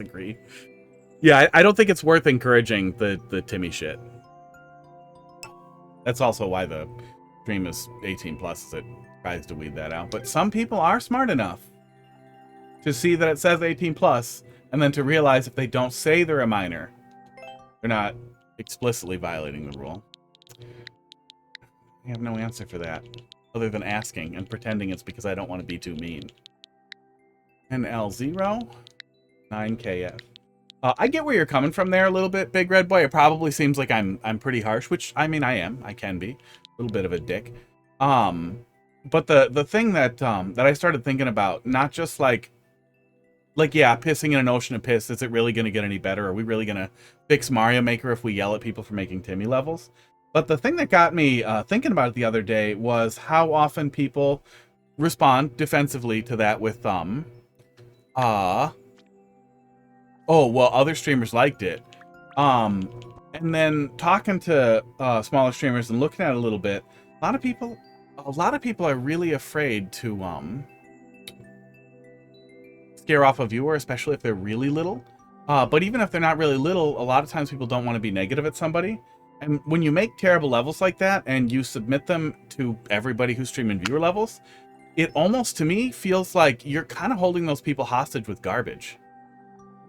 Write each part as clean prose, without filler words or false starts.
Agree. Yeah, I don't think it's worth encouraging the Timmy shit. That's also why the stream is 18 plus, is it tries to weed that out. But some people are smart enough to see that it says 18 plus, and then to realize if they don't say they're a minor, they're not explicitly violating the rule. I have no answer for that, other than asking and pretending it's because I don't want to be too mean. NL0, 9KF. I get where you're coming from there a little bit, Big Red Boy. It probably seems like I'm pretty harsh, which, I mean, I am. I can be. A little bit of a dick. But the thing that I started thinking about, not just like, yeah, pissing in an ocean of piss, is it really going to get any better? Are we really going to fix Mario Maker if we yell at people for making Timmy levels? But the thing that got me thinking about it the other day was how often people respond defensively to that with, oh, well, other streamers liked it. And then talking to smaller streamers and looking at it a little bit, a lot of people are really afraid to scare off a viewer, especially if they're really little. But even if they're not really little, a lot of times people don't want to be negative at somebody. And when you make terrible levels like that and you submit them to everybody who's streaming viewer levels, it almost, to me, feels like you're kind of holding those people hostage with garbage.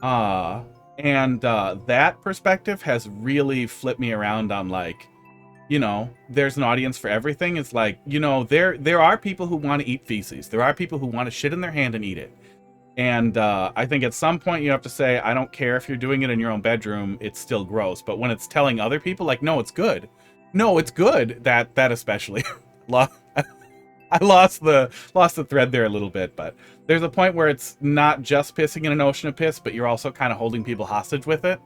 That perspective has really flipped me around on, like, you know, there's an audience for everything. It's like, you know, there are people who want to eat feces. There are people who want to shit in their hand and eat it. And I think at some point you have to say, I don't care if you're doing it in your own bedroom, it's still gross. But when it's telling other people, like, no, it's good. No, it's good. That especially. I lost the thread there a little bit, but there's a point where it's not just pissing in an ocean of piss, but you're also kind of holding people hostage with it.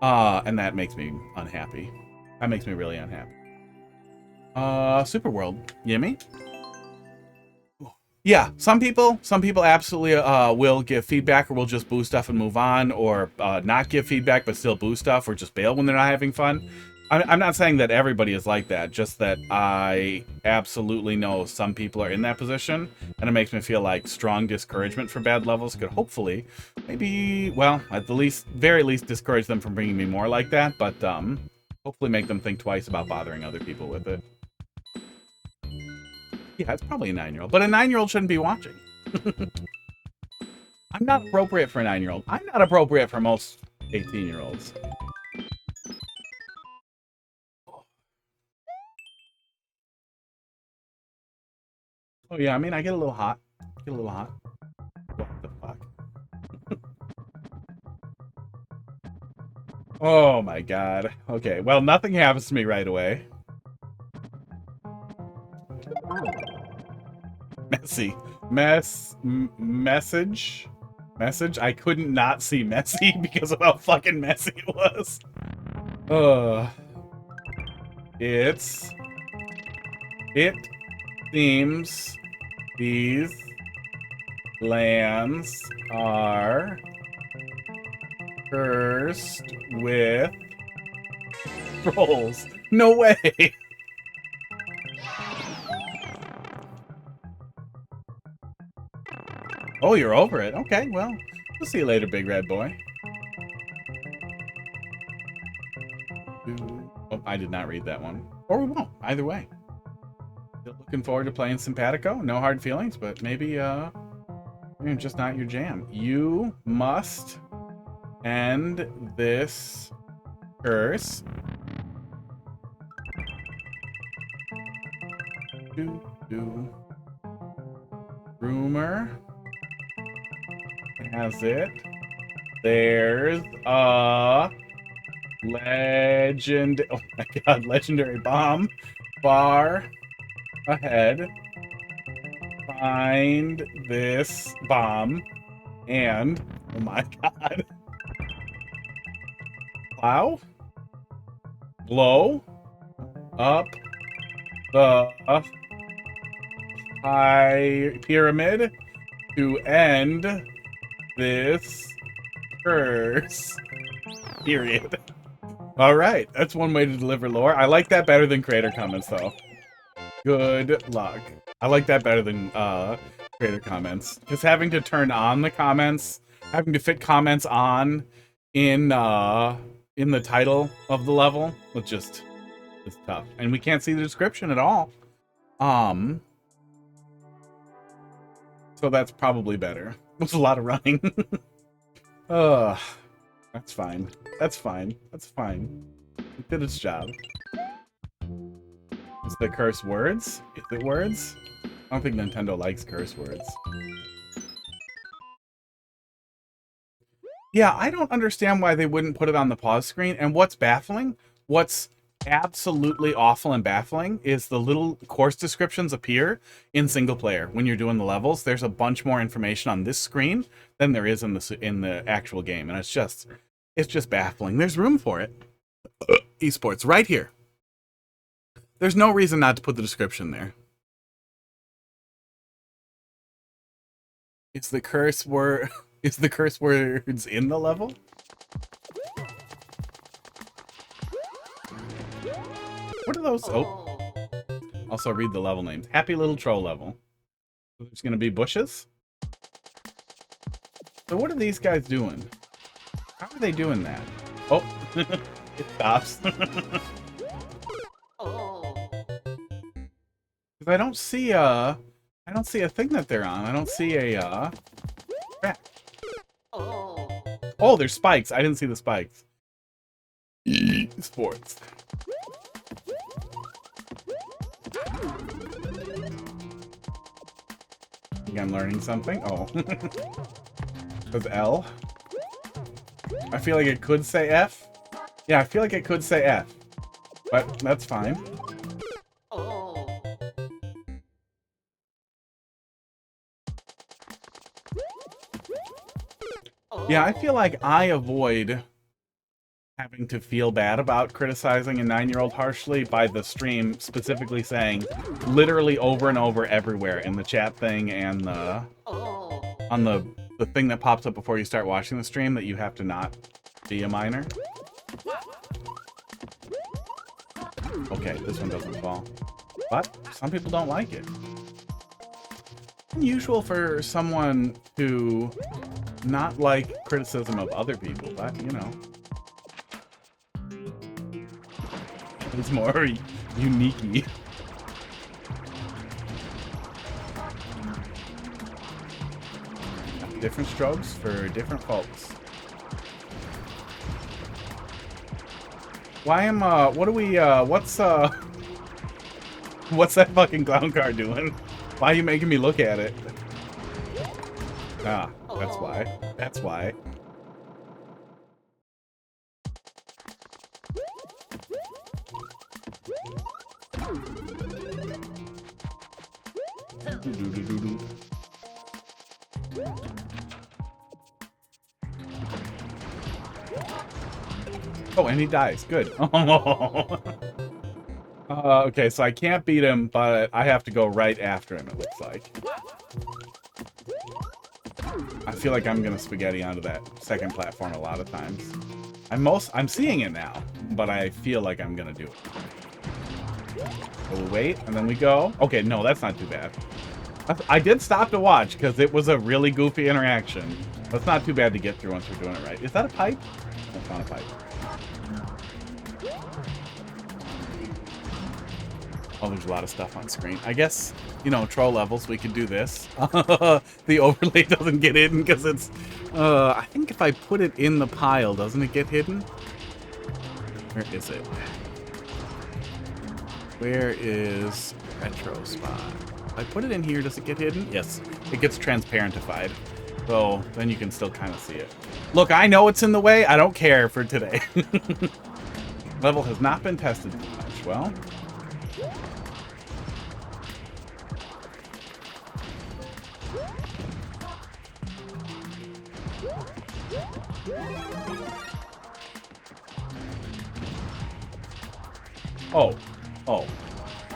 And that makes me unhappy. That makes me really unhappy. Super World. Yimmy? Yeah, some people absolutely will give feedback, or will just boo stuff and move on, or not give feedback but still boo stuff, or just bail when they're not having fun. I'm not saying that everybody is like that, just that I absolutely know some people are in that position, and it makes me feel like strong discouragement for bad levels could hopefully, maybe, well, at the very least discourage them from bringing me more like that, but hopefully make them think twice about bothering other people with it. Yeah, it's probably a 9-year-old, but a 9-year-old shouldn't be watching. I'm not appropriate for a 9-year-old. I'm not appropriate for most 18-year-olds. Oh yeah, I mean, I get a little hot. What the fuck? Oh my god. Okay, well, nothing happens to me right away. Messy. Message? I couldn't not see messy because of how fucking messy it was. It seems these lands are cursed with trolls. No way! Oh, you're over it. Okay, well, we'll see you later, Big Red Boy. Oh, I did not read that one. Or we won't, either way. Still looking forward to playing Simpatico. No hard feelings, but maybe, just not your jam. You must end this curse. Rumor has it there's a legend. Oh my god, legendary bomb far ahead. Find this bomb and, oh my god, plow, blow up the high pyramid to end this curse. Period. All right, that's one way to deliver lore. I like that better than creator comments, though. Good luck. I like that better than creator comments. Just having to turn on the comments Having to fit comments on in the title of the level, it's tough. And we can't see the description at all. So that's probably better. There's a lot of running. That's fine. That's fine. That's fine. It did its job. Is the curse words? Is it words? I don't think Nintendo likes curse words. Yeah, I don't understand why they wouldn't put it on the pause screen. And what's baffling, what's absolutely awful and baffling, is the little course descriptions appear in single player when you're doing the levels. There's a bunch more information on this screen than there is in the actual game, and it's just baffling. There's room for it. Esports right here. There's no reason not to put the description there. Is the curse word? Is the curse words in the level? What are those? Oh. Also read the level names. Happy Little Troll level. There's gonna be bushes? So what are these guys doing? How are they doing that? Oh, it stops. Because I don't see a thing that they're on. I don't see a track. Oh, there's spikes. I didn't see the spikes. Sports. I think I'm learning something. Oh. With L. I feel like it could say F. Yeah, I feel like it could say F. But that's fine. Yeah, I feel like I avoid having to feel bad about criticizing a 9-year-old harshly by the stream specifically saying literally over and over everywhere in the chat thing and on the thing that pops up before you start watching the stream that you have to not be a minor. Okay, this one doesn't fall. But some people don't like it. Unusual for someone to not like criticism of other people, but you know. It's more unique-y. Different strokes for different folks. Why am, what are we, what's that fucking clown car doing? Why are you making me look at it? Ah, that's why. That's why. Oh, and he dies. Good. Okay, so I can't beat him, but I have to go right after him, it looks like. I feel like I'm gonna spaghetti onto that second platform a lot of times. I'm seeing it now, but I feel like I'm gonna do it. So we wait, and then we go. Okay, no, that's not too bad. I did stop to watch, because it was a really goofy interaction. That's not too bad to get through once we're doing it right. Is that a pipe? That's not a pipe. Oh, there's a lot of stuff on screen. I guess, you know, troll levels, we could do this. The overlay doesn't get hidden because it's... I think if I put it in the pile, doesn't it get hidden? Where is it? Where is retro spot? If I put it in here, does it get hidden? Yes, it gets transparentified. So then you can still kind of see it. Look, I know it's in the way. I don't care for today. Level has not been tested too much. Well... Oh. Oh.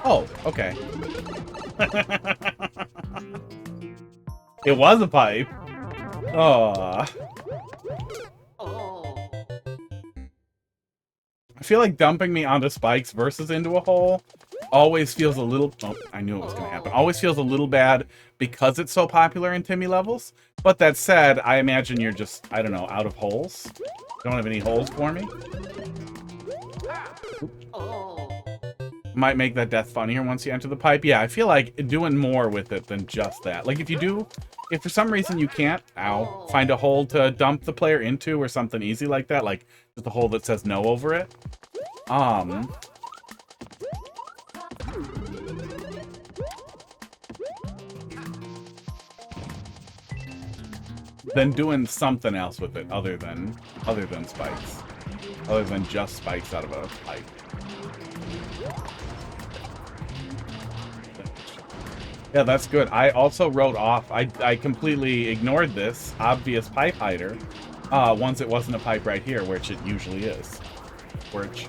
Oh, okay. It was a pipe. Oh. I feel like dumping me onto spikes versus into a hole always feels a little... Oh, I knew it was going to happen. Always feels a little bad because it's so popular in Timmy levels. But that said, I imagine you're just, I don't know, out of holes. Don't have any holes for me? Might make that death funnier once you enter the pipe. Yeah, I feel like doing more with it than just that. Like, if for some reason you can't, find a hole to dump the player into or something easy like that, like just a hole that says no over it, then doing something else with it other than spikes. Other than just spikes out of a pipe. Yeah, that's good. I also wrote off, I completely ignored this obvious pipe hider once it wasn't a pipe right here, which it usually is. Which...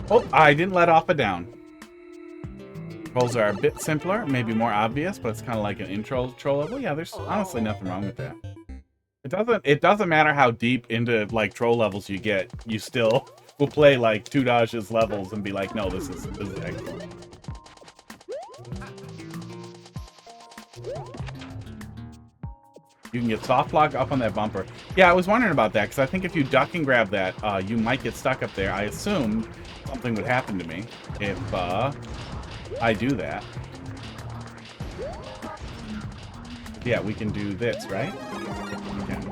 Oh, I didn't let off a down. Controls are a bit simpler, maybe more obvious, but it's kind of like an intro level. Yeah, there's honestly nothing wrong with that. It doesn't matter how deep into like troll levels you get, you still will play like 2 dodges levels and be like, no, this is excellent. You can get soft block up on that bumper. Yeah, I was wondering about that, because I think if you duck and grab that, you might get stuck up there. I assumed something would happen to me if I do that. Yeah, we can do this, right? We can.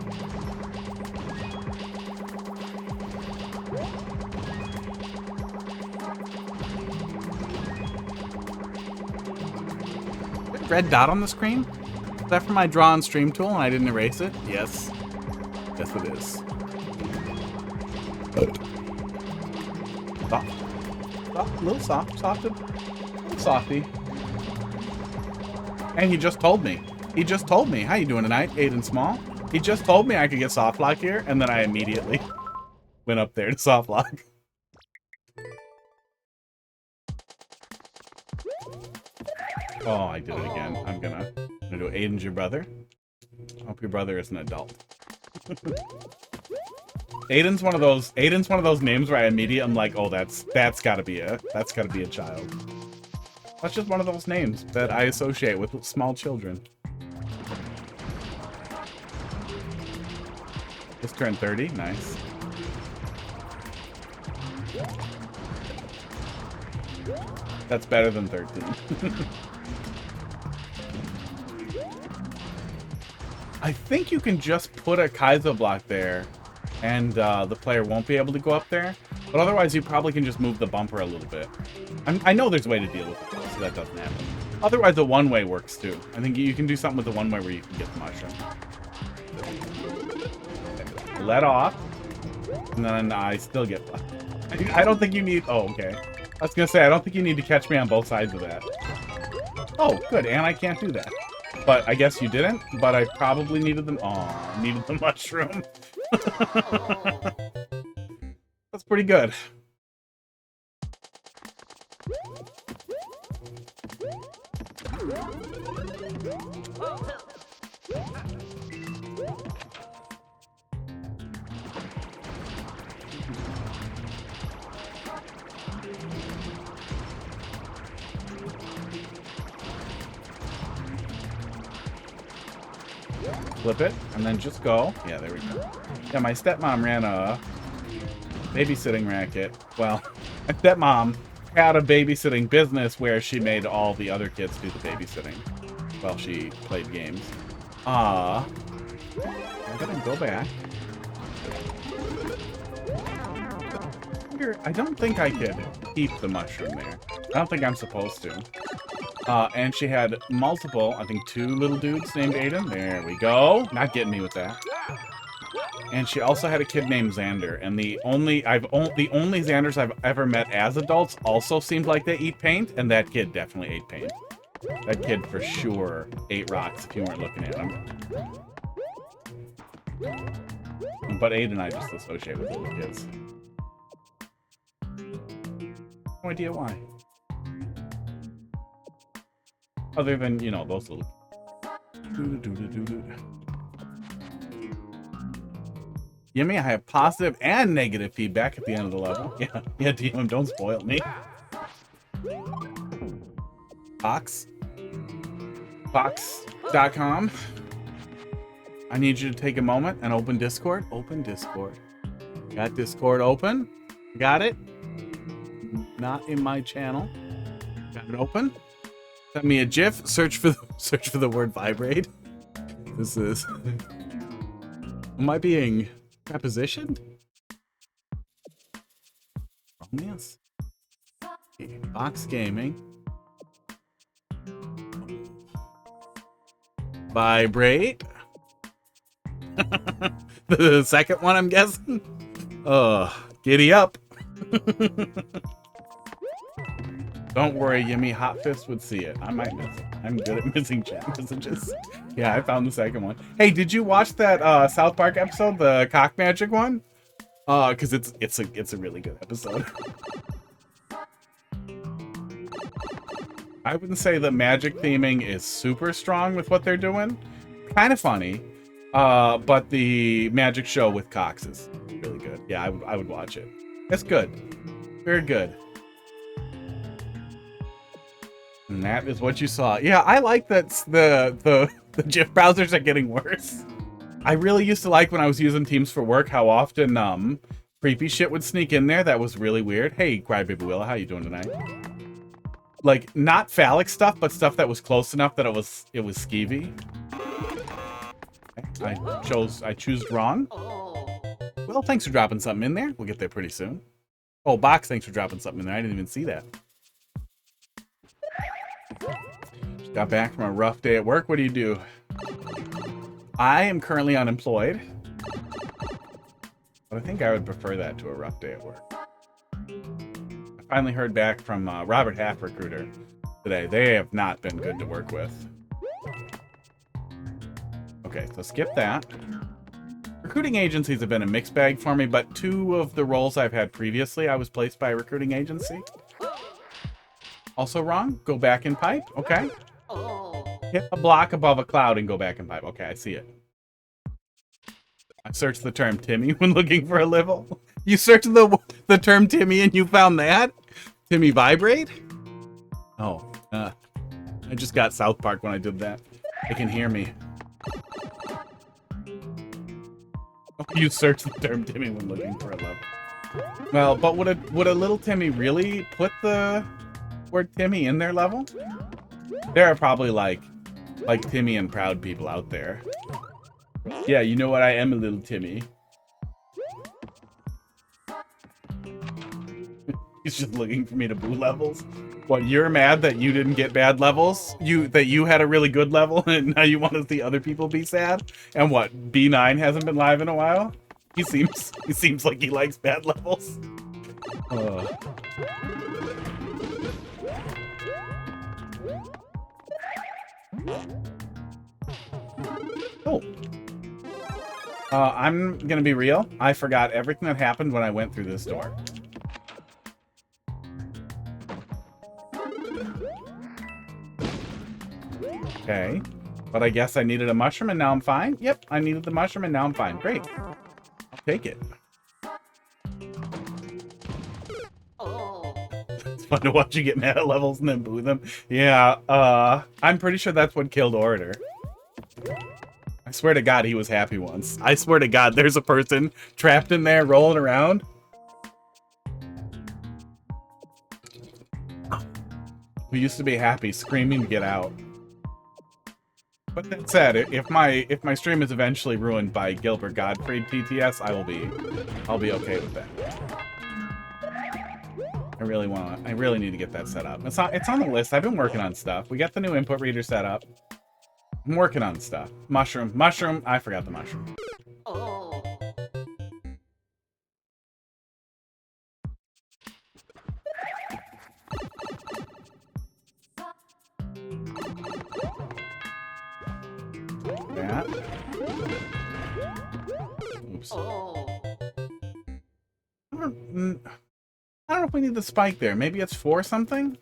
Red dot on the screen? Is that from my draw on stream tool and I didn't erase it? Yes. Yes, it is. Soft. Soft. A little soft. Softed. A little softy. And he just told me. He just told me. How you doing tonight, Aiden Small? He just told me I could get soft lock here, and then I immediately went up there to soft lock. Oh, I did it again. I'm gonna do Aiden's your brother. I hope your brother is an adult. Aiden's one of those names where I immediately I'm like, oh, that's gotta be a child. That's just one of those names that I associate with small children. Just turned 30, nice. That's better than 13. I think you can just put a Kaizo block there, and the player won't be able to go up there. But otherwise, you probably can just move the bumper a little bit. I know there's a way to deal with it, though, so that doesn't happen. Otherwise, the one-way works, too. I think you can do something with the one-way where you can get the mushroom. Let off, and then I still get... I don't think you need... Oh, okay. I was going to say, I don't think you need to catch me on both sides of that. Oh, good, and I can't do that. But I guess you didn't, but I probably needed them. Oh, needed the mushroom. That's pretty good. Flip it, and then just go. Yeah, there we go. Yeah, my stepmom ran a babysitting racket. Well, my stepmom had a babysitting business where she made all the other kids do the babysitting while she played games. I'm gonna go back. I don't think I could keep the mushroom there. I don't think I'm supposed to. And she had multiple, I think 2 little dudes named Aiden. There we go. Not getting me with that. And she also had a kid named Xander. And the only Xanders I've ever met as adults also seemed like they eat paint, and that kid definitely ate paint. That kid for sure ate rocks if you weren't looking at him. But Aiden I just associate with little kids. No idea why. Other than, you know, those little... Yimmy, I have positive and negative feedback at the end of the level. Yeah, yeah, DM, don't spoil me. Box.com. I need you to take a moment and open Discord. Open Discord. Got Discord open. Got it. Not in my channel. Got it open. Send me a GIF. Search for the word vibrate. This is. Am I being prepositioned? Romance. Box gaming. Vibrate. The second one, I'm guessing. Giddy up. Don't worry, Yimmy. Hot Fist would see it. I might miss it. I'm good at missing chat messages. Yeah, I found the second one. Hey, did you watch that South Park episode, the cock magic one? Because it's a really good episode. I wouldn't say the magic theming is super strong with what they're doing. Kind of funny. But the magic show with cocks is really good. Yeah, I would watch it. It's good. Very good. And that is what you saw. Yeah, I like that the GIF browsers are getting worse. I really used to like when I was using Teams for work how often creepy shit would sneak in there. That was really weird. Hey, Crybaby Willa, how you doing tonight? Like, not phallic stuff, but stuff that was close enough that it was skeevy. I choose wrong. Well, thanks for dropping something in there. We'll get there pretty soon. Oh, Box, thanks for dropping something in there. I didn't even see that. Just got back from a rough day at work. What do? I am currently unemployed. But I think I would prefer that to a rough day at work. I finally heard back from Robert Half Recruiter today. They have not been good to work with. Okay, so skip that. Recruiting agencies have been a mixed bag for me, but 2 of the roles I've had previously, I was placed by a recruiting agency. Also wrong. Go back and pipe. Okay. Hit a block above a cloud and go back and pipe. Okay, I see it. I searched the term Timmy when looking for a level. You searched the term Timmy and you found that? Timmy vibrate? Oh, I just got South Park when I did that. They can hear me. You searched the term Timmy when looking for a level. Well, but would a little Timmy really put the word Timmy in their level? There are probably like Timmy and proud people out there. Yeah, you know what? I am a little Timmy. He's just looking for me to boo levels. What, you're mad that you didn't get bad levels? That you had a really good level and now you want to see other people be sad? And what, B9 hasn't been live in a while? He seems like he likes bad levels. Oh. I'm gonna be real. I forgot everything that happened when I went through this door. Okay. But I guess I needed a mushroom and now I'm fine? Yep, I needed the mushroom and now I'm fine. Great. I'll take it. It's fun to watch you get mad at levels and then boo them. Yeah, I'm pretty sure that's what killed Orator. I swear to God he was happy once. I swear to God there's a person trapped in there rolling around. Who used to be happy, screaming to get out. But that said, if my stream is eventually ruined by Gilbert Gottfried TTS, I'll be okay with that. I really need to get that set up. It's on the list. I've been working on stuff. We got the new input reader set up. I'm working on stuff. Mushroom. I forgot the mushroom. That. Oops. I don't know if we need the spike there. Maybe it's for something?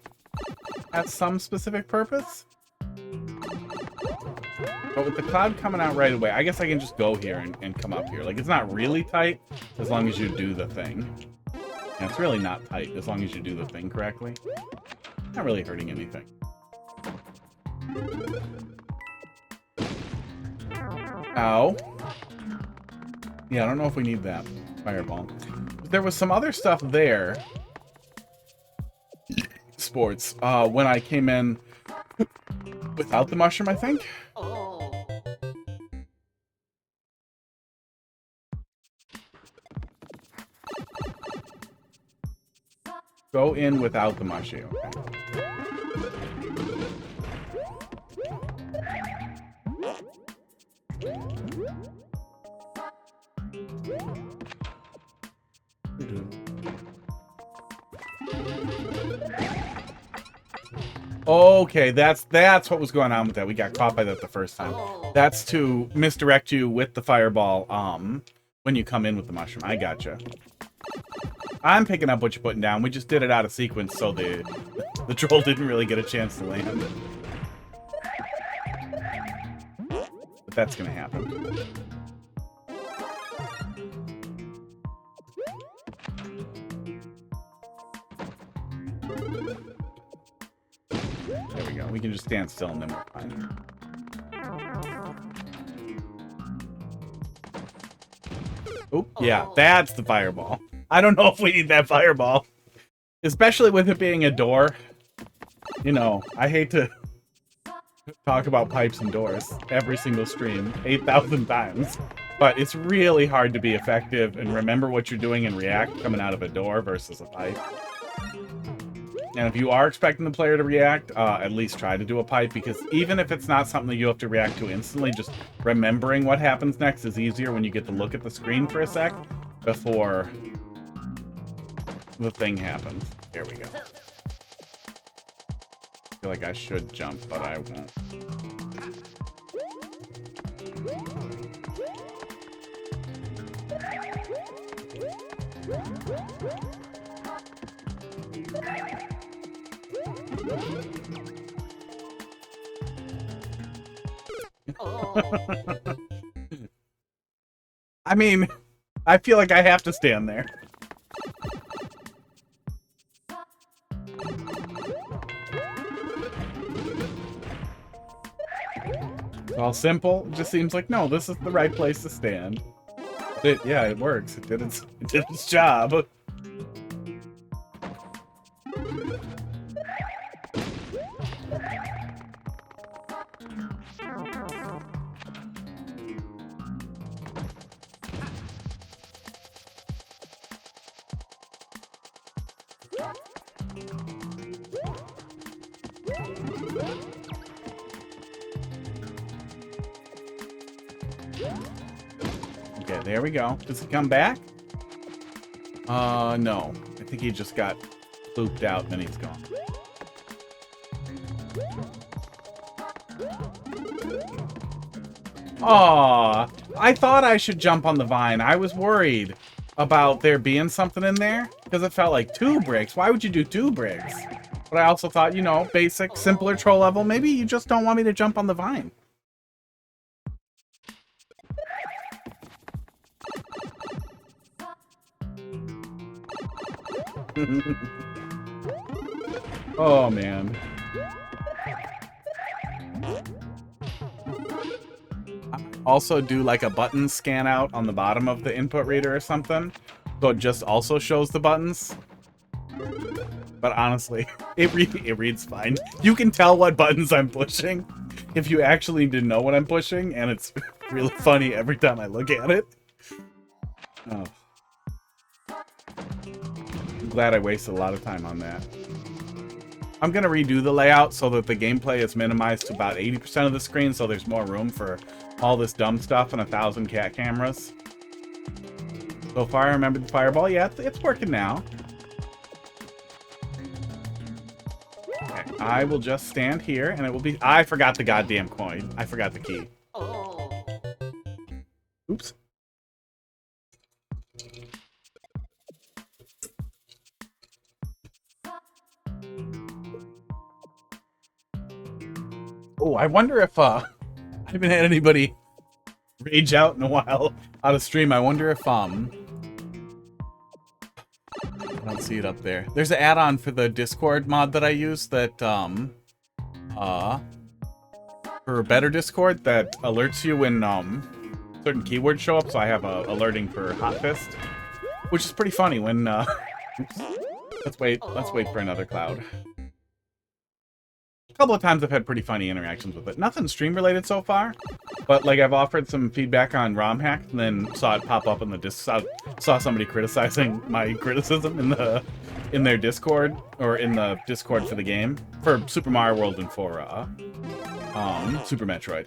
At some specific purpose? But with the cloud coming out right away, I guess I can just go here and come up here. Like, it's not really tight as long as you do the thing. Yeah, it's really not tight as long as you do the thing correctly. Not really hurting anything. Ow. Yeah, I don't know if we need that fireball. There was some other stuff there. Sports. When I came in without the mushroom, I think. Go in without the mushroom. Okay, that's what was going on with that. We got caught by that the first time. That's to misdirect you with the fireball when you come in with the mushroom. I gotcha. I'm picking up what you're putting down. We just did it out of sequence, so the troll didn't really get a chance to land. But that's gonna happen. There we go. We can just stand still and then we're fine. Oh, yeah, that's the fireball. I don't know if we need that fireball. Especially with it being a door. You know, I hate to talk about pipes and doors every single stream 8,000 times. But it's really hard to be effective and remember what you're doing and react coming out of a door versus a pipe. And if you are expecting the player to react, at least try to do a pipe, because even if it's not something that you have to react to instantly, just remembering what happens next is easier when you get to look at the screen for a sec before the thing happens. Here we go. I feel like I should jump, but I won't. I mean, I feel like I have to stand there. It's all simple. It just seems like, no, this is the right place to stand. Yeah, it works. It did its job. Okay, there we go. Does he come back? No. I think he just got looped out and then he's gone. Aw, I thought I should jump on the vine. I was worried about there being something in there because it felt like 2 bricks. Why would you do 2 bricks? But I also thought, you know, basic, simpler troll level. Maybe you just don't want me to jump on the vine. Oh, man. Also do like a button scan out on the bottom of the input reader or something, so it just also shows the buttons. But honestly, it reads fine. You can tell what buttons I'm pushing if you actually didn't know what I'm pushing, and it's really funny every time I look at it. Oh. I'm glad I wasted a lot of time on that. I'm going to redo the layout so that the gameplay is minimized to about 80% of the screen, so there's more room for all this dumb stuff and 1,000 cat cameras. So far, I remembered the fireball. Yeah, it's working now. Okay, I will just stand here, and it will be... I forgot the goddamn coin. I forgot the key. Oops. Oh, I wonder if, I haven't had anybody rage out in a while out of stream. I wonder if I don't see it up there. There's an add-on for the Discord mod that I use that for better Discord that alerts you when certain keywords show up. So I have a alerting for Hot Fist, which is pretty funny when oops. Let's wait for another cloud. A couple of times I've had pretty funny interactions with it. Nothing stream related so far, but like I've offered some feedback on ROM hack and then saw it pop up in the saw somebody criticizing my criticism in their Discord, or in the Discord for the game for Super Mario World and for Super Metroid.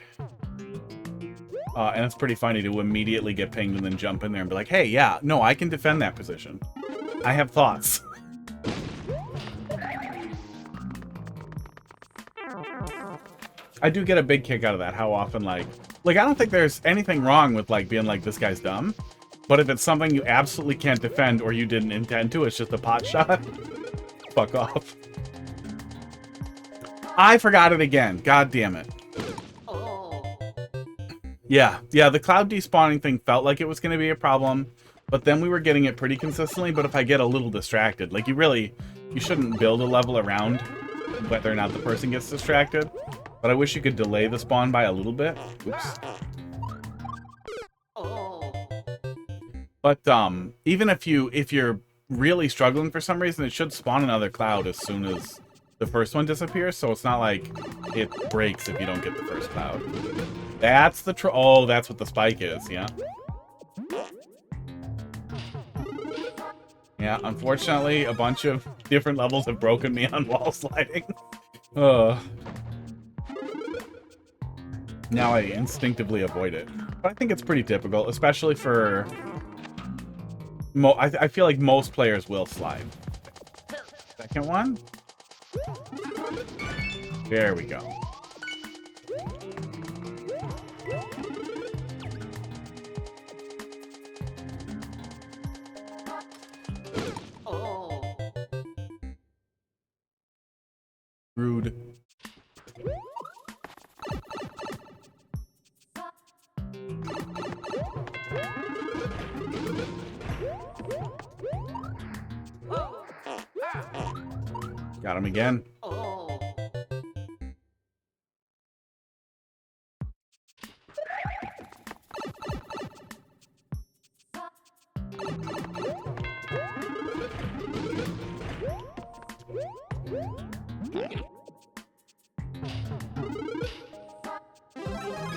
And it's pretty funny to immediately get pinged and then jump in there and be like, hey, yeah, no, I can defend that position. I have thoughts. I do get a big kick out of that. How often, like I don't think there's anything wrong with like being like, this guy's dumb, but if it's something you absolutely can't defend or you didn't intend to, it's just a pot shot. Fuck off. I forgot it again. God damn it. Yeah, the cloud despawning thing felt like it was going to be a problem, but then we were getting it pretty consistently. But if I get a little distracted, like you shouldn't build a level around whether or not the person gets distracted. But I wish you could delay the spawn by a little bit. Oops. But even if you're really struggling for some reason, it should spawn another cloud as soon as the first one disappears. So it's not like it breaks if you don't get the first cloud. That's the oh, that's what the spike is. Yeah. Yeah. Unfortunately, a bunch of different levels have broken me on wall sliding. Now I instinctively avoid it. But I think it's pretty typical, especially for... I feel like most players will slide. Second one? There we go. Rude. Got him again.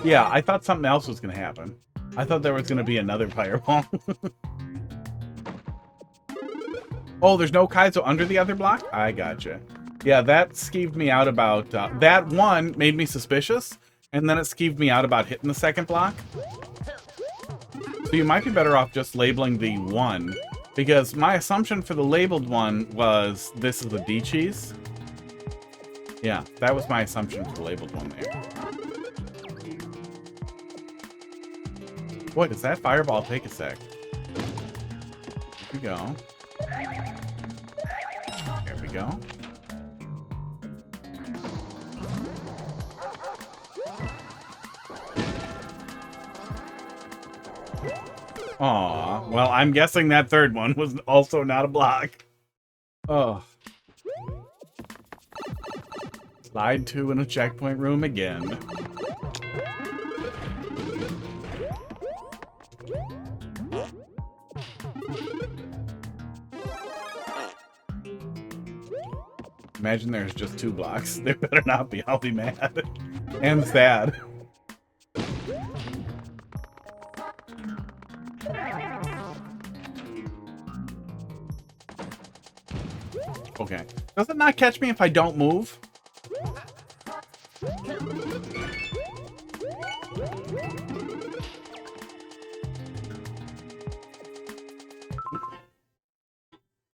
Yeah, I thought something else was going to happen. I thought there was going to be another fireball. Oh, there's no Kaizo under the other block? I gotcha. Yeah, that skeeved me out about... that one made me suspicious, and then it skeeved me out about hitting the second block. So you might be better off just labeling the one, because my assumption for the labeled one was this is the D cheese. Yeah, that was my assumption for the labeled one there. Boy, does that fireball take a sec. Here we go. There we go. Aw, well, I'm guessing that third one was also not a block. Oh. Slide 2 in a checkpoint room again. Imagine there's just 2 blocks. There better not be. I'll be mad. And sad. Okay. Does it not catch me if I don't move?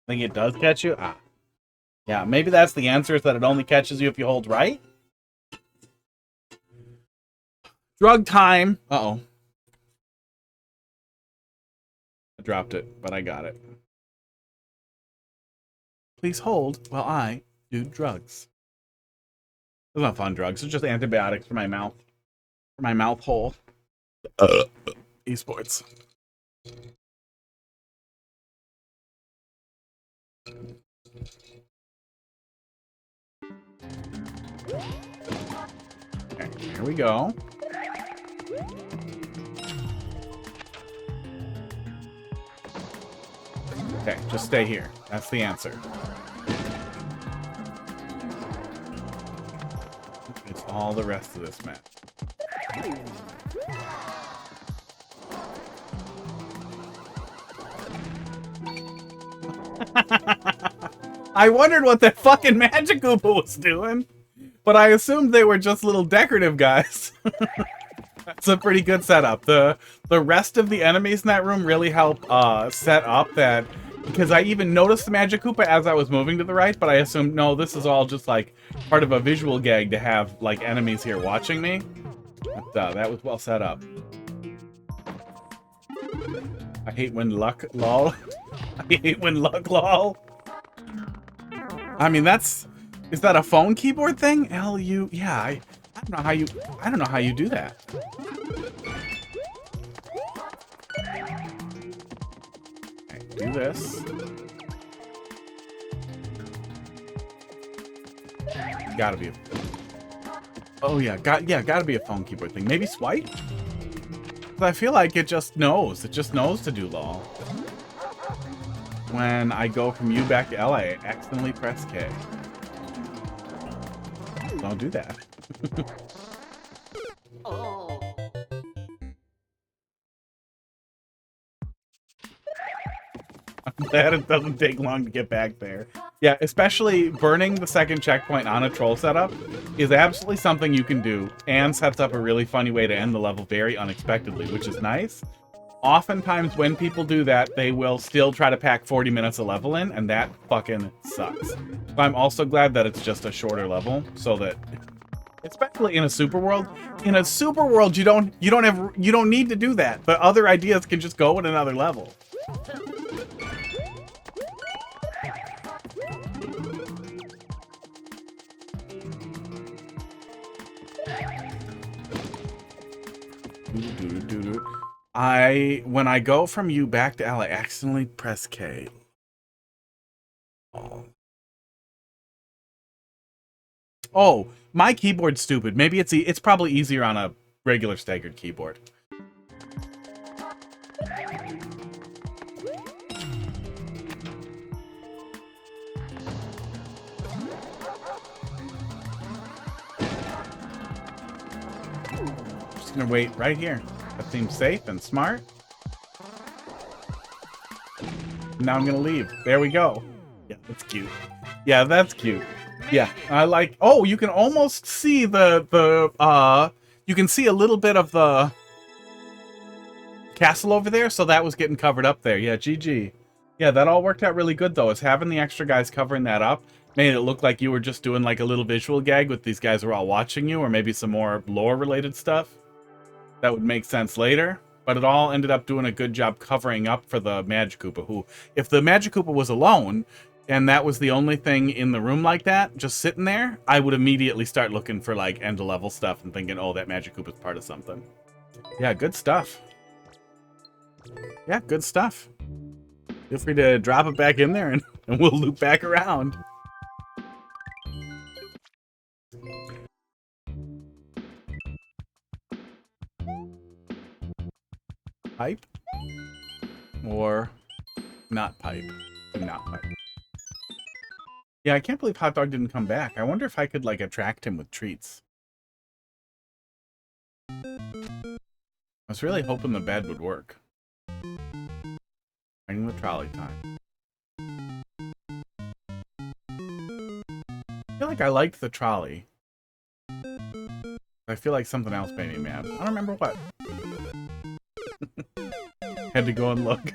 Think it does catch you? Ah. Yeah, maybe that's the answer, is that it only catches you if you hold right? Drug time! Uh-oh. I dropped it, but I got it. Please hold while I do drugs. Those are not fun drugs. It's just antibiotics for my mouth. My mouth hole. Esports. Okay, here we go. Okay, just stay here. That's the answer. It's all the rest of this map. I wondered what that fucking Magic Koopa was doing, but I assumed they were just little decorative guys. That's a pretty good setup. The rest of the enemies in that room really help set up that, because I even noticed the Magic Koopa as I was moving to the right, but I assumed, no, this is all just like part of a visual gag to have like enemies here watching me. But that was well set up. I hate when luck, lol. I hate when luck, lol. I mean, is that a phone keyboard thing? L-U, yeah, I don't know how you do that. Okay, do this. Gotta be oh yeah, gotta be a phone keyboard thing. Maybe swipe? I feel like it just knows to do lol. When I go from U back to L, I accidentally press K. Don't do that. Oh. I'm glad it doesn't take long to get back there. Yeah, especially burning the second checkpoint on a troll setup is absolutely something you can do, and sets up a really funny way to end the level very unexpectedly, which is nice. Oftentimes when people do that, they will still try to pack 40 minutes of level in, and that fucking sucks. So I'm also glad that it's just a shorter level, so that, especially in a super world, you don't need to do that. But other ideas can just go in another level. When I go from U back to L, I accidentally press K. Oh, my keyboard's stupid. Maybe it's probably easier on a regular staggered keyboard. Just gonna wait right here. That seems safe and smart. Now I'm gonna leave. There we go. Yeah, that's cute. Yeah, that's cute. Yeah, I like. Oh, you can almost see you can see a little bit of the castle over there, so that was getting covered up there. Yeah, GG. Yeah, that all worked out really good though. Is having the extra guys covering that up made it look like you were just doing like a little visual gag with these guys were all watching you, or maybe some more lore related stuff. That would make sense later, but it all ended up doing a good job covering up for the Magic Koopa, who, if the Magic Koopa was alone, and that was the only thing in the room like that, just sitting there, I would immediately start looking for, like, end-of-level stuff and thinking, oh, that Magic Koopa's part of something. Yeah, good stuff. Yeah, good stuff. Feel free to drop it back in there, and we'll loop back around. Pipe? Or not pipe? Not pipe. Yeah, I can't believe Hot Dog didn't come back. I wonder if I could, like, attract him with treats. I was really hoping the bed would work. Finding the trolley time. I feel like I liked the trolley. I feel like something else made me mad. I don't remember what. Had to go and look.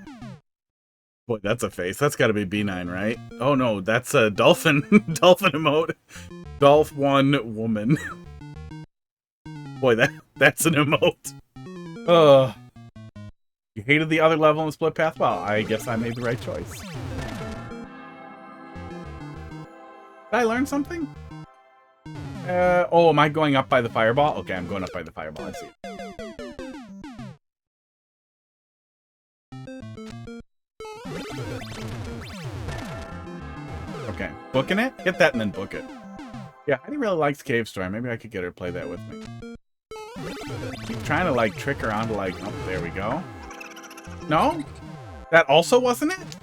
Boy, that's a face. That's got to be B9, right? Oh no, that's a dolphin. Dolphin emote. Dolph one woman. Boy, that's an emote. Ugh. You hated the other level in the split path? Well, I guess I made the right choice. Did I learn something? I Oh, am I going up by the fireball? Okay, I'm going up by the fireball. I see. Okay, booking it? Get that and then book it. Yeah, Heidi really likes Cave Story. Maybe I could get her to play that with me. Keep trying to, like, trick her onto, like... Oh, there we go. No? That also wasn't it?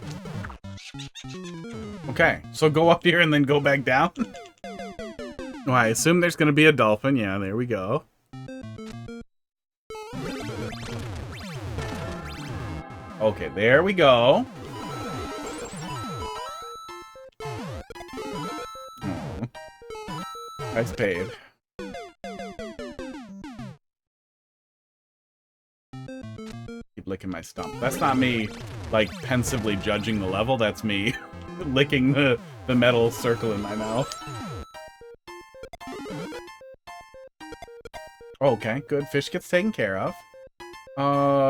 Okay, so go up here and then go back down? Well, I assume there's going to be a dolphin. Yeah, there we go. Okay, there we go. Oh. Price paid. Keep licking my stump. That's not me, like, pensively judging the level. That's me licking the metal circle in my mouth. Okay, good. Fish gets taken care of.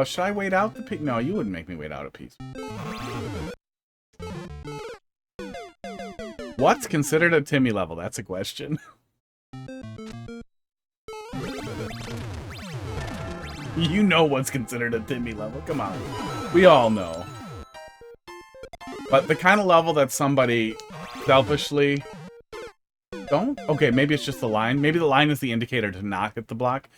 Should I wait out the piece? No, you wouldn't make me wait out a piece. What's considered a Timmy level? That's a question. You know what's considered a Timmy level. Come on. We all know. But the kind of level that somebody selfishly... Don't? Okay, maybe it's just the line. Maybe the line is the indicator to not hit the block.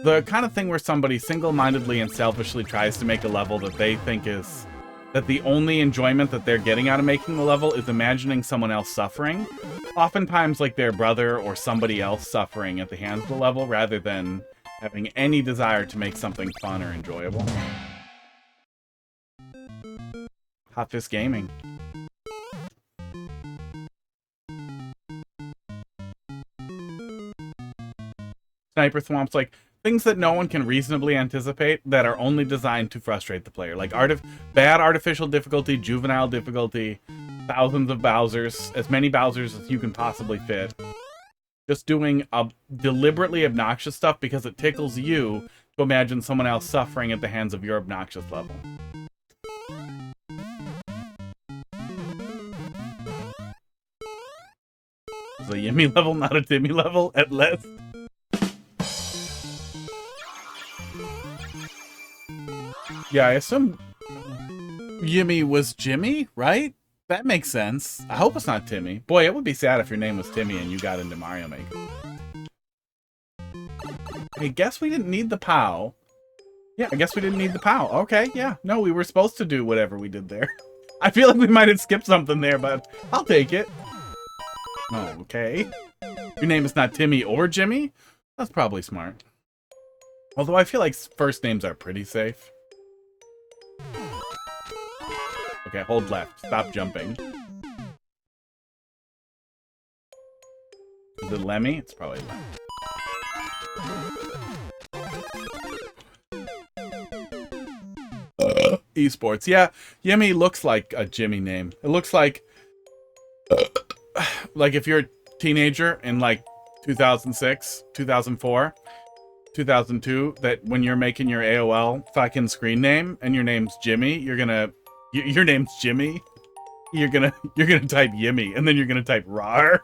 The kind of thing where somebody single-mindedly and selfishly tries to make a level that they think is... that the only enjoyment that they're getting out of making the level is imagining someone else suffering. Oftentimes, like their brother or somebody else suffering at the hands of the level, rather than having any desire to make something fun or enjoyable. Hot Fist Gaming. Sniper Swamp's like, things that no one can reasonably anticipate that are only designed to frustrate the player. Like bad artificial difficulty, juvenile difficulty, thousands of Bowsers, as many Bowsers as you can possibly fit. Just doing deliberately obnoxious stuff because it tickles you to imagine someone else suffering at the hands of your obnoxious level. It's a Yimmy level, not a Timmy level, at least. Yeah, I assume Yimmy was Jimmy, right? That makes sense. I hope it's not Timmy. Boy, it would be sad if your name was Timmy and you got into Mario Maker. I guess we didn't need the POW. Yeah, I guess we didn't need the POW. Okay, yeah. No, we were supposed to do whatever we did there. I feel like we might have skipped something there, but I'll take it. Oh, okay. Your name is not Timmy or Jimmy? That's probably smart. Although I feel like first names are pretty safe. Okay, hold left. Stop jumping. Is it Lemmy? It's probably Lemmy. Esports. Yeah, Yimmy looks like a Jimmy name. It looks like if you're a teenager in like 2006, 2004, 2002, that when you're making your AOL fucking screen name and your name's Jimmy, your name's Jimmy, you're gonna type Yimmy and then you're gonna type RAR.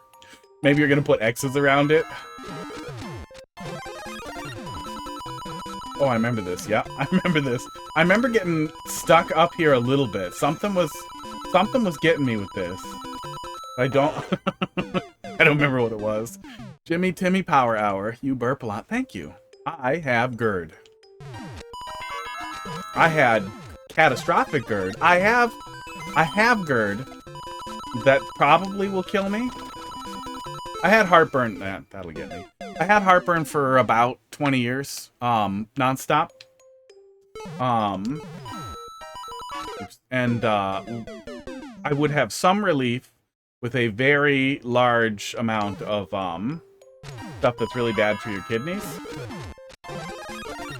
Maybe you're gonna put X's around it. Oh, I remember this. Yeah, I remember this. I remember getting stuck up here a little bit. Something was getting me with this. I don't I don't remember what it was. Jimmy Timmy Power Hour. You burp a lot. Thank you. I have GERD. I had catastrophic GERD. I have GERD that probably will kill me. I had heartburn. That'll get me. I had heartburn for about 20 years, nonstop. And I would have some relief with a very large amount of stuff that's really bad for your kidneys.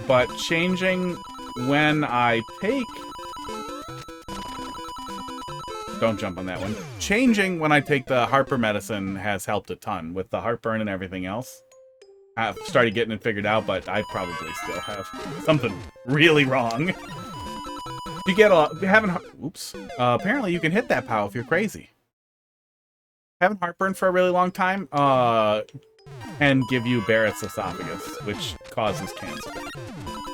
But changing when I take... Don't jump on that one. Changing when I take the heartburn medicine has helped a ton with the heartburn and everything else. I've started getting it figured out, but I probably still have something really wrong. You get oops. Apparently you can hit that POW if you're crazy. Having heartburn for a really long time, and give you Barrett's esophagus, which causes cancer.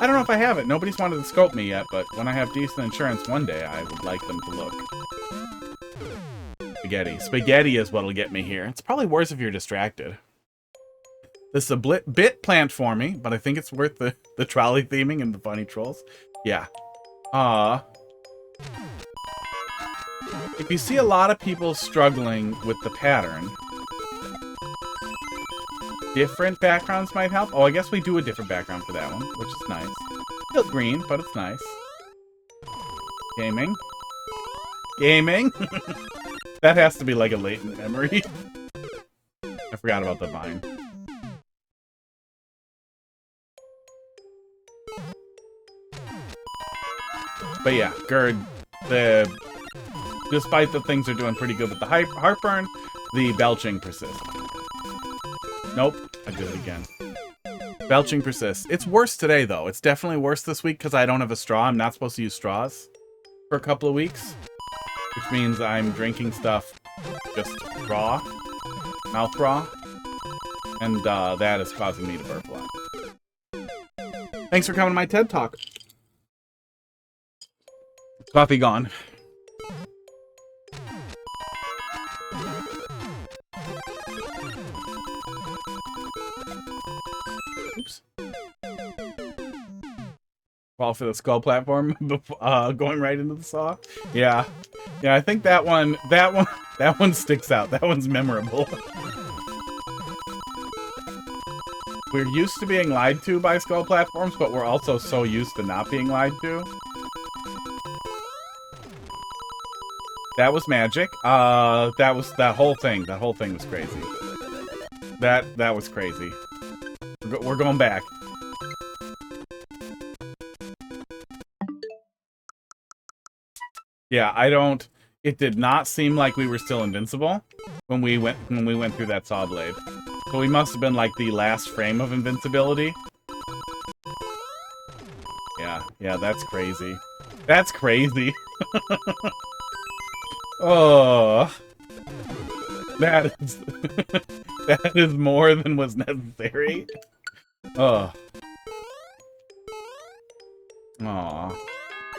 I don't know if I have it. Nobody's wanted to scope me yet, but when I have decent insurance one day, I would like them to look. Spaghetti. Spaghetti is what'll get me here. It's probably worse if you're distracted. This is a bit plant for me, but I think it's worth the trolley theming and the funny trolls. Yeah. If you see a lot of people struggling with the pattern, different backgrounds might help. Oh, I guess we do a different background for that one, which is nice. Still green, but it's nice. Gaming. Gaming! That has to be like a latent memory. I forgot about the vine. But yeah, GERD, despite the things are doing pretty good with the heartburn, the belching persists. Nope, I did it again. Belching persists. It's worse today, though. It's definitely worse this week because I don't have a straw. I'm not supposed to use straws for a couple of weeks, which means I'm drinking stuff just raw, mouth raw, and that is causing me to burp a lot. Thanks for coming to my TED Talk. Coffee gone. Oops. Fall for the skull platform going right into the saw. Yeah. Yeah, I think that one sticks out. That one's memorable. We're used to being lied to by skull platforms, but we're also so used to not being lied to. That was magic. That whole thing. That whole thing was crazy. That was crazy. We're going back. Yeah, it did not seem like we were still invincible when we went through that saw blade. So we must have been like the last frame of invincibility. Yeah, that's crazy. That's crazy. Oh, that is more than was necessary. Oh. Aw.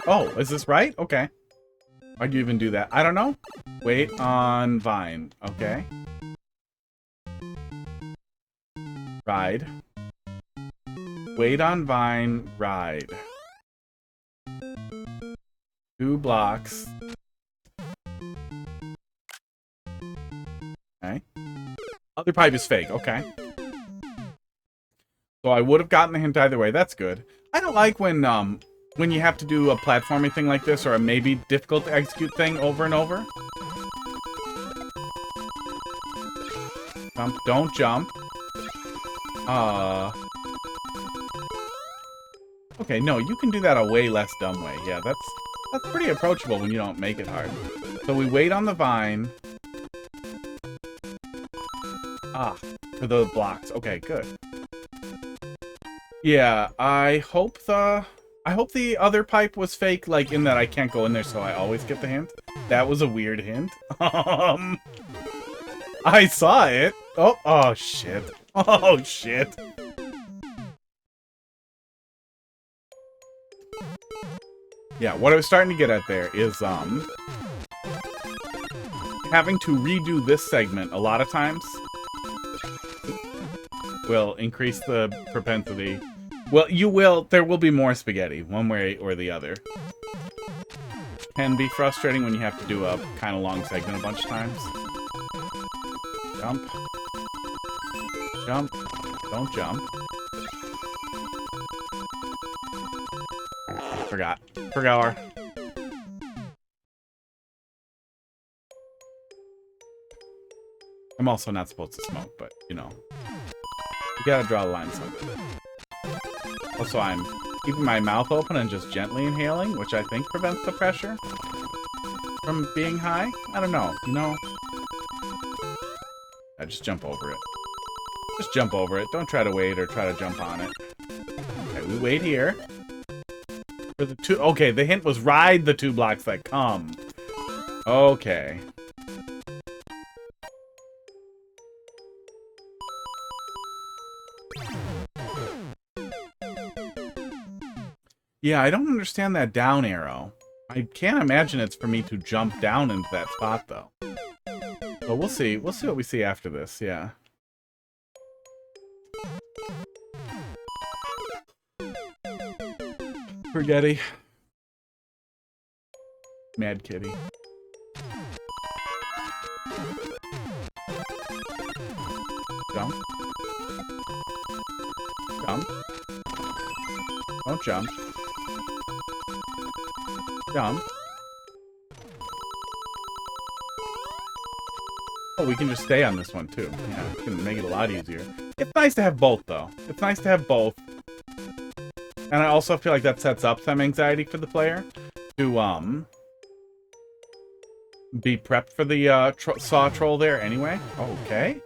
Oh, is this right? Okay. Why'd you even do that? I don't know. Wait on vine. Okay. Ride. Wait on vine. Ride. 2 blocks. Okay. Other pipe is fake. Okay. So I would have gotten the hint either way. That's good. I don't like when you have to do a platforming thing like this, or a maybe difficult to execute thing over and over. Jump. Don't jump. Okay, no, you can do that a way less dumb way. Yeah, that's pretty approachable when you don't make it hard. So we wait on the vine. Ah, for the blocks. Okay, good. Yeah, I hope the other pipe was fake, like in that I can't go in there, so I always get the hint. That was a weird hint. I saw it. Oh shit. Oh shit. Yeah, what I was starting to get at there is having to redo this segment a lot of times will increase the propensity. Well, there will be more spaghetti, one way or the other. Can be frustrating when you have to do a kind of long segment a bunch of times. Jump. Jump. Don't jump. Forgot. Forgot. I'm also not supposed to smoke, but, you know. You gotta draw a line somewhere. Also, I'm keeping my mouth open and just gently inhaling, which I think prevents the pressure from being high. I don't know, you know? I just jump over it. Just jump over it. Don't try to wait or try to jump on it. Okay, we wait here. For the 2... Okay, the hint was ride the 2 blocks that come. Okay. Yeah, I don't understand that down arrow. I can't imagine it's for me to jump down into that spot, though. But we'll see. We'll see what we see after this, yeah. Spaghetti. Mad Kitty. Jump. Jump. Don't jump. Jump. Oh, we can just stay on this one, too. Yeah, we can make it a lot easier. It's nice to have both, though. It's nice to have both. And I also feel like that sets up some anxiety for the player to, be prepped for the, saw troll there anyway. Okay.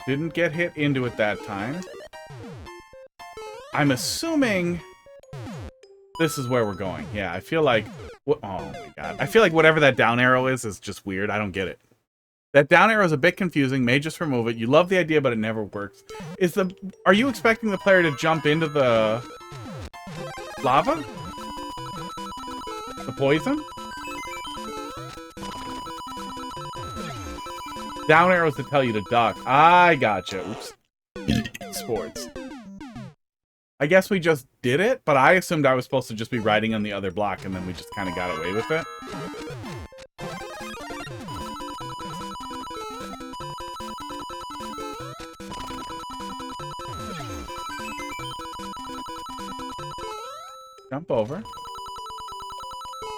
Didn't get hit into it that time. I'm assuming this is where we're going. Yeah, I feel like... Oh my god. I feel like whatever that down arrow is just weird. I don't get it. That down arrow is a bit confusing. May just remove it. You love the idea, but it never works. Are you expecting the player to jump into the... lava? The poison? Down arrows to tell you to duck. I gotcha. Oops. Sports. I guess we just did it, but I assumed I was supposed to just be riding on the other block, and then we just kind of got away with it. Jump over.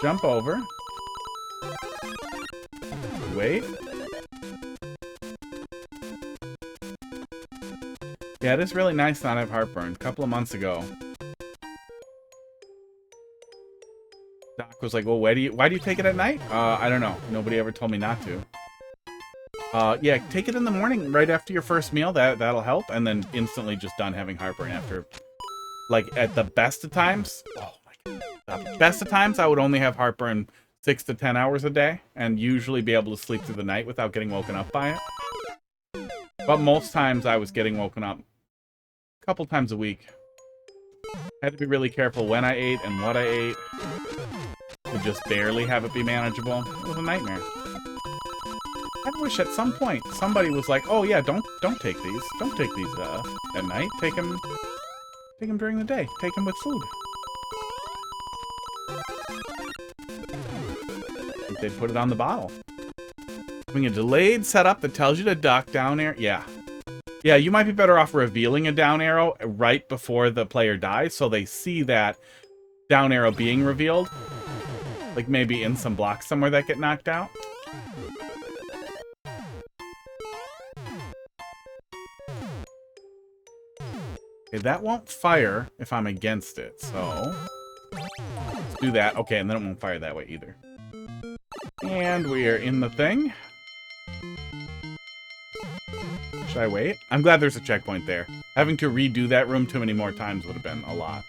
Jump over. Wait. Yeah, it is really nice not to have heartburn. A couple of months ago, Doc was like, well, why do you take it at night? I don't know. Nobody ever told me not to. Yeah, take it in the morning right after your first meal. That'll help. And then instantly just done having heartburn after, like, at the best of times. Oh my god. The best of times, I would only have heartburn 6 to 10 hours a day and usually be able to sleep through the night without getting woken up by it. But most times I was getting woken up a couple times a week. Had to be really careful when I ate and what I ate to just barely have it be manageable. It was a nightmare. I wish at some point somebody was like, "Oh yeah, don't take these. Don't take these at night. Take them during the day. Take them with food." I think they'd put it on the bottle. Having a delayed setup that tells you to duck down air. Yeah. Yeah, you might be better off revealing a down arrow right before the player dies so they see that down arrow being revealed. Like maybe in some blocks somewhere that get knocked out. Okay, that won't fire if I'm against it, so let's do that. Okay, and then it won't fire that way either. And we are in the thing. Should I wait? I'm glad there's a checkpoint there. Having to redo that room too many more times would have been a lot.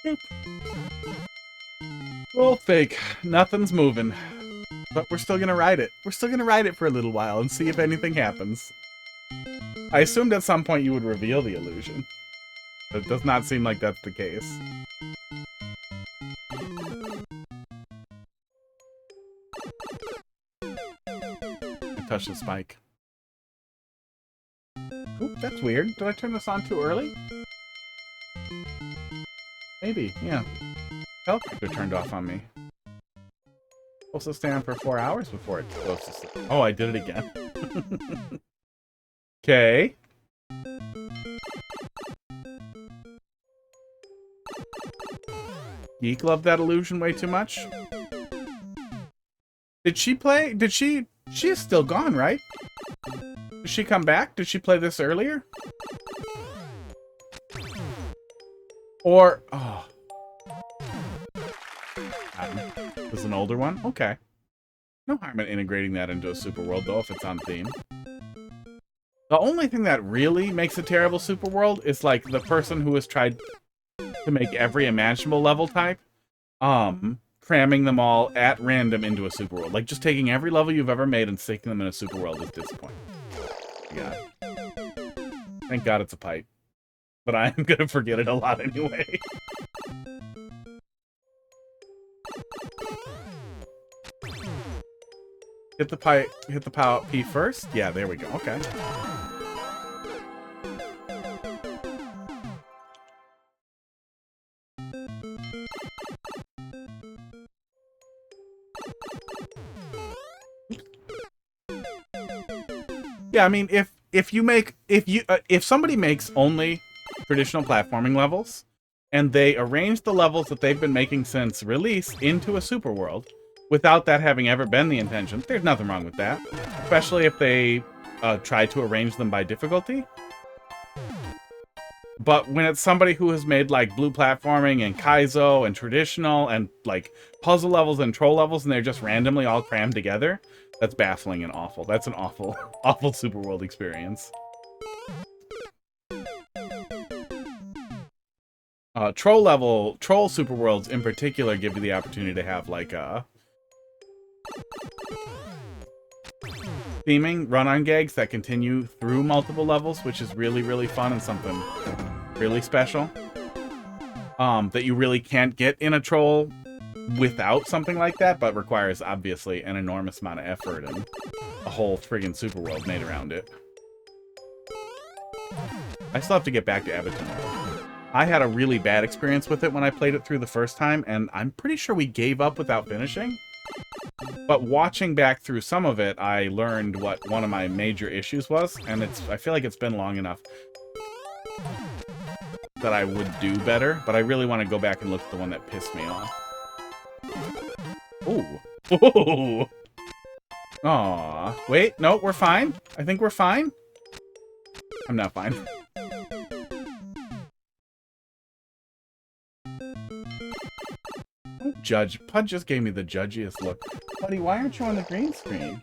Boop. Well, fake. Nothing's moving. But we're still gonna ride it. We're still gonna ride it for a little while and see if anything happens. I assumed at some point you would reveal the illusion. But it does not seem like that's the case. Touch the spike. Oop, that's weird. Did I turn this on too early? Maybe, yeah. Helicopter turned off on me. Supposed to stay on for 4 hours before it goes to sleep. Oh, I did it again. Okay. Geek loved that illusion way too much. Did she play? She is still gone, right? Did she come back? Did she play this earlier? Or, oh. It was an older one? Okay. No harm in integrating that into a super world, though, if it's on theme. The only thing that really makes a terrible super world is, like, the person who has tried to make every imaginable level type, cramming them all at random into a super world. Like, just taking every level you've ever made and sticking them in a super world is disappointing. God. Thank God it's a pipe. But I'm gonna forget it a lot anyway. Hit the pipe, hit the power P first? Yeah, there we go. Okay. Yeah, I mean, if somebody makes only traditional platforming levels, and they arrange the levels that they've been making since release into a super world, without that having ever been the intention, there's nothing wrong with that. Especially if they try to arrange them by difficulty. But when it's somebody who has made, like, blue platforming and Kaizo and traditional and, like, puzzle levels and troll levels, and they're just randomly all crammed together, that's baffling and awful. That's an awful, awful super world experience. Troll super worlds in particular give you the opportunity to have, like, theming run-on gags that continue through multiple levels, which is really, really fun and something really special. That you really can't get in a troll without something like that, but requires, obviously, an enormous amount of effort and a whole friggin' super world made around it. I still have to get back to Everton. I had a really bad experience with it when I played it through the first time, and I'm pretty sure we gave up without finishing. But watching back through some of it, I learned what one of my major issues was, and I feel like it's been long enough that I would do better, but I really want to go back and look at the one that pissed me off. Ooh. Ooh. Aw. Wait, no, we're fine. I think we're fine. I'm not fine. Don't judge. Pud just gave me the judgiest look. Buddy, why aren't you on the green screen?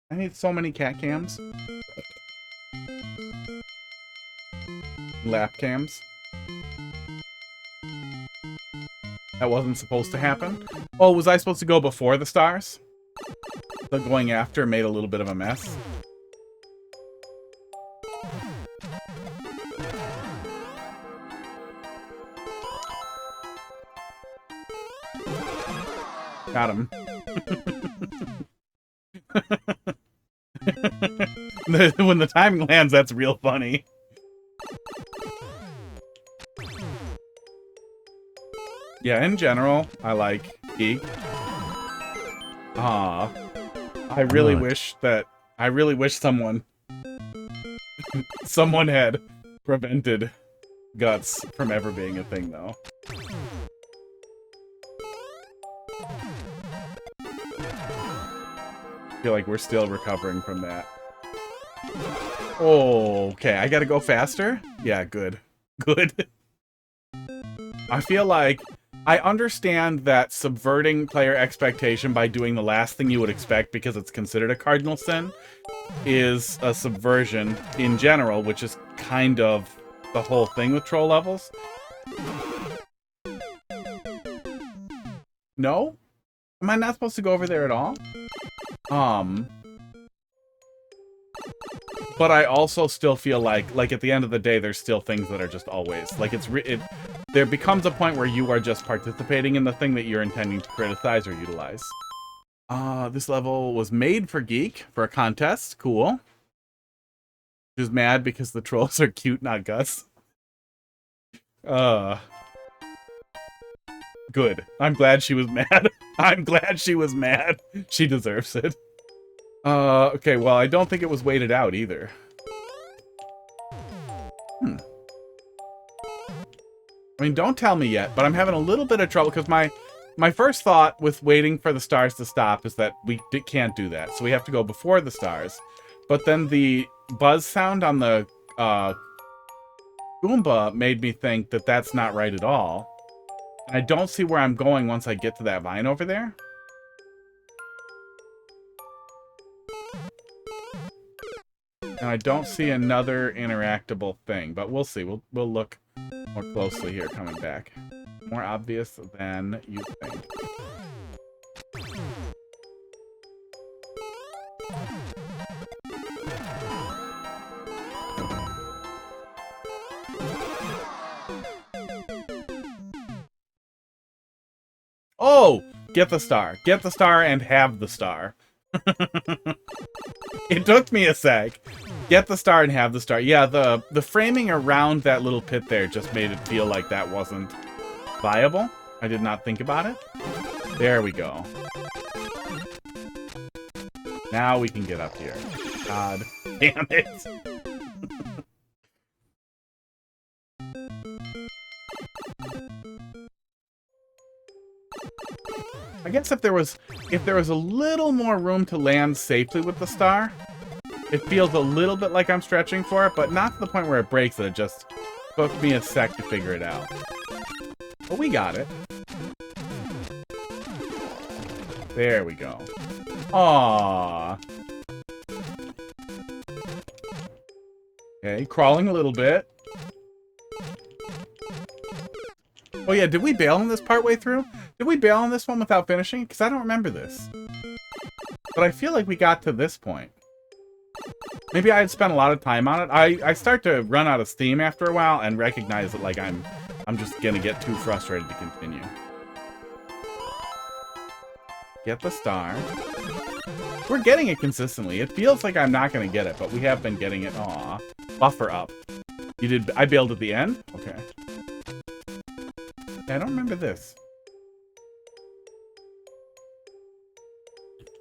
I need so many cat cams. Lap cams. That wasn't supposed to happen. Oh, was I supposed to go before the stars? The going after made a little bit of a mess. Got him. When the timing lands, that's real funny. Yeah, in general, I like Geek. I really wish someone had prevented guts from ever being a thing, though. I feel like we're still recovering from that. Oh, okay, I gotta go faster? Yeah, good. Good. I feel like I understand that subverting player expectation by doing the last thing you would expect because it's considered a cardinal sin is a subversion in general, which is kind of the whole thing with troll levels. No? Am I not supposed to go over there at all? But I also still feel like at the end of the day, there's still things that are just always, like, there becomes a point where you are just participating in the thing that you're intending to criticize or utilize. This level was made for Geek, for a contest. Cool. She's mad because the trolls are cute, not Gus. Good. I'm glad she was mad. I'm glad she was mad. She deserves it. Okay, well, I don't think it was weighted out either. I mean, don't tell me yet, but I'm having a little bit of trouble because my first thought with waiting for the stars to stop is that we can't do that. So we have to go before the stars. But then the buzz sound on the Goomba made me think that that's not right at all. And I don't see where I'm going once I get to that vine over there. And I don't see another interactable thing, but we'll see. We'll look more closely here coming back. More obvious than you think. Oh! Get the star. Get the star and have the star. It took me a sec. Get the star and have the star. Yeah, the framing around that little pit there just made it feel like that wasn't viable. I did not think about it. There we go. Now we can get up here. God damn it. I guess if there was a little more room to land safely with the star, it feels a little bit like I'm stretching for it, but not to the point where it breaks it. It just took me a sec to figure it out. But we got it. There we go. Aww. Okay, crawling a little bit. Oh yeah, did we bail on this partway through? Did we bail on this one without finishing? Because I don't remember this. But I feel like we got to this point. Maybe I had spent a lot of time on it. I start to run out of steam after a while and recognize that like I'm just gonna get too frustrated to continue. Get the star. We're getting it consistently. It feels like I'm not gonna get it, but we have been getting it. Aw. Buffer up. You did. I bailed at the end? Okay. I don't remember this.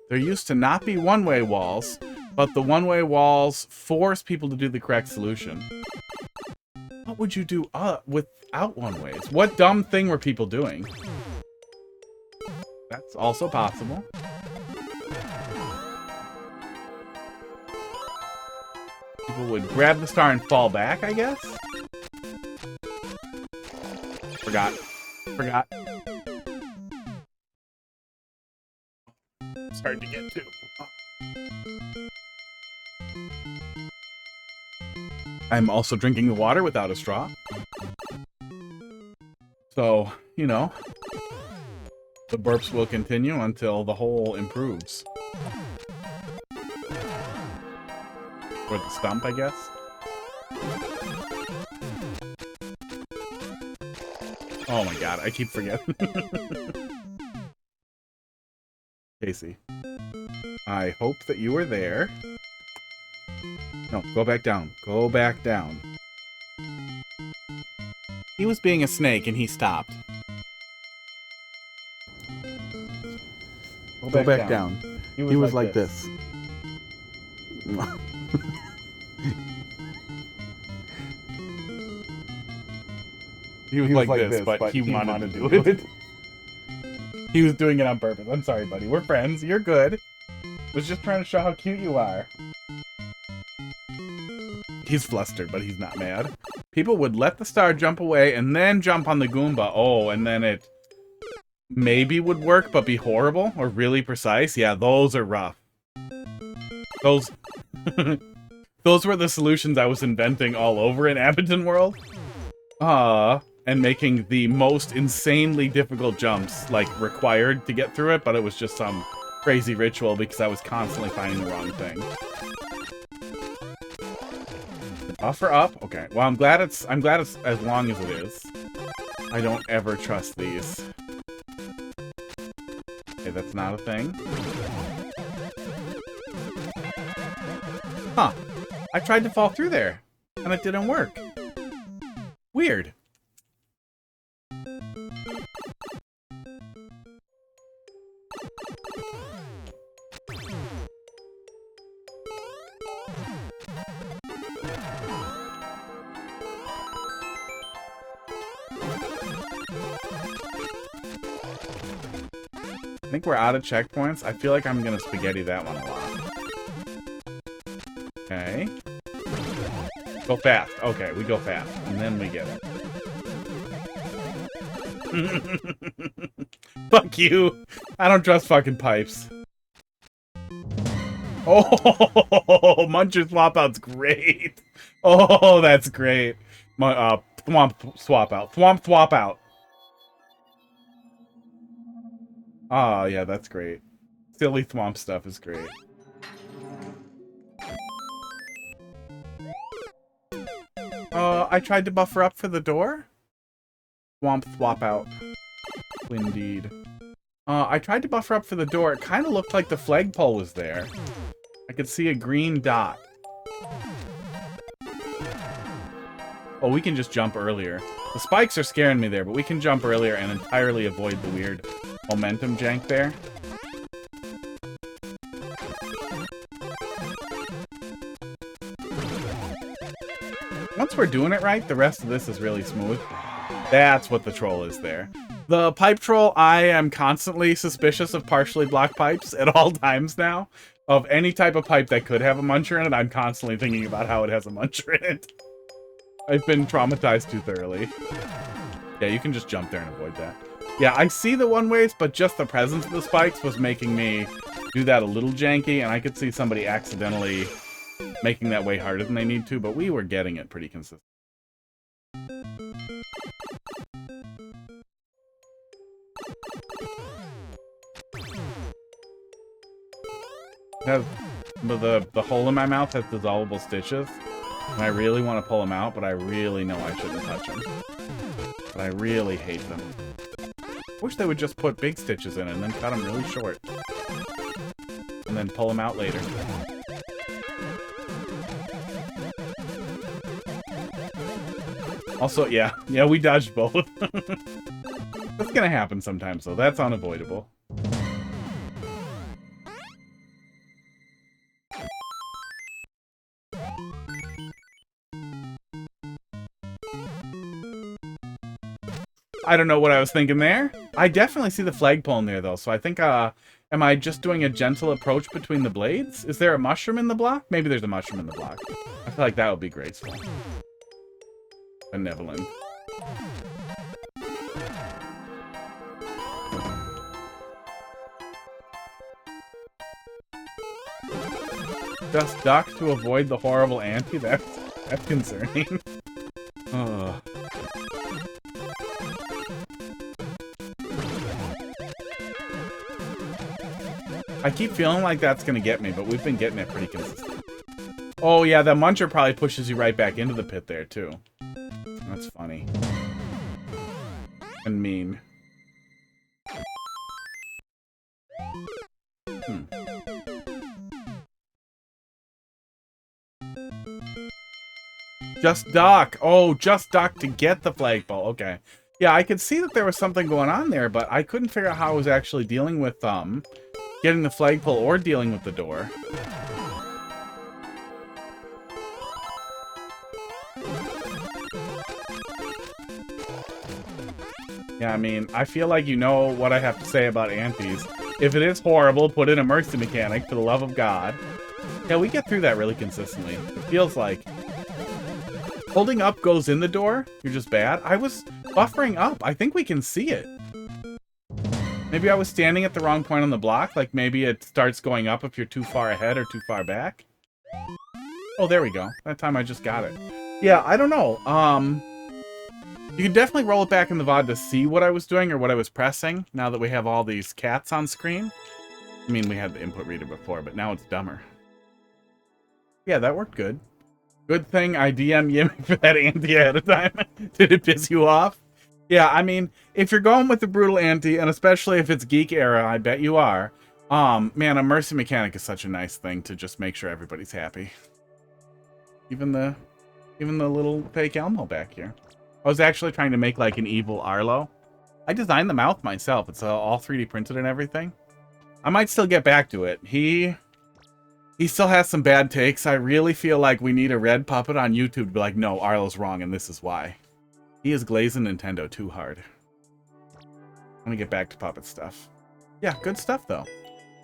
There used to not be one-way walls, but the one-way walls force people to do the correct solution. What would you do without one-ways? What dumb thing were people doing? That's also possible. People would grab the star and fall back, I guess? Forgot. It's hard to get to. I'm also drinking the water without a straw. So, you know, the burps will continue until the hole improves. Or the stump, I guess. Oh my god, I keep forgetting. Casey, I hope that you were there. No, go back down. Go back down. He was being a snake and he stopped. Go back down. He was like this. He was like this, but he wanted to do it. He was doing it on purpose. I'm sorry, buddy. We're friends. You're good. Was just trying to show how cute you are. He's flustered, but he's not mad. People would let the star jump away and then jump on the Goomba. Oh, and then it maybe would work, but be horrible or really precise. Yeah, those are rough. Those... those were the solutions I was inventing all over in Abington World. And making the most insanely difficult jumps, like, required to get through it, but it was just some crazy ritual because I was constantly finding the wrong thing. Buffer up? Okay. Well, I'm glad it's as long as it is. I don't ever trust these. Okay, that's not a thing. Huh. I tried to fall through there, and it didn't work. Weird. I think we're out of checkpoints. I feel like I'm gonna spaghetti that one a lot. Okay. Go fast. Okay, we go fast. And then we get it. Fuck you. I don't trust fucking pipes. Oh, Muncher Swap Out's great. Oh, that's great. Thwomp Swap Out. Thwomp Swap Out. Oh, yeah, that's great. Silly Thwomp stuff is great. I tried to buffer up for the door. Thwomp, thwop out. Indeed. I tried to buffer up for the door. It kind of looked like the flagpole was there. I could see a green dot. Oh, we can just jump earlier. The spikes are scaring me there, but we can jump earlier and entirely avoid the weird momentum jank there. Once we're doing it right, the rest of this is really smooth. That's what the troll is there. The pipe troll, I am constantly suspicious of partially blocked pipes at all times now. Of any type of pipe that could have a muncher in it, I'm constantly thinking about how it has a muncher in it. I've been traumatized too thoroughly. Yeah, you can just jump there and avoid that. Yeah, I see the one-ways, but just the presence of the spikes was making me do that a little janky, and I could see somebody accidentally making that way harder than they need to, but we were getting it pretty consistent. The hole in my mouth has dissolvable stitches, and I really want to pull them out, but I really know I shouldn't touch them. But I really hate them. Wish they would just put big stitches in it and then cut them really short. And then pull them out later. Also, yeah, we dodged both. That's gonna happen sometimes, though. That's unavoidable. I don't know what I was thinking there. I definitely see the flagpole in there, though, so I think, am I just doing a gentle approach between the blades? Is there a mushroom in the block? Maybe there's a mushroom in the block. I feel like that would be graceful. Benevolent. Just duck to avoid the horrible auntie? That's concerning. Ugh. I keep feeling like that's gonna get me, but we've been getting it pretty consistent. Oh yeah, the muncher probably pushes you right back into the pit there, too. That's funny. And mean. Just duck. Oh, just duck to get the flagpole. Okay. Yeah, I could see that there was something going on there, but I couldn't figure out how I was actually dealing with, getting the flagpole or dealing with the door. Yeah, I mean, I feel like you know what I have to say about aunties. If it is horrible, put in a mercy mechanic, for the love of God. Yeah, we get through that really consistently. It feels like holding up goes in the door. You're just bad. I was buffering up. I think we can see it. Maybe I was standing at the wrong point on the block. Like maybe it starts going up if you're too far ahead or too far back. Oh, there we go. That time I just got it. Yeah, I don't know. You can definitely roll it back in the VOD to see what I was doing or what I was pressing, now that we have all these cats on screen. I mean, we had the input reader before, but now it's dumber. Yeah, that worked good. Good thing I DM Yimmy for that ante ahead of time. Did it piss you off? Yeah, I mean, if you're going with the brutal ante, and especially if it's geek era, I bet you are. Man, a mercy mechanic is such a nice thing to just make sure everybody's happy. Even the little fake Elmo back here. I was actually trying to make like an evil Arlo. I designed the mouth myself. It's all 3D printed and everything. I might still get back to it. He still has some bad takes. I really feel like we need a red puppet on YouTube to be like, no, Arlo's wrong and this is why. He is glazing Nintendo too hard. Let me get back to puppet stuff. Yeah, good stuff though.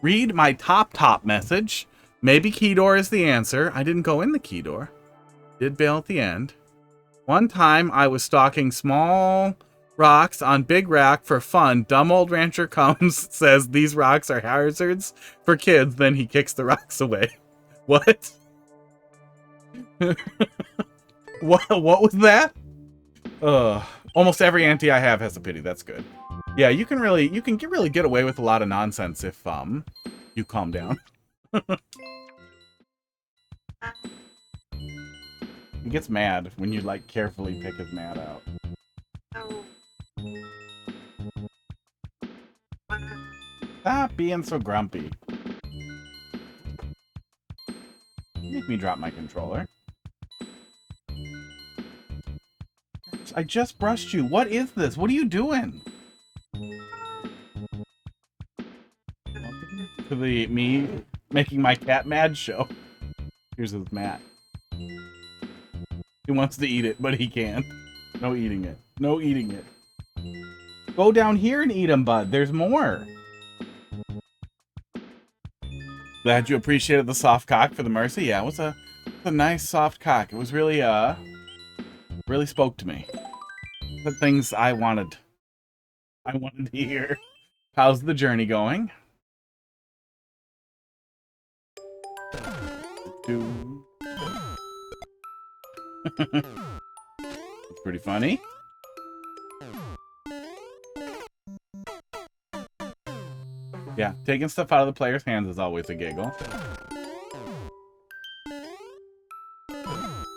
Read my top message. Maybe key door is the answer. I didn't go in the key door. Did bail at the end. One time I was stalking small rocks on big rock for fun. Dumb old rancher comes, says these rocks are hazards for kids, then he kicks the rocks away. What? What was that? Almost every ante I have has a pity. That's good. Yeah, you can really get away with a lot of nonsense if you calm down. He gets mad when you like carefully pick his mad out. Stop being so grumpy. Make me drop my controller. I just brushed you. What is this? What are you doing? Welcome to the me making my cat mad show. Here's his mat. He wants to eat it, but he can't. No eating it. No eating it. Go down here and eat them, bud. There's more. Glad you appreciated the soft cock for the mercy. Yeah, it was a nice soft cock. It was really really spoke to me. The things I wanted to hear. How's the journey going? It's pretty funny. Yeah, taking stuff out of the player's hands is always a giggle.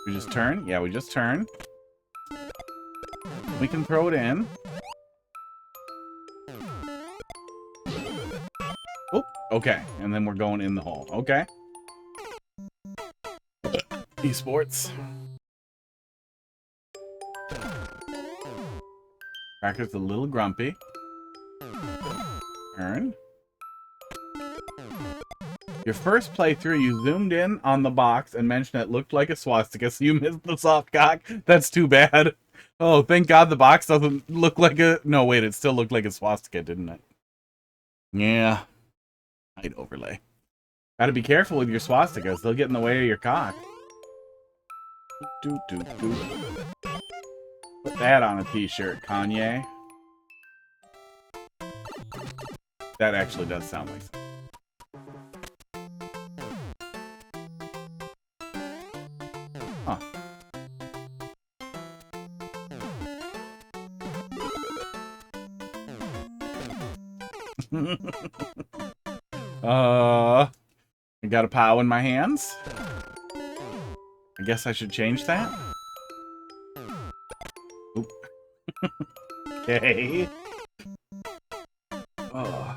We just turn? Yeah, we just turn. We can throw it in. Oh, okay. And then we're going in the hole. Okay. Esports. Cracker's a little grumpy. Turn. Your first playthrough, you zoomed in on the box and mentioned it looked like a swastika, so you missed the soft cock. That's too bad. Oh, thank God the box doesn't look like a... No, wait, it still looked like a swastika, didn't it? Yeah. I'd overlay. Gotta be careful with your swastikas. They'll get in the way of your cock. Put that on a t-shirt, Kanye. That actually does sound like something. I got a POW in my hands. I guess I should change that. Oop. Okay. Oh.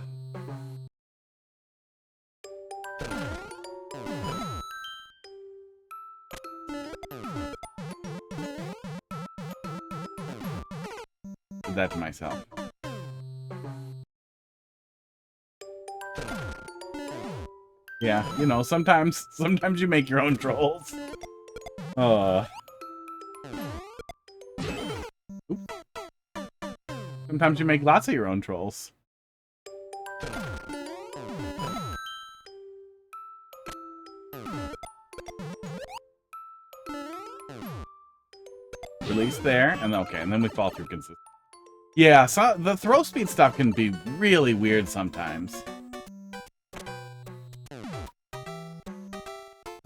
Did that to myself. Yeah, you know, sometimes you make your own trolls. Sometimes you make lots of your own trolls. Release there, and okay, and then we fall through consistently. Yeah, so the throw speed stuff can be really weird sometimes.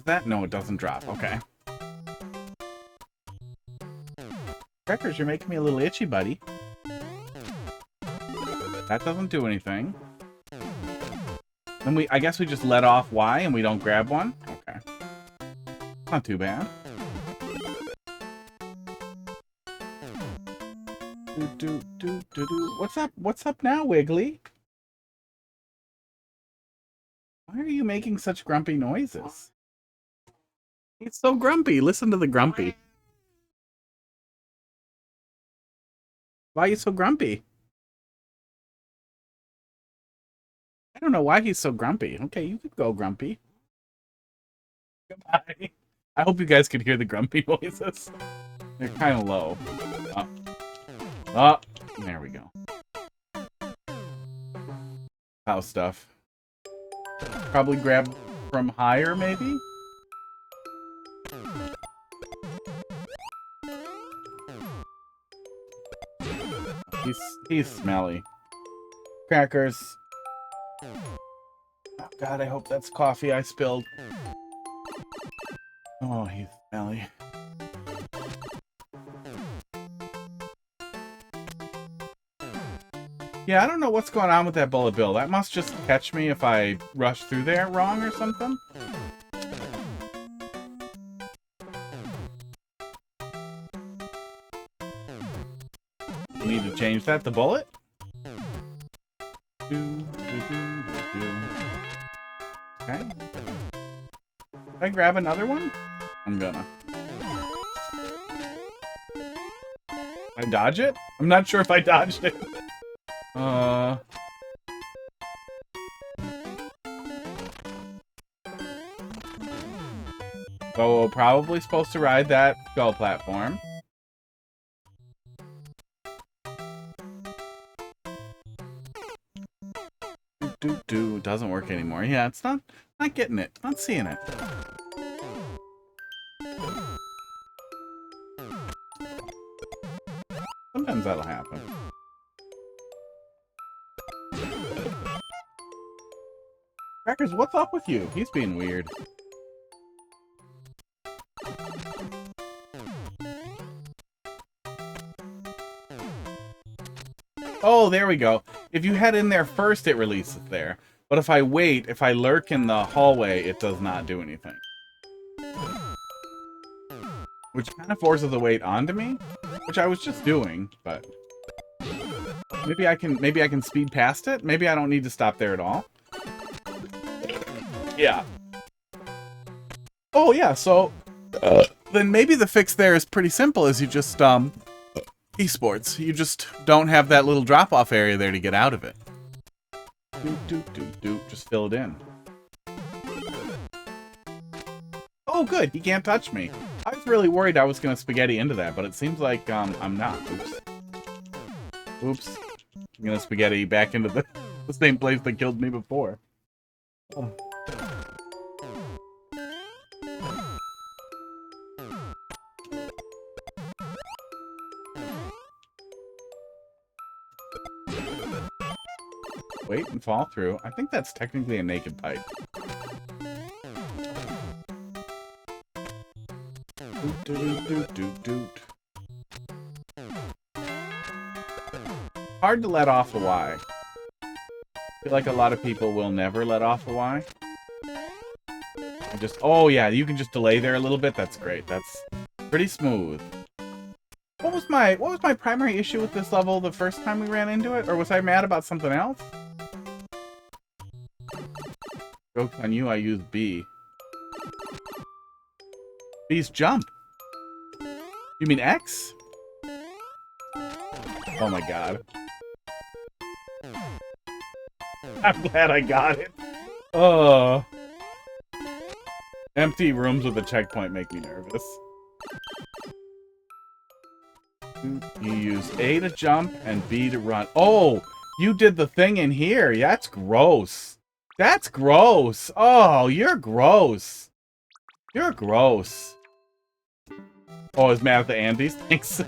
That? No, it doesn't drop. Okay. Crackers, you're making me a little itchy, buddy. That doesn't do anything. Then I guess we just let off Y and we don't grab one? Okay. Not too bad. What's up now, Wiggly? Why are you making such grumpy noises? He's so grumpy. Listen to the grumpy. Why are you so grumpy? I don't know why he's so grumpy. Okay, you could go grumpy. Goodbye. I hope you guys could hear the grumpy noises. They're kind of low. Oh, there we go. House stuff. Probably grab from higher, maybe? He's smelly. Crackers. Oh God, I hope that's coffee I spilled. Oh, he's smelly. Yeah, I don't know what's going on with that bullet bill. That must just catch me if I rush through there wrong or something. You need to change that to bullet? Okay. Can I grab another one? I'm gonna. I dodge it? I'm not sure if I dodged it. So we're probably supposed to ride that skull platform. Doesn't work anymore. Yeah, it's not getting it. Not seeing it. Sometimes that'll happen. Crackers, what's up with you? He's being weird. Oh, there we go. If you head in there first, it releases there. But if I wait, if I lurk in the hallway, it does not do anything. Which kind of forces the weight onto me, which I was just doing, but maybe I can speed past it. Maybe I don't need to stop there at all. Yeah. Oh yeah, so then maybe the fix there is pretty simple, is you just esports. You just don't have that little drop-off area there to get out of it. Just fill it in. Oh, good. He can't touch me. I was really worried I was going to spaghetti into that, but it seems like I'm not. Oops. Oops. I'm going to spaghetti back into the same place that killed me before. Oh. Wait and fall through. I think that's technically a naked pipe. Hard to let off a Y. I feel like a lot of people will never let off a Y. Oh yeah, you can just delay there a little bit. That's great. That's pretty smooth. What was my primary issue with this level the first time we ran into it? Or was I mad about something else? Joke's on you, I use B. B's jump. You mean X? Oh my god. I'm glad I got it. Oh. Empty rooms with a checkpoint make me nervous. You use A to jump and B to run. Oh, you did the thing in here. Yeah, that's gross. That's gross. Oh, you're gross. You're gross. Oh, I was mad at the Andes. Thanks.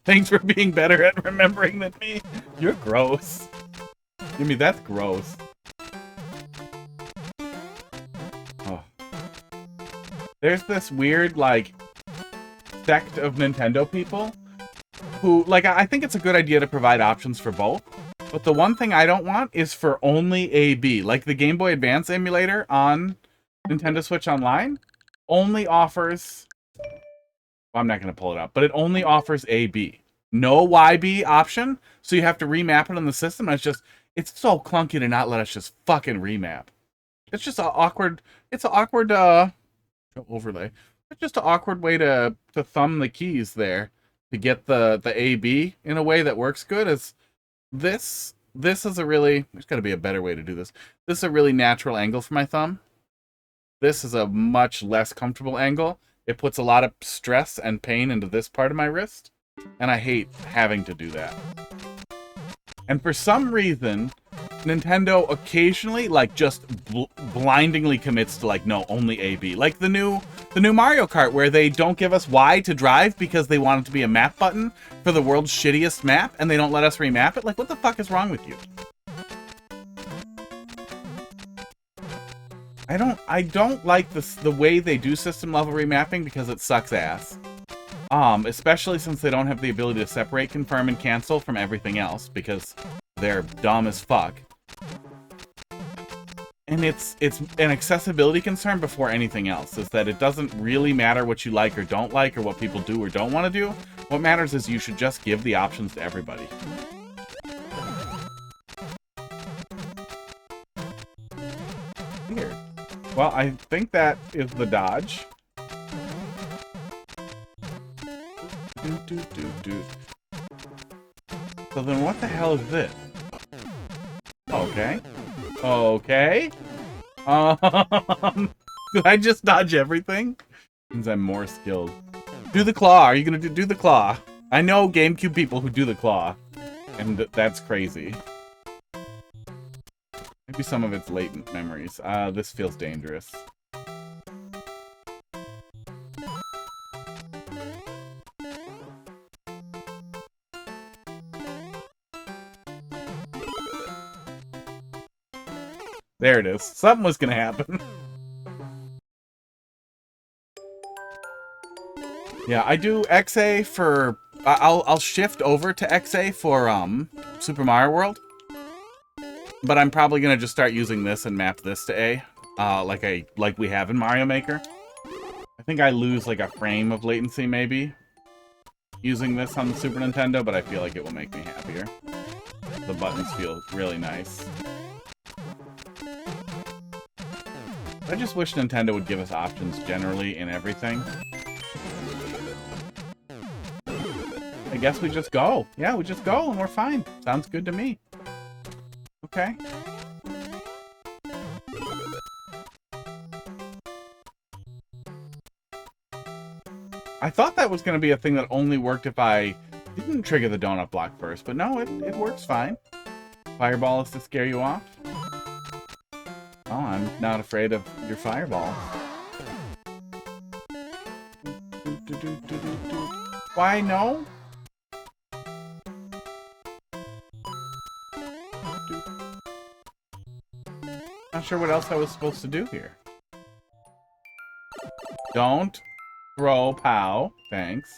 Thanks for being better at remembering than me. You're gross. I mean, that's gross. Oh. There's this weird, like, sect of Nintendo people who, like, I think it's a good idea to provide options for both. But the one thing I don't want is for only AB. Like the Game Boy Advance emulator on Nintendo Switch Online only offers... Well, I'm not going to pull it up, but it only offers AB. No YB option, so you have to remap it on the system. And it's so clunky to not let us just fucking remap. It's just an awkward... It's an awkward overlay. It's just an awkward way to thumb the keys there to get the AB in a way that works good. Is this is a really, there's got to be a better way to do this. This is a really natural angle for my thumb. This is a much less comfortable angle. It puts a lot of stress and pain into this part of my wrist, and I hate having to do that. And for some reason, Nintendo occasionally, like, just blindingly commits to, like, no, only AB. Like the new Mario Kart, where they don't give us Y to drive because they want it to be a map button for the world's shittiest map, and they don't let us remap it. Like, what the fuck is wrong with you? I don't like the way they do system level remapping because it sucks ass. Especially since they don't have the ability to separate confirm and cancel from everything else, because They're dumb as fuck. And it's an accessibility concern before anything else, is that it doesn't really matter what you like or don't like or what people do or don't want to do. What matters is you should just give the options to everybody. Weird. Well, I think that is the dodge. So then what the hell is this? Okay. Okay. Did I just dodge everything? Means I'm more skilled. Do the claw. Are you gonna do the claw? I know GameCube people who do the claw. And that's crazy. Maybe some of it's latent memories. This feels dangerous. There it is. Something was gonna happen. Yeah, I do XA for... I'll shift over to XA for Super Mario World. But I'm probably gonna just start using this and map this to A. Like we have in Mario Maker. I think I lose like a frame of latency maybe using this on the Super Nintendo, but I feel like it will make me happier. The buttons feel really nice. I just wish Nintendo would give us options generally in everything. I guess we just go. Yeah, we just go and we're fine. Sounds good to me. Okay. I thought that was going to be a thing that only worked if I didn't trigger the donut block first, but no, it works fine. Fireball is to scare you off. Oh, I'm not afraid of your fireball. Why no? Not sure what else I was supposed to do here. Don't throw pow. Thanks.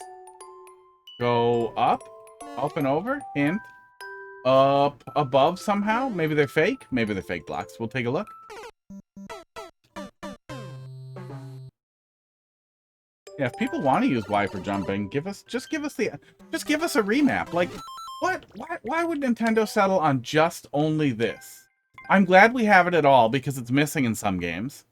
Go up. Up and over. Hint. Up above somehow. Maybe they're fake. Maybe they're fake blocks. We'll take a look. Yeah, if people want to use Y for jumping, just give us a remap. Like, what? Why would Nintendo settle on just only this? I'm glad we have it at all because it's missing in some games.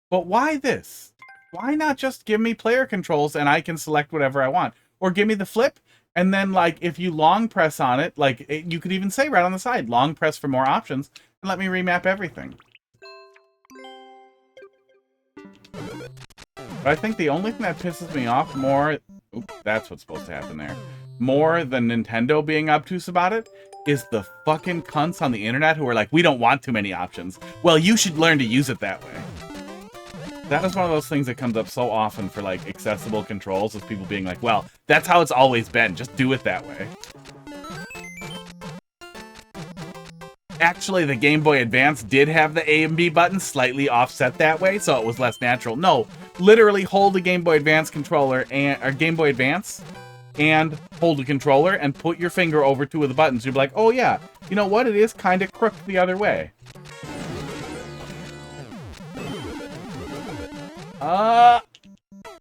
But why this? Why not just give me player controls and I can select whatever I want? Or give me the flip, and then, like, if you long press on it, like, you could even say right on the side, long press for more options, and let me remap everything. But I think the only thing that pisses me off more... Oops, that's what's supposed to happen there. More than Nintendo being obtuse about it, is the fucking cunts on the internet who are like, we don't want too many options. Well, you should learn to use it that way. That is one of those things that comes up so often for, like, accessible controls, is people being like, well, that's how it's always been. Just do it that way. Actually, the Game Boy Advance did have the A and B buttons slightly offset that way, so it was less natural. No, literally hold the Game Boy Advance controller or Game Boy Advance and hold the controller and put your finger over two of the buttons. You'll be like, oh yeah, you know what? It is kind of crooked the other way.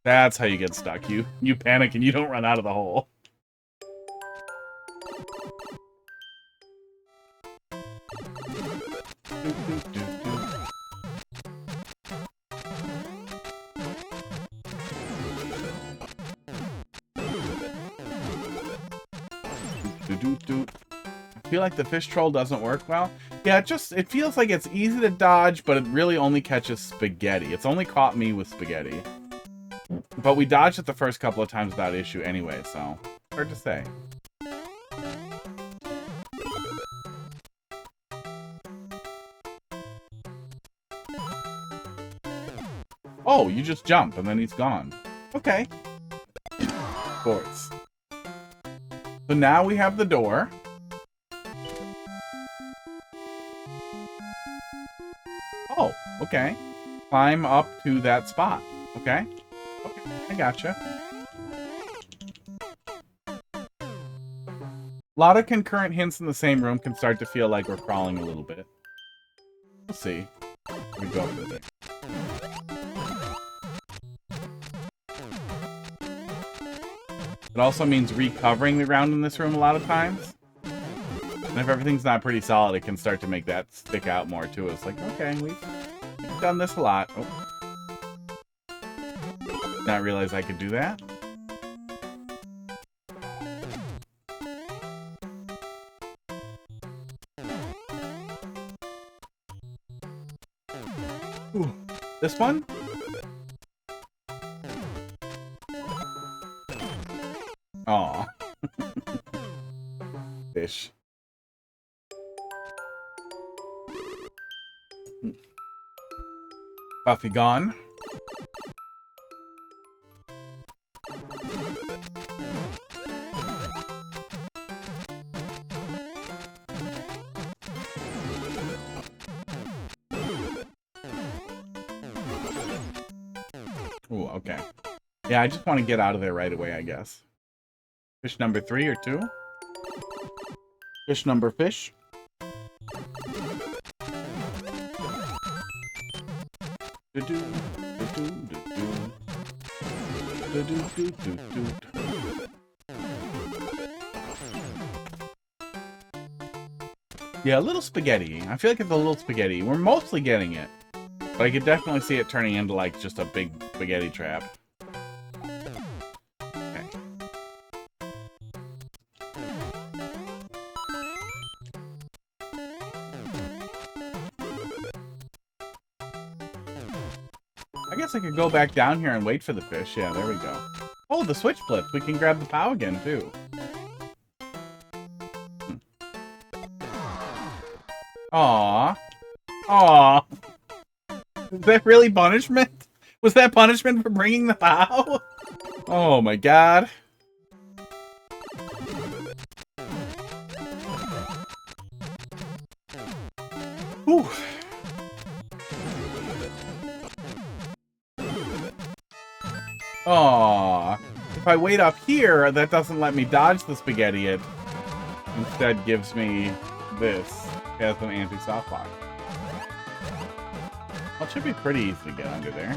That's how you get stuck. You panic and you don't run out of the hole. I feel like the fish troll doesn't work well. Yeah, it feels like it's easy to dodge, but it really only catches spaghetti. It's only caught me with spaghetti. But we dodged it the first couple of times without issue anyway, so hard to say. Oh, you just jump and then he's gone. Okay. Sports. So now we have the door. Oh, okay. Climb up to that spot. Okay. Okay, I gotcha. lot of concurrent hints in the same room can start to feel like we're crawling a little bit. We'll see. We go for this. It also means recovering the ground in this room a lot of times. And if everything's not pretty solid, it can start to make that stick out more too. It's like, okay, we've done this a lot. Oh. Did not realize I could do that. Ooh. This one? Aw. Fish. Buffy gone. Ooh, okay. Yeah, I just want to get out of there right away, I guess. Fish number 3 or 2? Fish number fish. Yeah, a little spaghetti. I feel like it's a little spaghetti. We're mostly getting it. But I could definitely see it turning into like just a big spaghetti trap. Okay. I guess I could go back down here and wait for the fish. Yeah, there we go. Oh, the switch flips. We can grab the POW again, too. Aww. Aww. Is that really punishment? Was that punishment for bringing the POW? Oh my god. Whew. Aww. If I wait up here, that doesn't let me dodge the spaghetti. It instead gives me this. It has an anti-soft lock. Well, it should be pretty easy to get under there.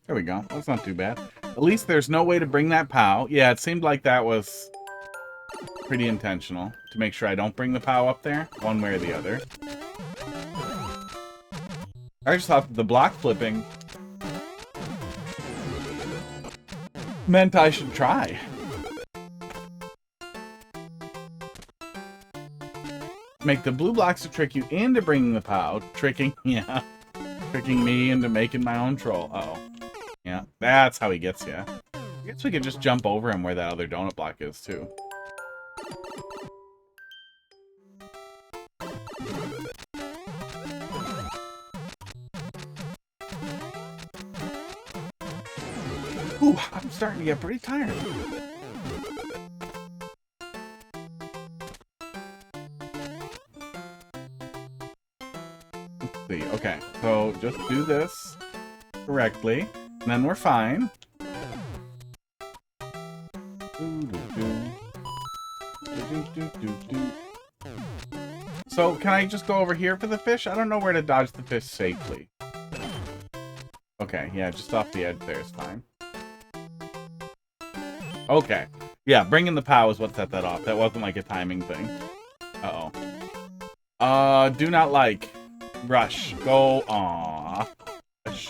There we go. That's not too bad. At least there's no way to bring that POW. Yeah, it seemed like that was pretty intentional to make sure I don't bring the POW up there, one way or the other. I just thought that the block flipping meant I should try. Make the blue blocks to trick you into bringing the POW. Tricking me into making my own troll. Uh-oh. Yeah, that's how he gets you. I guess we could just jump over him where that other donut block is, too. Ooh, I'm starting to get pretty tired. Let's see. Okay, so just do this correctly, and then we're fine. So, can I just go over here for the fish? I don't know where to dodge the fish safely. Okay, yeah, just off the edge there is fine. Okay. Yeah, bringing the POW is what set that off. That wasn't like a timing thing. Uh-oh. Do not like. Rush. Go. Aww. Rush.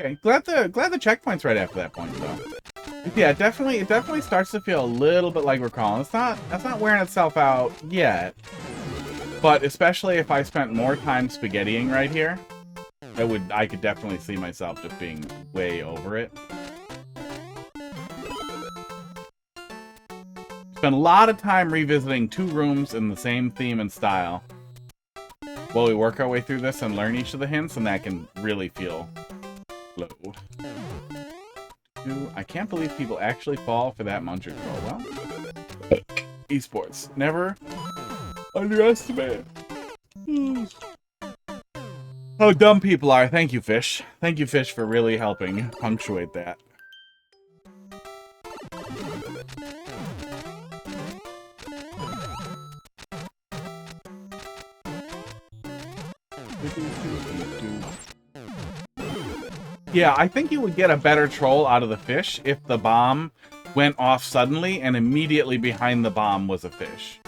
Okay, glad the checkpoint's right after that point, though. Yeah, it definitely starts to feel a little bit like we're crawling. That's not wearing itself out yet. But especially if I spent more time spaghettiing right here, I could definitely see myself just being way over it. Spend a lot of time revisiting 2 rooms in the same theme and style while we work our way through this and learn each of the hints, and that can really feel low. I can't believe people actually fall for that muncher troll. Well, Esports. Never underestimate how dumb people are. Thank you, Fish. Thank you, Fish, for really helping punctuate that. Yeah, I think you would get a better troll out of the fish if the bomb went off suddenly and immediately behind the bomb was a fish.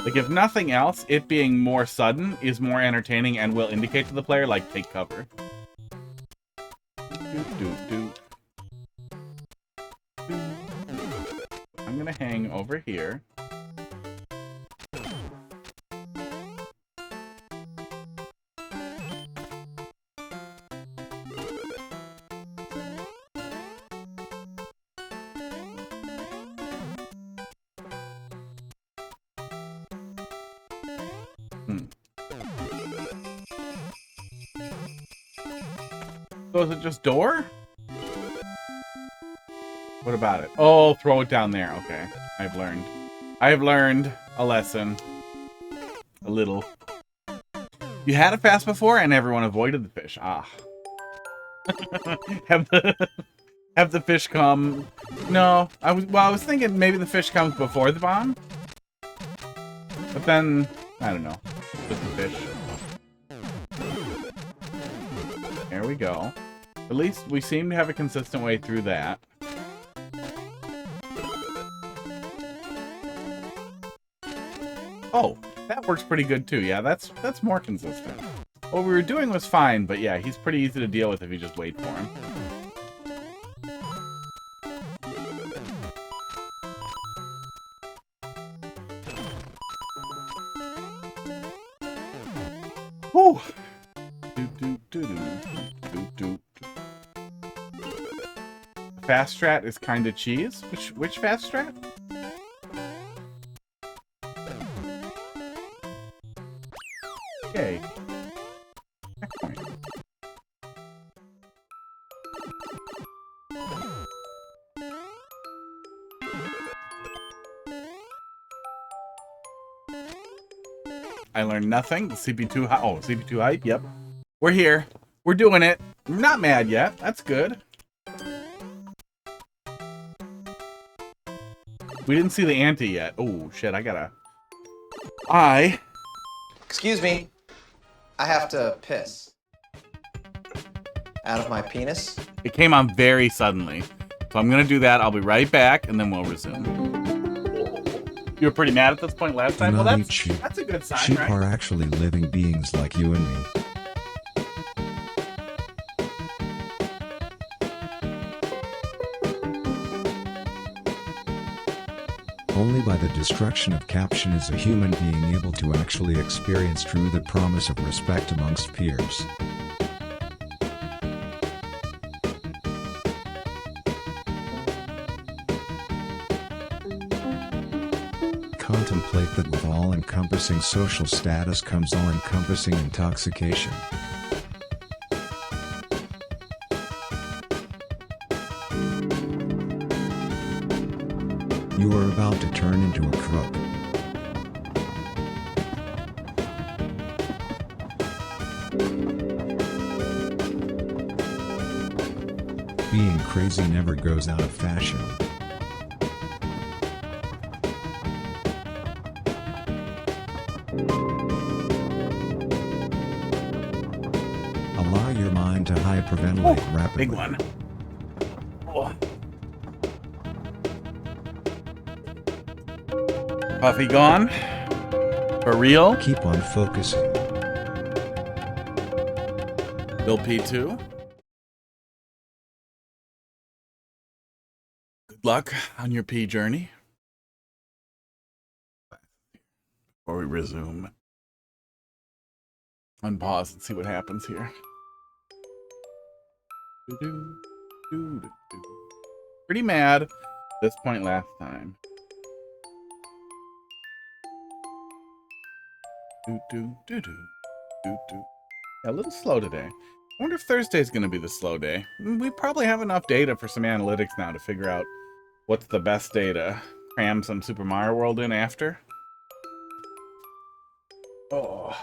Like, if nothing else, it being more sudden is more entertaining and will indicate to the player, like, take cover. I'm gonna hang over here. So is it just door? What about it? Oh, throw it down there. Okay. I've learned. I've learned a lesson. A little. You had it fast before and everyone avoided the fish. Ah. have the fish come. No. I was thinking maybe the fish comes before the bomb. But then I don't know. Just the fish. There we go. At least we seem to have a consistent way through that. Oh, that works pretty good too. Yeah, that's more consistent. What we were doing was fine, but yeah, he's pretty easy to deal with if you just wait for him. Whew. Fast strat is kind of cheese. Which fast strat? Okay. Checkpoint. I learned nothing. The CP2 hype. Oh, CP2 hype. Yep. We're here. We're doing it. I'm not mad yet. That's good. We didn't see the ante yet. Oh, shit. Excuse me. I have to piss. Out of my penis? It came on very suddenly. So I'm going to do that. I'll be right back, and then we'll resume. You were pretty mad at this point last time? Well, that's a good sign, sheep right? Are actually living beings like you and me. Only by the destruction of caption is a human being able to actually experience true the promise of respect amongst peers. Contemplate that with all-encompassing social status comes all-encompassing intoxication. You are about to turn into a crook. Being crazy never goes out of fashion. Allow your mind to hyperventilate rapidly. Big one. Oh. Puffy gone? For real? Keep on focusing. Bill P2? Good luck on your P journey. Before we resume. Unpause and see what happens here. Pretty mad at this point last time. Yeah, a little slow today. I wonder if Thursday's going to be the slow day. We probably have enough data for some analytics now to figure out what's the best data. cram some Super Mario World in after. Oh.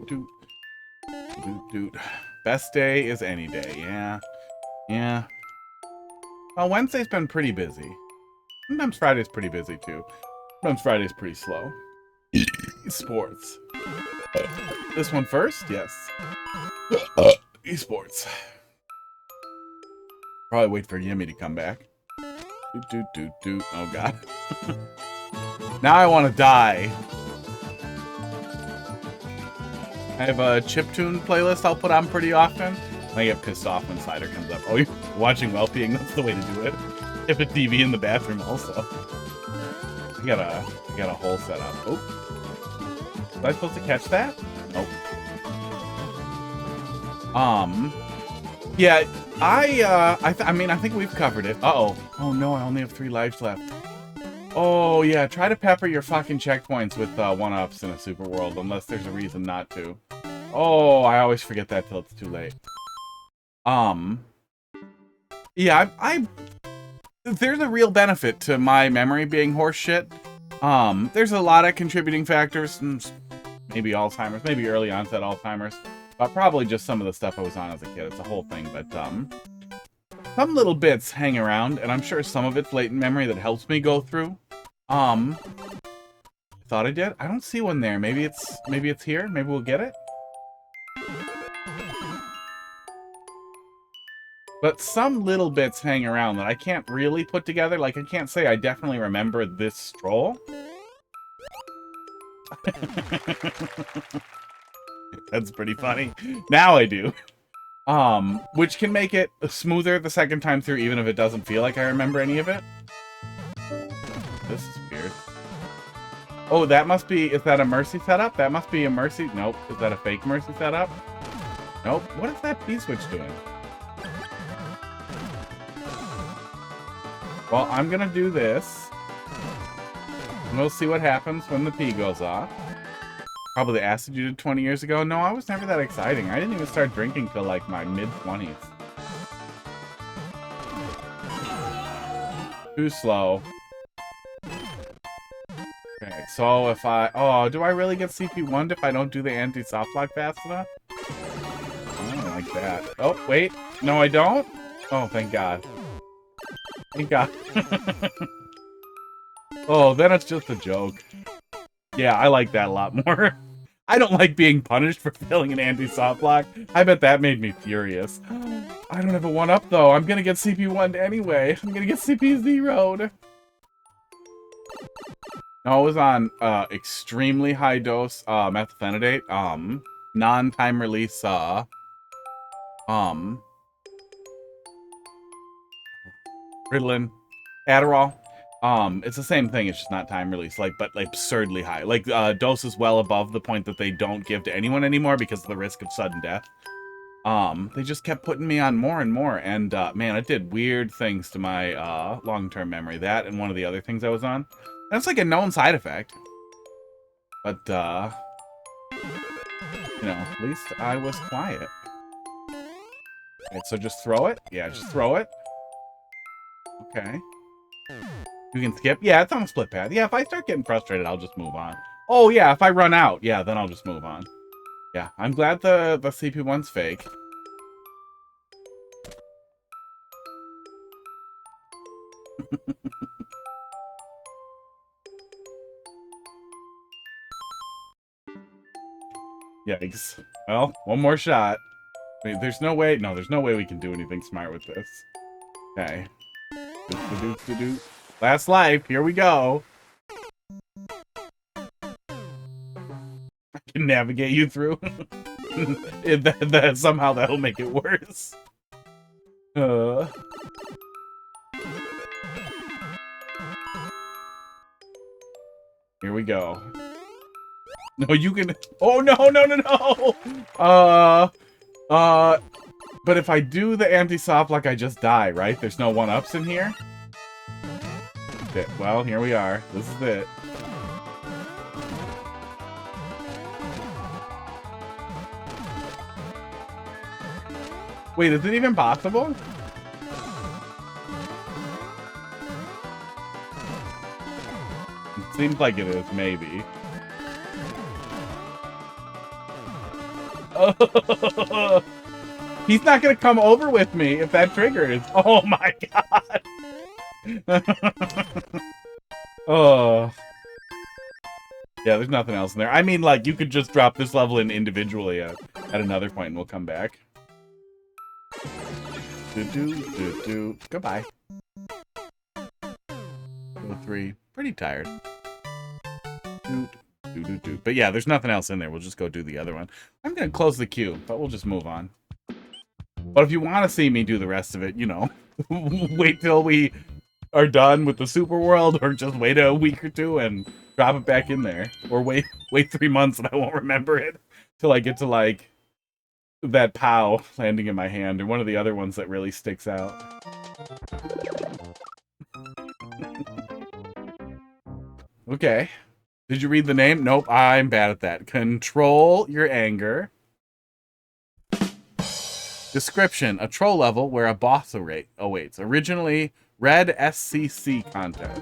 Doot. Doot, doot. Best day is any day. Yeah. Yeah. Well, Wednesday's been pretty busy. Sometimes Friday's pretty busy, too. Sometimes Friday's pretty slow. Esports. This one first? Yes. Esports. Probably wait for Yimmy to come back. Doot, doot, doot, doot. Oh, God. Now I want to die. I have a chiptune playlist I'll put on pretty often. I get pissed off when Cider comes up. Oh, you're watching Wellbeing? That's the way to do it. Have a TV in the bathroom also. I got a whole setup. Oh. Was I supposed to catch that? Nope. Yeah, I mean, I think we've covered it. Uh-oh. Oh, no, I only have 3 lives left. Oh, yeah, try to pepper your fucking checkpoints with 1-ups in a Super World, unless there's a reason not to. Oh, I always forget that till it's too late. Yeah, there's a real benefit to my memory being horse shit. There's a lot of contributing factors, maybe Alzheimer's, maybe early onset Alzheimer's, but probably just some of the stuff I was on as a kid. It's a whole thing, but some little bits hang around, and I'm sure some of it's latent memory that helps me go through. I thought I did. I don't see one there. Maybe it's here. Maybe we'll get it. But some little bits hang around that I can't really put together. Like, I can't say I definitely remember this stroll. That's pretty funny. Now I do. Which can make it smoother the second time through, even if it doesn't feel like I remember any of it. This is weird. Oh, that must be... Is that a Mercy setup? That must be a Mercy... Nope. Is that a fake Mercy setup? Nope. What is that P-switch doing? Well, I'm gonna do this. And we'll see what happens when the P goes off. Probably the acid you did 20 years ago. No, I was never that exciting. I didn't even start drinking till like my mid-20s. Too slow. Okay, so if I... Oh, do I really get CP1'd if I don't do the anti-soft lock fast enough? I don't like that. Oh, wait. No, I don't? Oh, thank God. Thank God. Oh, then it's just a joke. Yeah, I like that a lot more. I don't like being punished for failing an anti-soft lock. I bet that made me furious. I don't have a 1-up, though. I'm gonna get CP1'd anyway. I'm gonna get CP0'd. No, it was on extremely high dose methylphenidate. Non-time release Ritalin, Adderall. It's the same thing, it's just not time release, but absurdly high. Like, doses well above the point that they don't give to anyone anymore because of the risk of sudden death. They just kept putting me on more and more, and, man, it did weird things to my, long-term memory. That and one of the other things I was on. That's like a known side effect. But, you know, at least I was quiet. Okay, so just throw it? Yeah, just throw it. Okay. You can skip? Yeah, it's on a split path. Yeah, if I start getting frustrated, I'll just move on. Oh, yeah, if I run out, yeah, then I'll just move on. Yeah, I'm glad the CP1's fake. Yikes. Well, one more shot. Wait, there's no way... No, there's no way we can do anything smart with this. Okay. Last life, here we go. I can navigate you through. Somehow that'll make it worse. Here we go. No, you can... Oh, no, no, no, no! But if I do the anti-soft like I just die, right? There's no 1-ups in here? Okay, well, here we are. This is it. Wait, is it even possible? It seems like it is, maybe. Oh, he's not gonna come over with me if that triggers. Oh my god. Oh. Yeah, there's nothing else in there. I mean, like, you could just drop this level in individually at another point and we'll come back. Goodbye. Level 3. Pretty tired. But yeah, there's nothing else in there. We'll just go do the other one. I'm going to close the queue, but we'll just move on. But if you want to see me do the rest of it, you know, wait till we are done with the super world, or just wait a week or two and drop it back in there. Or wait 3 months and I won't remember it till I get to, like, that POW landing in my hand, or one of the other ones that really sticks out. Okay. Did you read the name? Nope, I'm bad at that. Control your anger. Description: a troll level where a boss awaits. Originally, Red SCC contest.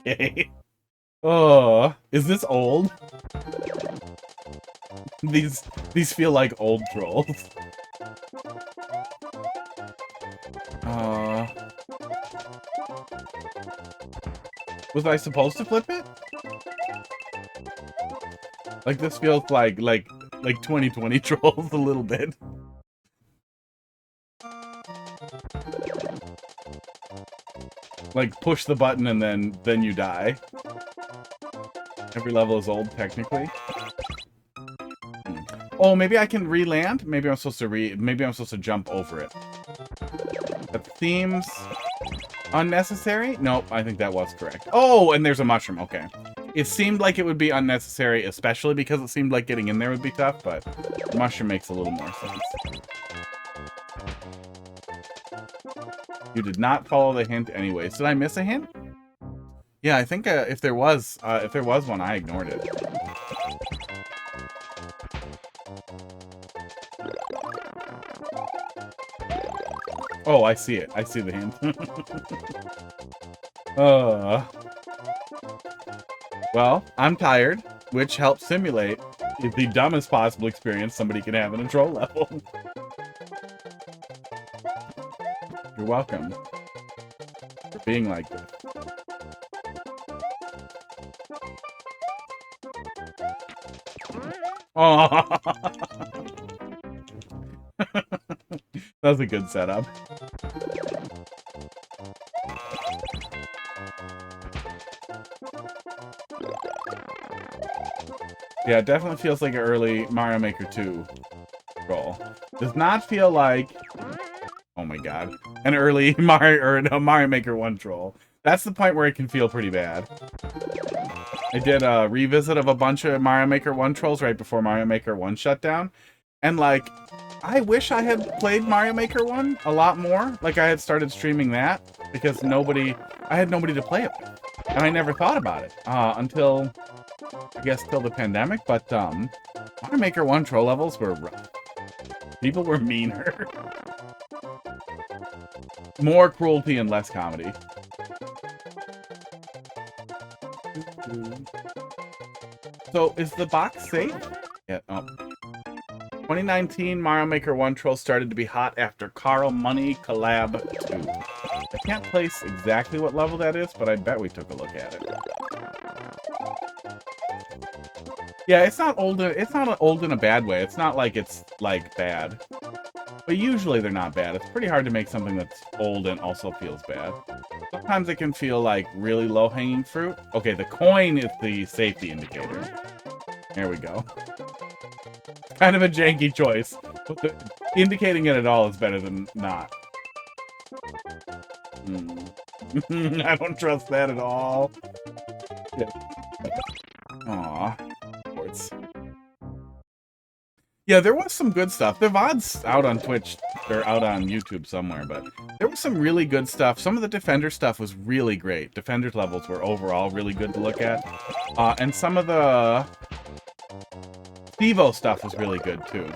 Okay. Oh, is this old? These feel like old trolls. Was I supposed to flip it? Like, this feels like 2020 trolls a little bit. Like, push the button and then you die. Every level is old, technically. Oh, maybe I can re-land? Maybe I'm supposed to jump over it. That seems unnecessary? Nope, I think that was correct. Oh, and there's a mushroom. Okay. It seemed like it would be unnecessary, especially because it seemed like getting in there would be tough, but the mushroom makes a little more sense. You did not follow the hint anyways. Did I miss a hint? Yeah, I think if there was one, I ignored it. Oh, I see it. I see the hint. Well, I'm tired, which helps simulate the dumbest possible experience somebody can have in a troll level. You're welcome for being like this. Oh, that was a good setup. Yeah, it definitely feels like an early Mario Maker 2 roll. Does not feel like, oh my god, an early Mario Maker 1 troll. That's the point where it can feel pretty bad. I did a revisit of a bunch of Mario Maker 1 trolls right before Mario Maker 1 shut down. And, like, I wish I had played Mario Maker 1 a lot more. Like, I had started streaming that, because I had nobody to play it with. And I never thought about it until, I guess, till the pandemic. But Mario Maker 1 troll levels were rough. People were meaner. More cruelty and less comedy. So, is the box safe? Yeah, oh. 2019 Mario Maker 1 trolls started to be hot after Carl Money Collab 2. I can't place exactly what level that is, but I bet we took a look at it. Yeah, it's not old in a bad way. It's not like it's, like, bad. But usually they're not bad. It's pretty hard to make something that's old and also feels bad. Sometimes it can feel like really low-hanging fruit. Okay, the coin is the safety indicator. There we go. Kind of a janky choice. But indicating it at all is better than not. I don't trust that at all. Yeah. Aw. Sports. Yeah, there was some good stuff. The VOD's out on Twitch, or out on YouTube somewhere, but There was some really good stuff. Some of the Defender stuff was really great. Defender's levels were overall really good to look at. And some of the Stevo stuff was really good too.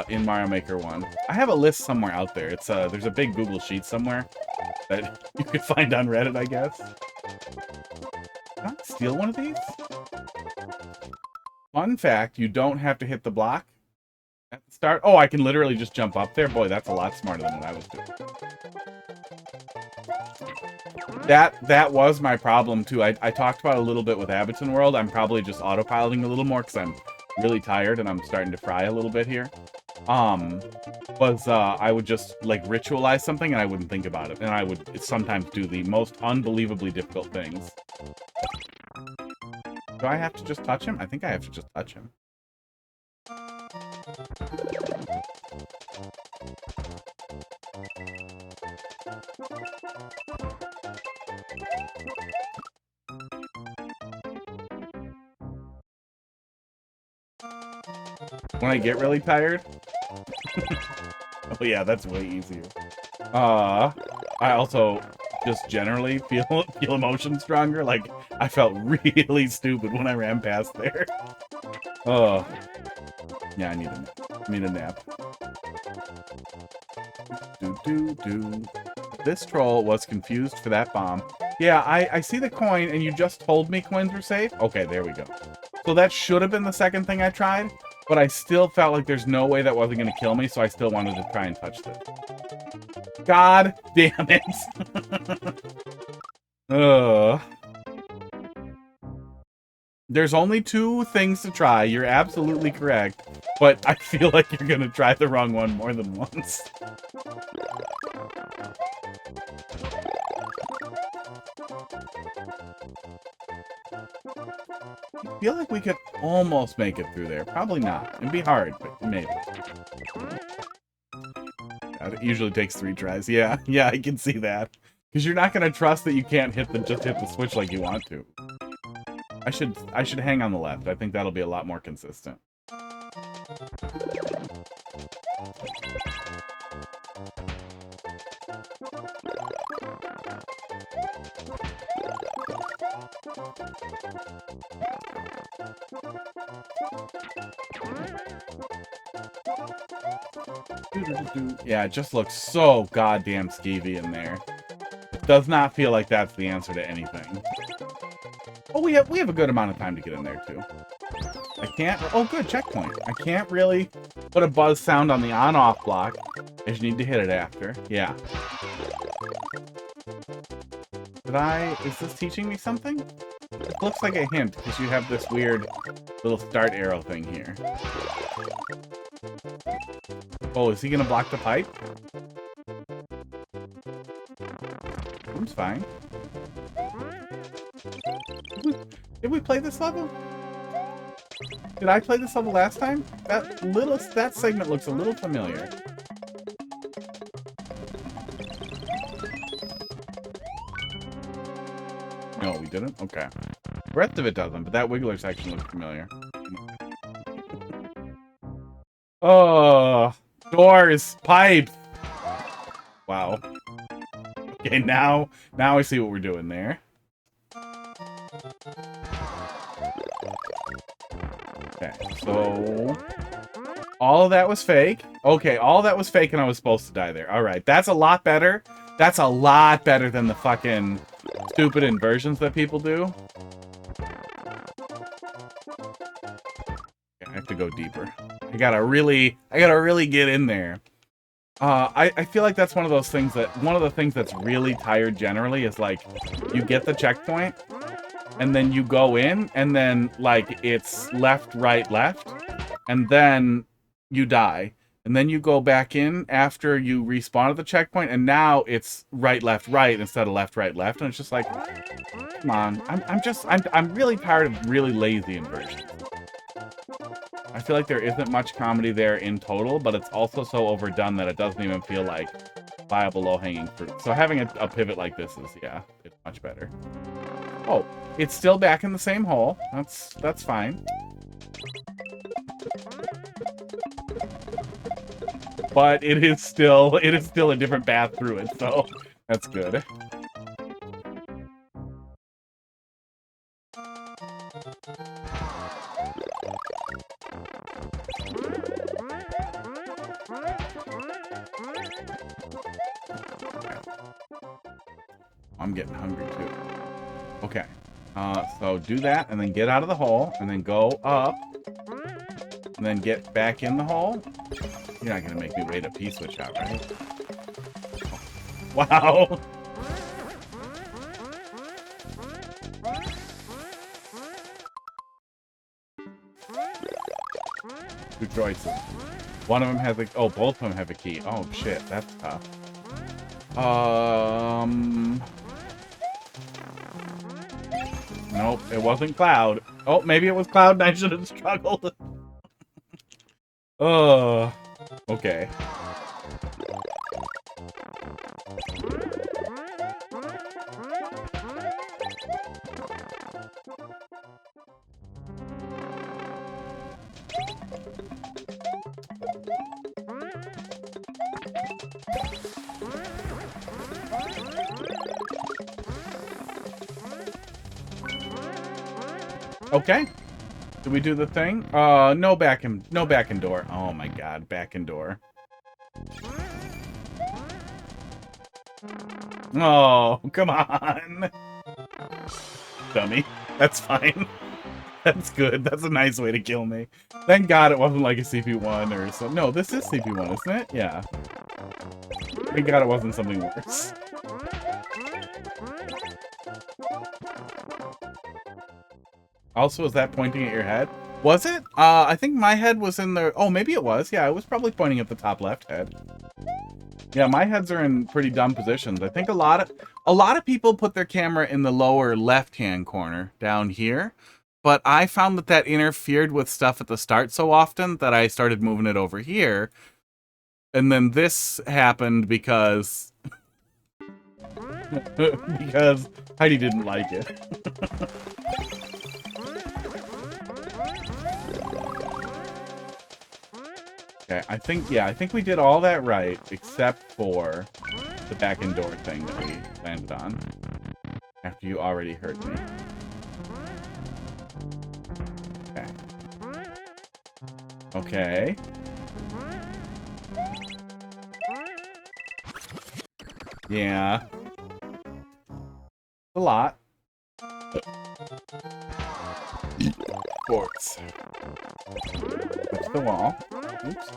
In Mario Maker 1. I have a list somewhere out there. It's there's a big Google Sheet somewhere that you could find on Reddit, I guess. Can I steal one of these? Fun fact, you don't have to hit the block at the start. Oh, I can literally just jump up there. Boy, that's a lot smarter than what I was doing. That was my problem too. I talked about it a little bit with Abbottson World. I'm probably just autopiloting a little more because I'm really tired and I'm starting to fry a little bit here. I would just like ritualize something and I wouldn't think about it. And I would sometimes do the most unbelievably difficult things. Do I have to just touch him? I think I have to just touch him. When I get really tired? Oh yeah, that's way easier. I also just generally feel emotion stronger. Like, I felt really stupid when I ran past there. Oh. Yeah, I need a nap. This troll was confused for that bomb. Yeah, I see the coin, and you just told me coins were safe? Okay, there we go. So that should have been the second thing I tried, but I still felt like there's no way that wasn't going to kill me, so I still wanted to try and touch it. God damn it. Ugh. There's only 2 things to try. You're absolutely correct. But I feel like you're going to try the wrong one more than once. I feel like we could almost make it through there. Probably not. It'd be hard, but maybe. It usually takes 3 tries. Yeah, I can see that. Because you're not going to trust that you can't just hit the switch like you want to. I should hang on the left. I think that'll be a lot more consistent. Yeah, it just looks so goddamn skeevy in there. It does not feel like that's the answer to anything. Oh, we have a good amount of time to get in there too. I can't. Oh, good checkpoint. I can't really put a buzz sound on the on-off block. I just need to hit it after. Yeah. Is this teaching me something? It looks like a hint because you have this weird little start arrow thing here. Oh, is he gonna block the pipe? Seems fine. Did we play this level? Did I play this level last time? That segment looks a little familiar. No, we didn't? Okay. The rest of it doesn't, but that Wiggler section looks familiar. Oh, doors, pipes. Wow. Okay, now I see what we're doing there. Okay, so all of that was fake. Okay, all that was fake and I was supposed to die there. All right, that's a lot better. That's a lot better than the fucking stupid inversions that people do. Okay, I have to go deeper. I gotta really get in there. I feel like that's one of those things one of the things that's really tired generally is like you get the checkpoint and then you go in and then like it's left, right, left, and then you die. And then you go back in after you respawn at the checkpoint, and now it's right, left, right instead of left, right, left. And it's just like, come on. I'm really tired of really lazy inversions. I feel like there isn't much comedy there in total, but it's also so overdone that it doesn't even feel like viable low-hanging fruit. So having a pivot like this is, yeah, it's much better. Oh, it's still back in the same hole. That's fine. but it is still a different path through it, so that's good. I'm getting hungry too. Okay. So do that and then get out of the hole and then go up and then get back in the hole. You're not gonna make me wait a P-switch out, right? Wow. Two choices. One of them has a... Oh, both of them have a key. Oh, shit. That's tough. Nope, it wasn't Cloud. Oh, maybe it was Cloud and I should have struggled. Oh, okay. Okay. Did we do the thing? No back and door. Oh my god, back and door. Oh, come on. Dummy. That's fine. That's good. That's a nice way to kill me. Thank God it wasn't like a CP1 or something. No, this is CP1, isn't it? Yeah. Thank God it wasn't something worse. Also, is that pointing at your head? Was it? I think my head was in the... Oh, maybe it was. Yeah, it was probably pointing at the top left head. Yeah, my heads are in pretty dumb positions. I think a lot of people put their camera in the lower left-hand corner down here, but I found that that interfered with stuff at the start so often that I started moving it over here. And then this happened because because Heidi didn't like it. Okay, I think we did all that right, except for the back and door thing that we landed on. After you already hurt me. Okay. Okay. Yeah. A lot. Quartz. Touch the wall. Oops.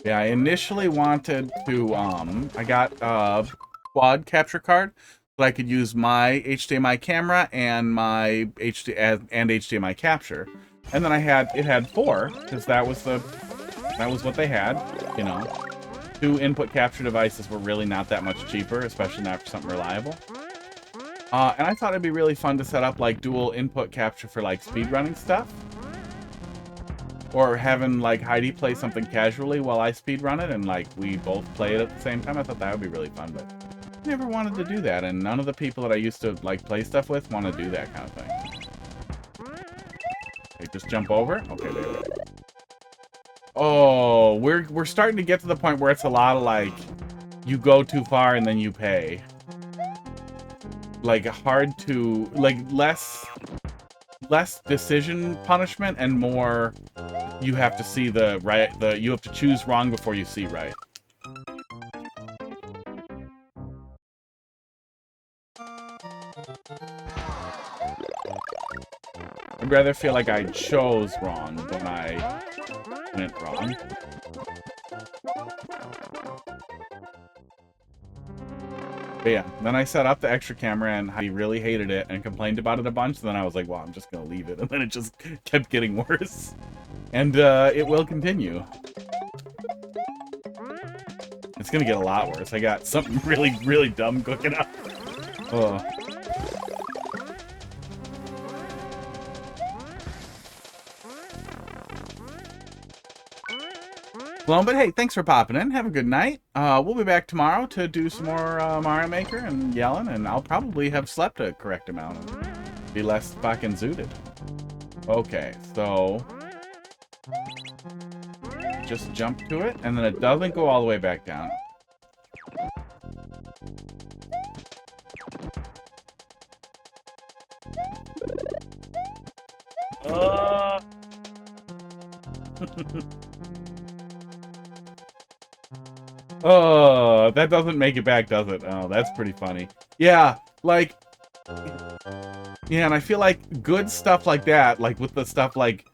Yeah, I initially wanted to, I got a quad capture card so I could use my HDMI camera and my HDMI capture. And then it had 4, because that was what they had, you know. 2 input capture devices were really not that much cheaper, especially not for something reliable. And I thought it'd be really fun to set up like dual input capture for like speedrunning stuff. Or having like Heidi play something casually while I speedrun it and like we both play it at the same time. I thought that would be really fun, but I never wanted to do that, and none of the people that I used to like play stuff with want to do that kind of thing. Okay, just jump over. Okay, there we go. Oh, we're starting to get to the point where it's a lot of like you go too far and then you pay. Like hard to like less decision punishment and more you have to see you have to choose wrong before you see right. I'd rather feel like I chose wrong than I went wrong. But yeah, then I set up the extra camera and he really hated it and complained about it a bunch. So then I was like, well, I'm just going to leave it. And then it just kept getting worse. And it will continue. It's going to get a lot worse. I got something really, really dumb cooking up. Oh. Sloan, but hey, thanks for popping in. Have a good night. We'll be back tomorrow to do some more Mario Maker and yelling, and I'll probably have slept a correct amount and be less fucking zooted. Okay, so just jump to it, and then it doesn't go all the way back down. Oh, that doesn't make it back, does it? Oh, that's pretty funny. Yeah, like, yeah, and I feel like good stuff like that, like with the stuff like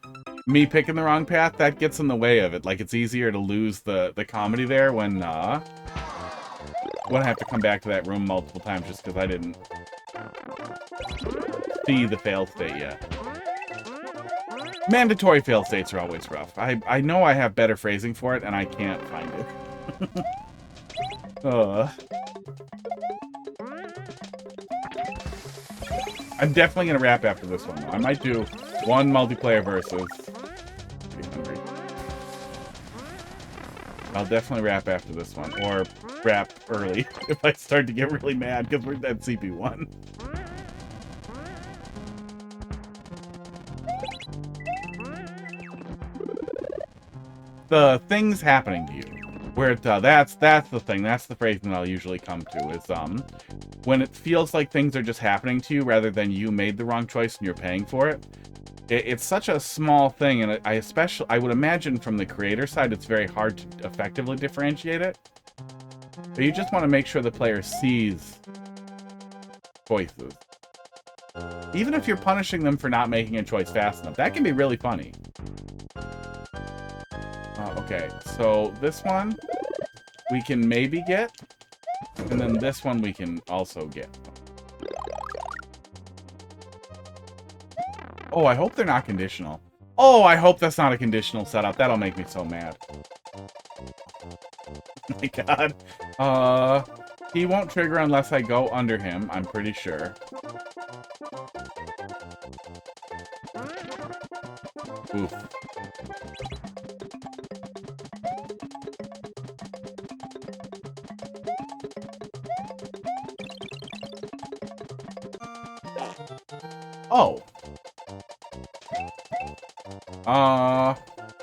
me picking the wrong path, that gets in the way of it. Like, it's easier to lose the comedy there when I have to come back to that room multiple times just because I didn't see the fail state yet. Mandatory fail states are always rough. I know I have better phrasing for it, and I can't find it. I'm definitely going to wrap after this one, though. I might do one multiplayer versus... Pretty hungry. I'll definitely wrap after this one, or wrap early if I start to get really mad because we're at CP1. The things happening to you, where it, that's the thing, that's the phrasing that I'll usually come to, is when it feels like things are just happening to you rather than you made the wrong choice and you're paying for it. It's such a small thing, and I would imagine from the creator side it's very hard to effectively differentiate it. But you just want to make sure the player sees choices. Even if you're punishing them for not making a choice fast enough, that can be really funny. Okay, so this one we can maybe get, and then this one we can also get. Oh, I hope they're not conditional. Oh, I hope that's not a conditional setup. That'll make me so mad. Oh my god. He won't trigger unless I go under him, I'm pretty sure. Oof. Oh. I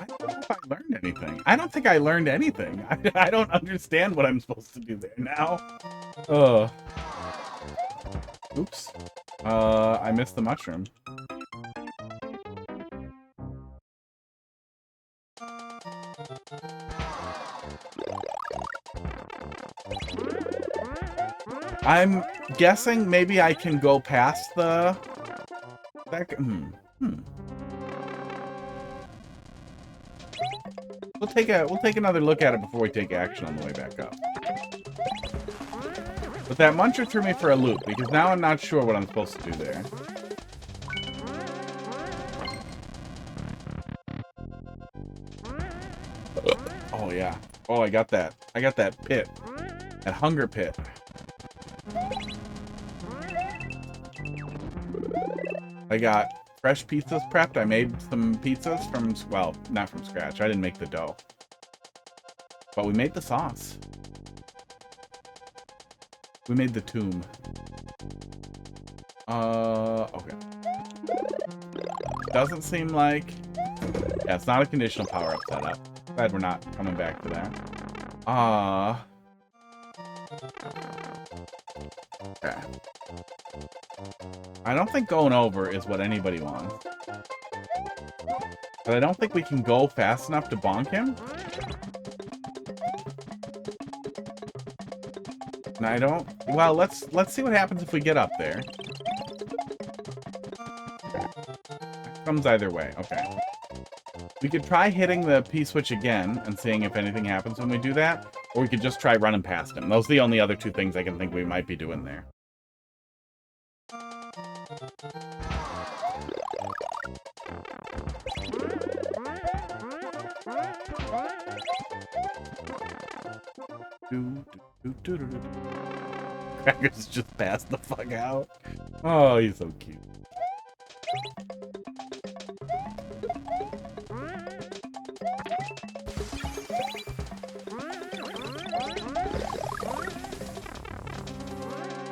don't know if I learned anything. I don't think I learned anything. I don't understand what I'm supposed to do there now. Oops. I missed the mushroom. I'm guessing maybe I can go past the... We'll take another look at it before we take action on the way back up. But that muncher threw me for a loop, because now I'm not sure what I'm supposed to do there. Oh yeah. Oh, I got that. I got that pit. That hunger pit. I got fresh pizzas prepped. I made some pizzas from, well, not from scratch. I didn't make the dough. But we made the sauce. We made the tomb. Okay. Doesn't seem like... Yeah, it's not a conditional power-up setup. Glad we're not coming back to that. Okay. I don't think going over is what anybody wants. But I don't think we can go fast enough to bonk him. And I don't... Well, let's see what happens if we get up there. Comes either way. Okay. We could try hitting the P-switch again and seeing if anything happens when we do that. Or we could just try running past him. Those are the only other two things I can think we might be doing there. Cracker's just passed the fuck out. Oh, he's so cute.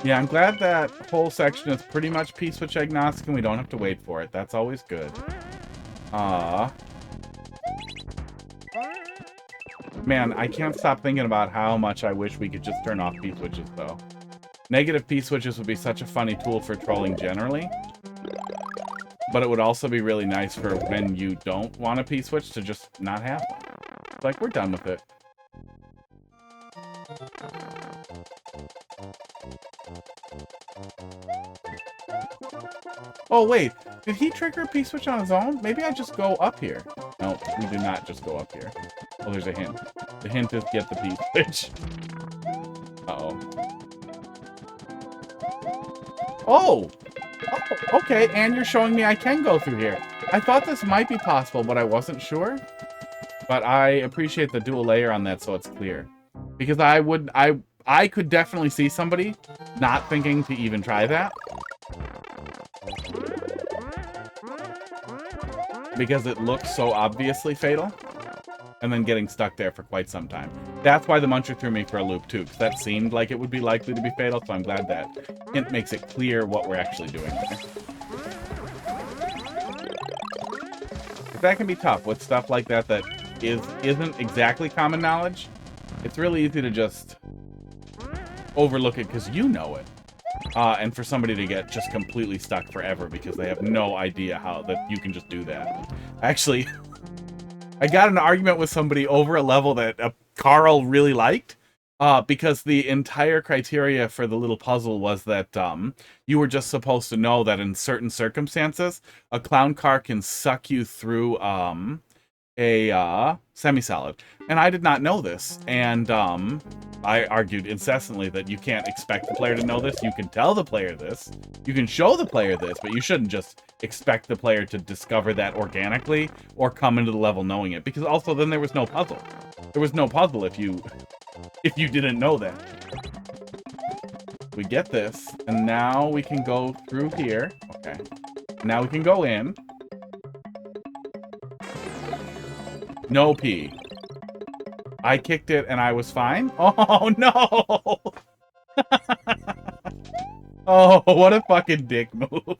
Yeah, I'm glad that whole section is pretty much P-switch agnostic and we don't have to wait for it. That's always good. Man, I can't stop thinking about how much I wish we could just turn off P-switches, though. Negative P-switches would be such a funny tool for trolling generally. But it would also be really nice for when you don't want a P-switch to just not have one. Like, we're done with it. Oh, wait. Did he trigger a P-switch on his own? Maybe I just go up here. No, we do not just go up here. Oh, there's a hint. The hint is get the P-switch. Uh-oh. Oh! Oh, okay, and you're showing me I can go through here. I thought this might be possible, but I wasn't sure. But I appreciate the dual layer on that so it's clear. Because I could definitely see somebody not thinking to even try that. Because it looks so obviously fatal. And then getting stuck there for quite some time. That's why the muncher threw me for a loop too, because that seemed like it would be likely to be fatal, so I'm glad that hint makes it clear what we're actually doing there. But that can be tough with stuff like that that isn't exactly common knowledge. It's really easy to just overlook it because you know it. And for somebody to get just completely stuck forever because they have no idea how that you can just do that. Actually, I got in an argument with somebody over a level that Carl really liked because the entire criteria for the little puzzle was that you were just supposed to know that in certain circumstances, a clown car can suck you through a semi-solid. And I did not know this. And I argued incessantly that you can't expect the player to know this. You can tell the player this. You can show the player this, but you shouldn't just expect the player to discover that organically or come into the level knowing it. Because also then there was no puzzle. There was no puzzle if you didn't know that. We get this, and now we can go through here. Okay. Now we can go in. No P. I kicked it and I was fine. Oh, no! Oh, what a fucking dick move.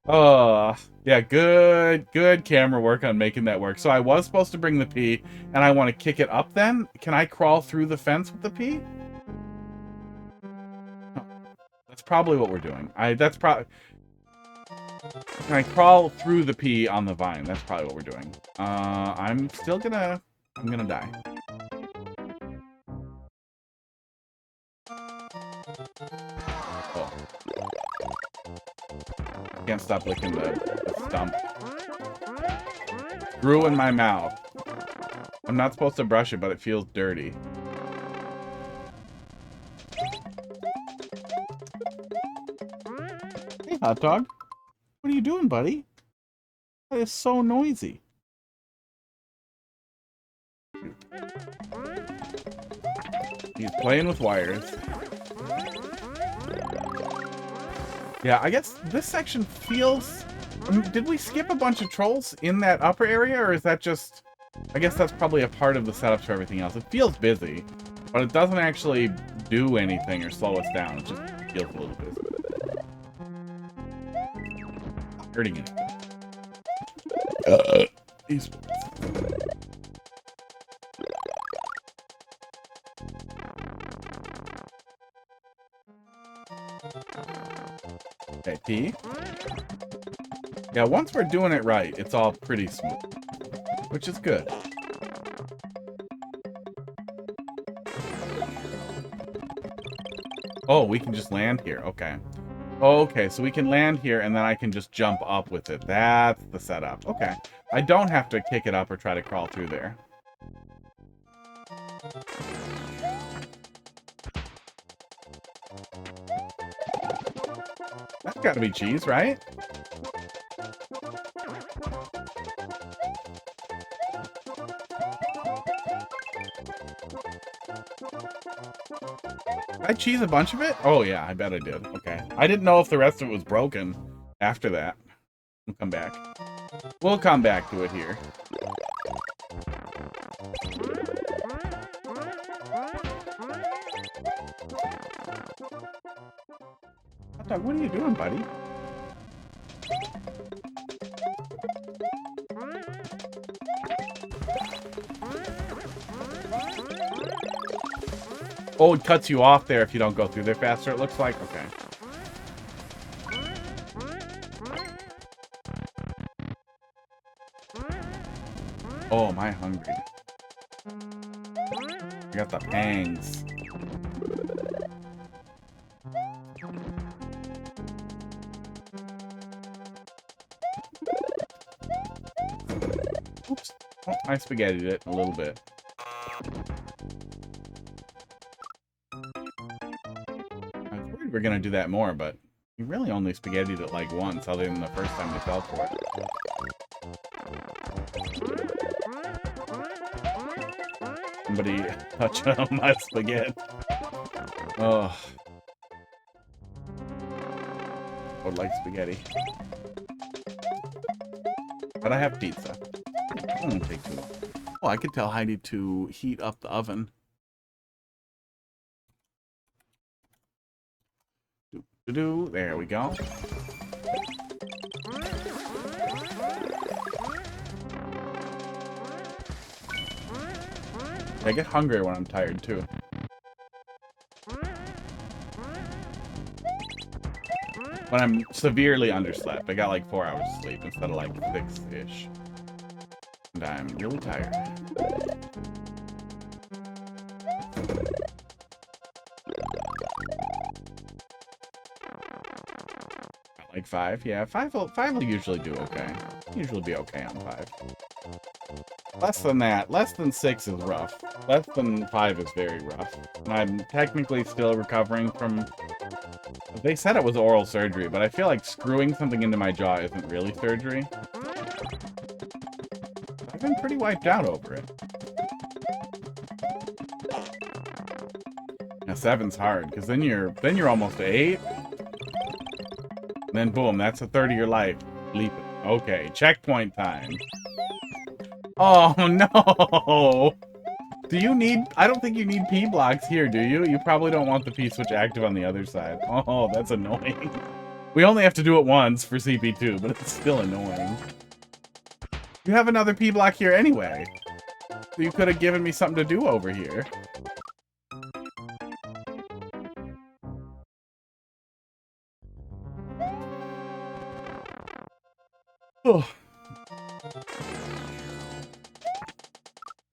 Oh, yeah, good camera work on making that work. So I was supposed to bring the P, and I want to kick it up then? Can I crawl through the fence with the P? Oh, that's probably what we're doing. Can I crawl through the P on the vine? That's probably what we're doing. I'm gonna die. Oh. Can't stop licking the stump. Grew in my mouth. I'm not supposed to brush it, but it feels dirty. Hey, hot dog. What are you doing, buddy? That is so noisy. He's playing with wires. Yeah, I guess this section feels... did we skip a bunch of trolls in that upper area, or is that just... I guess that's probably a part of the setup for everything else. It feels busy, but it doesn't actually do anything or slow us down. It just feels a little busy. Not hurting anything. He's... Okay, P. Yeah, once we're doing it right, it's all pretty smooth. Which is good. Oh, we can just land here. Okay. Okay, so we can land here, and then I can just jump up with it. That's the setup. Okay. I don't have to kick it up or try to crawl through there. That's gotta be cheese, right? Did I cheese a bunch of it? Oh yeah, I bet I did. Okay. I didn't know if the rest of it was broken after that. We'll come back. We'll come back to it here. Hot dog, what are you doing, buddy? Oh, it cuts you off there if you don't go through there faster, it looks like. Okay. Oh, am I hungry? I got the pangs. Oops. Oh, I spaghettied it a little bit. I was worried we were gonna do that more, but we really only spaghettied it like once, other than the first time we fell for it. Somebody touch on my spaghetti. Oh. I would like spaghetti. But I have pizza. It won't take too long. Oh, I could tell Heidi to heat up the oven. There we go. I get hungrier when I'm tired, too. When I'm severely underslept. I got like 4 hours of sleep instead of like 6-ish. And I'm really tired. Like 5? Yeah, 5 will usually do okay. Usually be okay on 5. Less than that. Less than 6 is rough. Less than 5 is very rough. And I'm technically still recovering from... They said it was oral surgery, but I feel like screwing something into my jaw isn't really surgery. I've been pretty wiped out over it. Now 7's hard, because then you're almost to 8. And then boom, that's a third of your life. Leap it. Okay, checkpoint time. Oh no! Do you need... I don't think you need P blocks here, do you? You probably don't want the P switch active on the other side. Oh, that's annoying. We only have to do it once for CP2, but it's still annoying. You have another P block here anyway. So you could have given me something to do over here. Oh.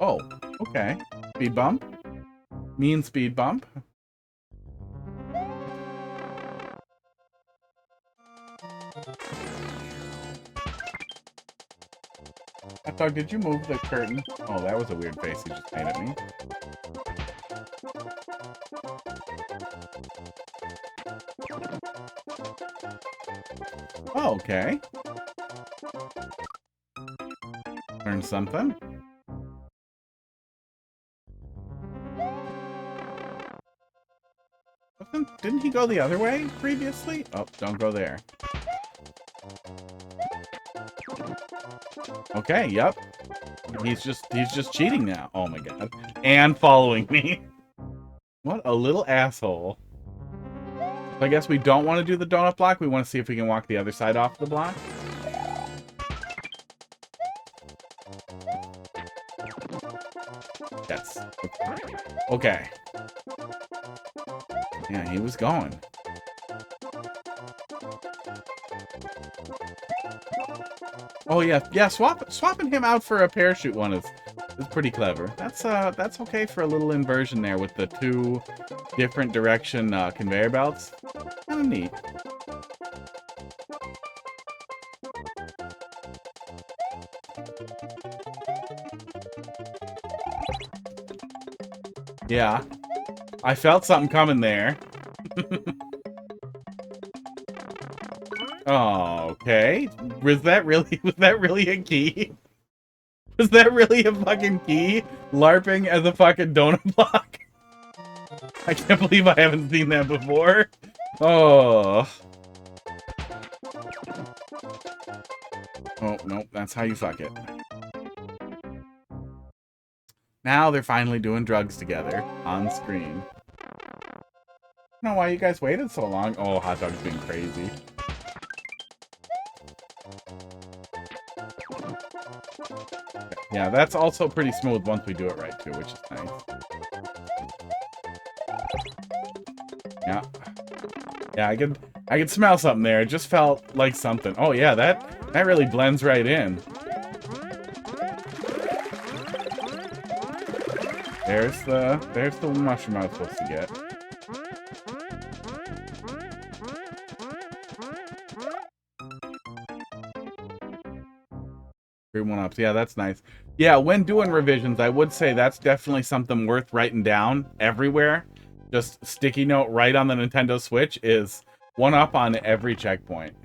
Oh, okay. Speed bump. Mean speed bump. Hot dog, did you move the curtain? Oh, that was a weird face you just made at me. Oh, okay. Learn something. Didn't he go the other way previously? Oh, don't go there. Okay, yep. He's just cheating now. Oh my god. And following me. What a little asshole. So I guess we don't want to do the donut block. We want to see if we can walk the other side off the block. Yes. Okay. Yeah, he was going. Oh yeah, yeah. Swapping him out for a parachute one is pretty clever. That's okay for a little inversion there with the 2 different direction conveyor belts. Kind of neat. Yeah, I felt something coming there. Okay. Was that really a key? Was that really a fucking key? LARPing as a fucking donut block? I can't believe I haven't seen that before. Oh. Oh, nope. That's how you fuck it. Now they're finally doing drugs together on screen. don't know why you guys waited so long. Oh, hot dog's being crazy. Yeah, that's also pretty smooth once we do it right, too, which is nice. Yeah. Yeah, I could smell something there. It just felt like something. Oh, yeah, that really blends right in. There's the mushroom I was supposed to get. 3 1-ups. Yeah, that's nice. Yeah, when doing revisions, I would say that's definitely something worth writing down everywhere. Just sticky note right on the Nintendo Switch is 1-up on every checkpoint.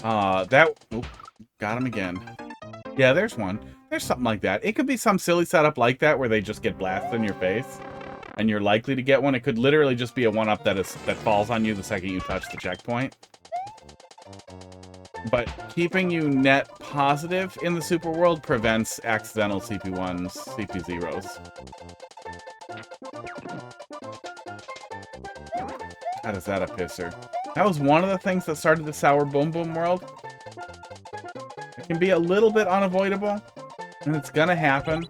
Oop, got him again. Yeah, there's one. There's something like that. It could be some silly setup like that where they just get blasted in your face, and you're likely to get one. It could literally just be a 1-up that falls on you the second you touch the checkpoint. But keeping you net positive in the Super World prevents accidental CP1s, CP0s. God, is that a pisser? That was one of the things that started the Sour Boom Boom World. It can be a little bit unavoidable, and it's gonna happen.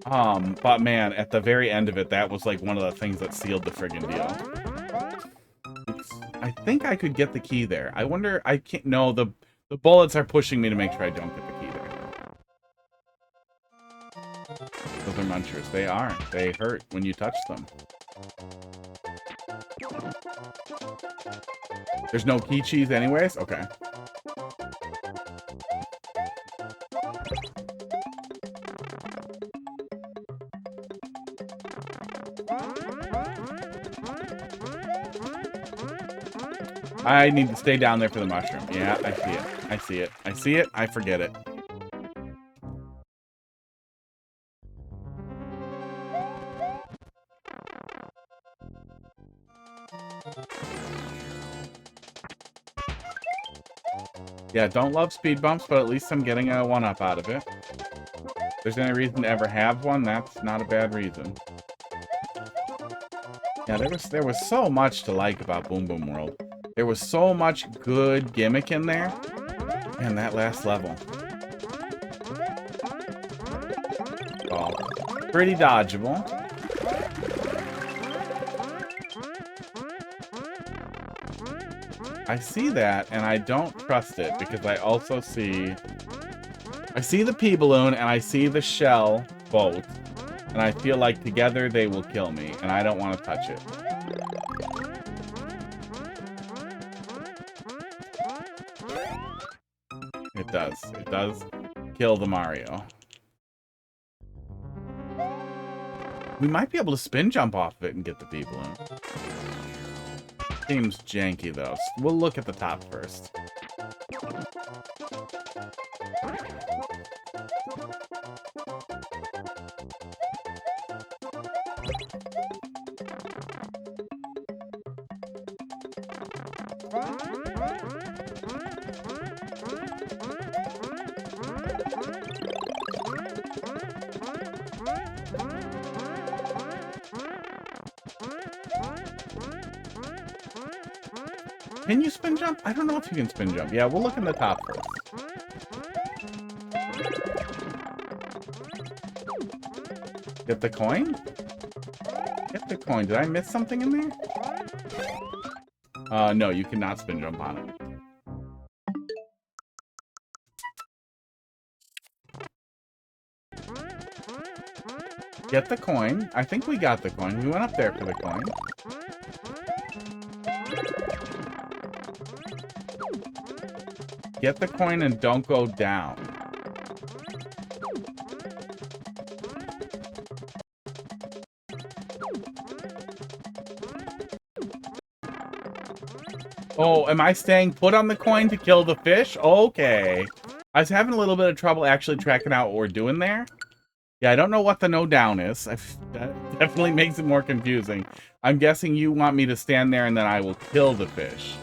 But man, at the very end of it, that was like one of the things that sealed the friggin' deal. I think I could get the key there. I wonder, I can't, no, the bullets are pushing me to make sure I don't get the key there. Those are munchers. They are. They hurt when you touch them. There's no key cheese anyways? Okay. I need to stay down there for the mushroom. Yeah, I see it. I see it. I see it. I forget it. Yeah, don't love speed bumps, but at least I'm getting a 1-up out of it. If there's any reason to ever have one, that's not a bad reason. Yeah, there was so much to like about Boom Boom World. There was so much good gimmick in there. And that last level. Oh, pretty dodgeable. I see that, and I don't trust it, because I also see... I see the pea balloon, and I see the shell both. And I feel like together they will kill me, and I don't want to touch it. It does. It does kill the Mario. We might be able to spin jump off of it and get the pea balloon. Seems janky, though. We'll look at the top first. Can you spin jump? I don't know if you can spin jump. Yeah, we'll look in the top first. Get the coin? Get the coin. Did I miss something in there? No, you cannot spin jump on it. Get the coin. I think we got the coin. We went up there for the coin. Get the coin and don't go down. Oh, am I staying put on the coin to kill the fish? Okay. I was having a little bit of trouble actually tracking out what we're doing there. Yeah, I don't know what the no down is. That definitely makes it more confusing. I'm guessing you want me to stand there and then I will kill the fish.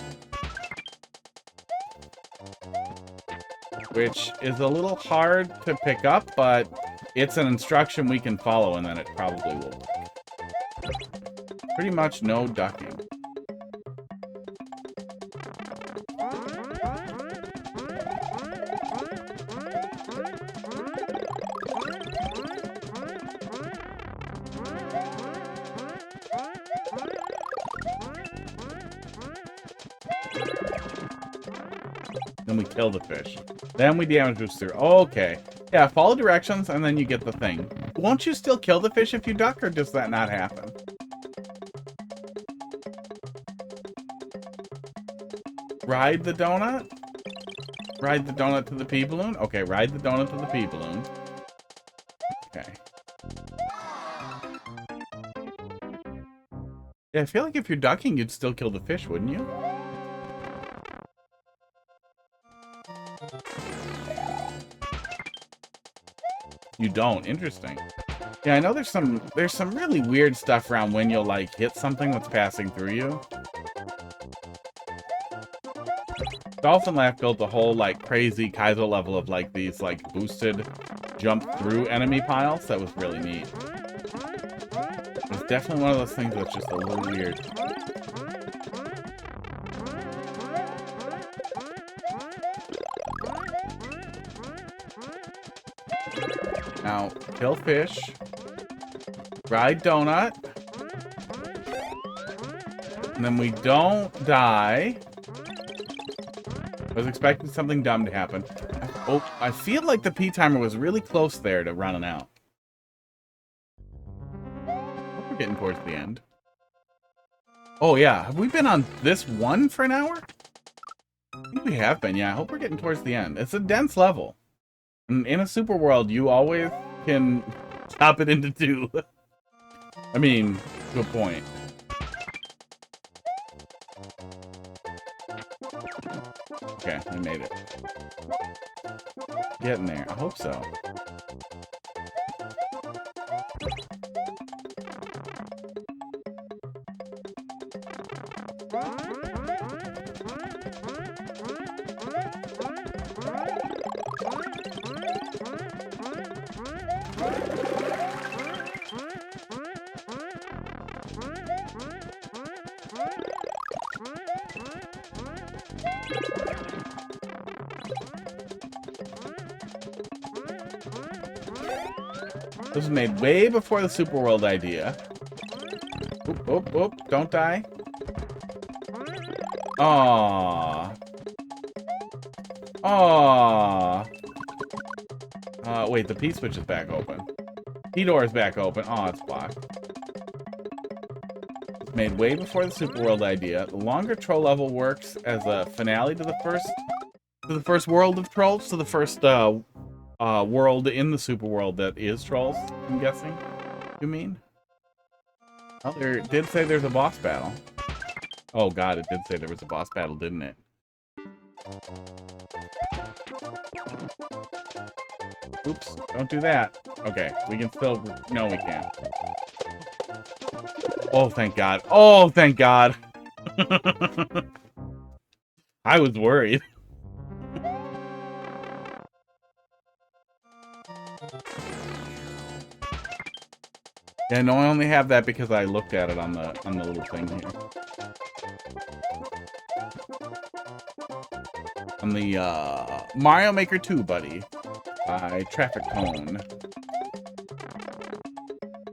Which is a little hard to pick up, but it's an instruction we can follow and then it probably will work. Pretty much no ducking. Then we kill the fish. Then we damage boost through. Okay. Yeah, follow directions and then you get the thing. Won't you still kill the fish if you duck, or does that not happen? Ride the donut? Ride the donut to the pea balloon? Okay, ride the donut to the pea balloon. Okay. Yeah, I feel like if you're ducking, you'd still kill the fish, wouldn't you? You don't. Interesting. Yeah, I know there's some really weird stuff around when you'll like hit something that's passing through you. Dolphin Laugh built a whole like crazy Kaizo level of like these like boosted jump through enemy piles. That was really neat. It was definitely one of those things that's just a little weird. Now, kill fish. Ride donut. And then we don't die. I was expecting something dumb to happen. Oh, I feel like the P timer was really close there to running out. We're getting towards the end. Oh yeah, have we been on this one for an hour? I think we have been, yeah. I hope we're getting towards the end. It's a dense level. And in a super world, you always can chop it into two. I mean, to a point. Okay, we made it. Getting there. I hope so. This was made way before the super world idea. Oop, oop, oop. Don't die. Aww. Aww. Wait, the P-switch is back open. P-door is back open. Oh, it's blocked. It's made way before the super world idea. The longer troll level works as a finale to the first world of trolls, to the first world in the super world that is trolls, I'm guessing. You mean? Oh, there did say there's a boss battle. Oh god, it did say there was a boss battle, didn't it? Oops, don't do that. Okay, we can still... No, we can't. Oh, thank god. Oh, thank god. I was worried. Yeah, no, I only have that because I looked at it on the little thing here. On the Mario Maker 2, buddy, by Traffic Cone.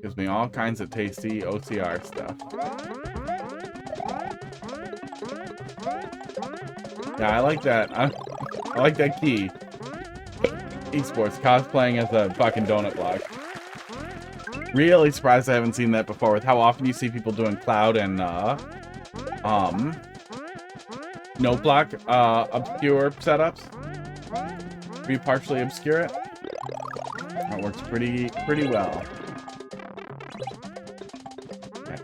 Gives me all kinds of tasty OCR stuff. Yeah, I like that. I like that key. Esports cosplaying as a fucking donut block. Really surprised I haven't seen that before with how often you see people doing cloud and note block obscure setups. Where you partially obscure it. That works pretty well. Okay.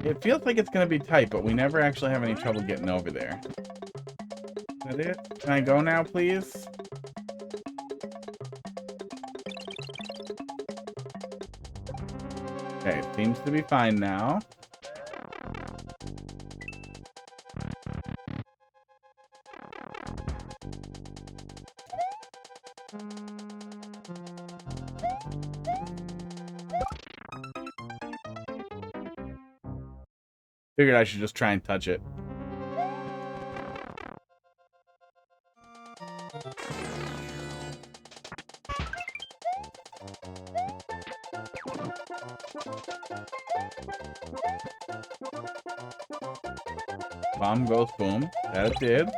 It feels like it's gonna be tight, but we never actually have any trouble getting over there. Is that it? Can I go now, please? Okay, it seems to be fine now. Figured I should just try and touch it. Bomb goes boom. That it did.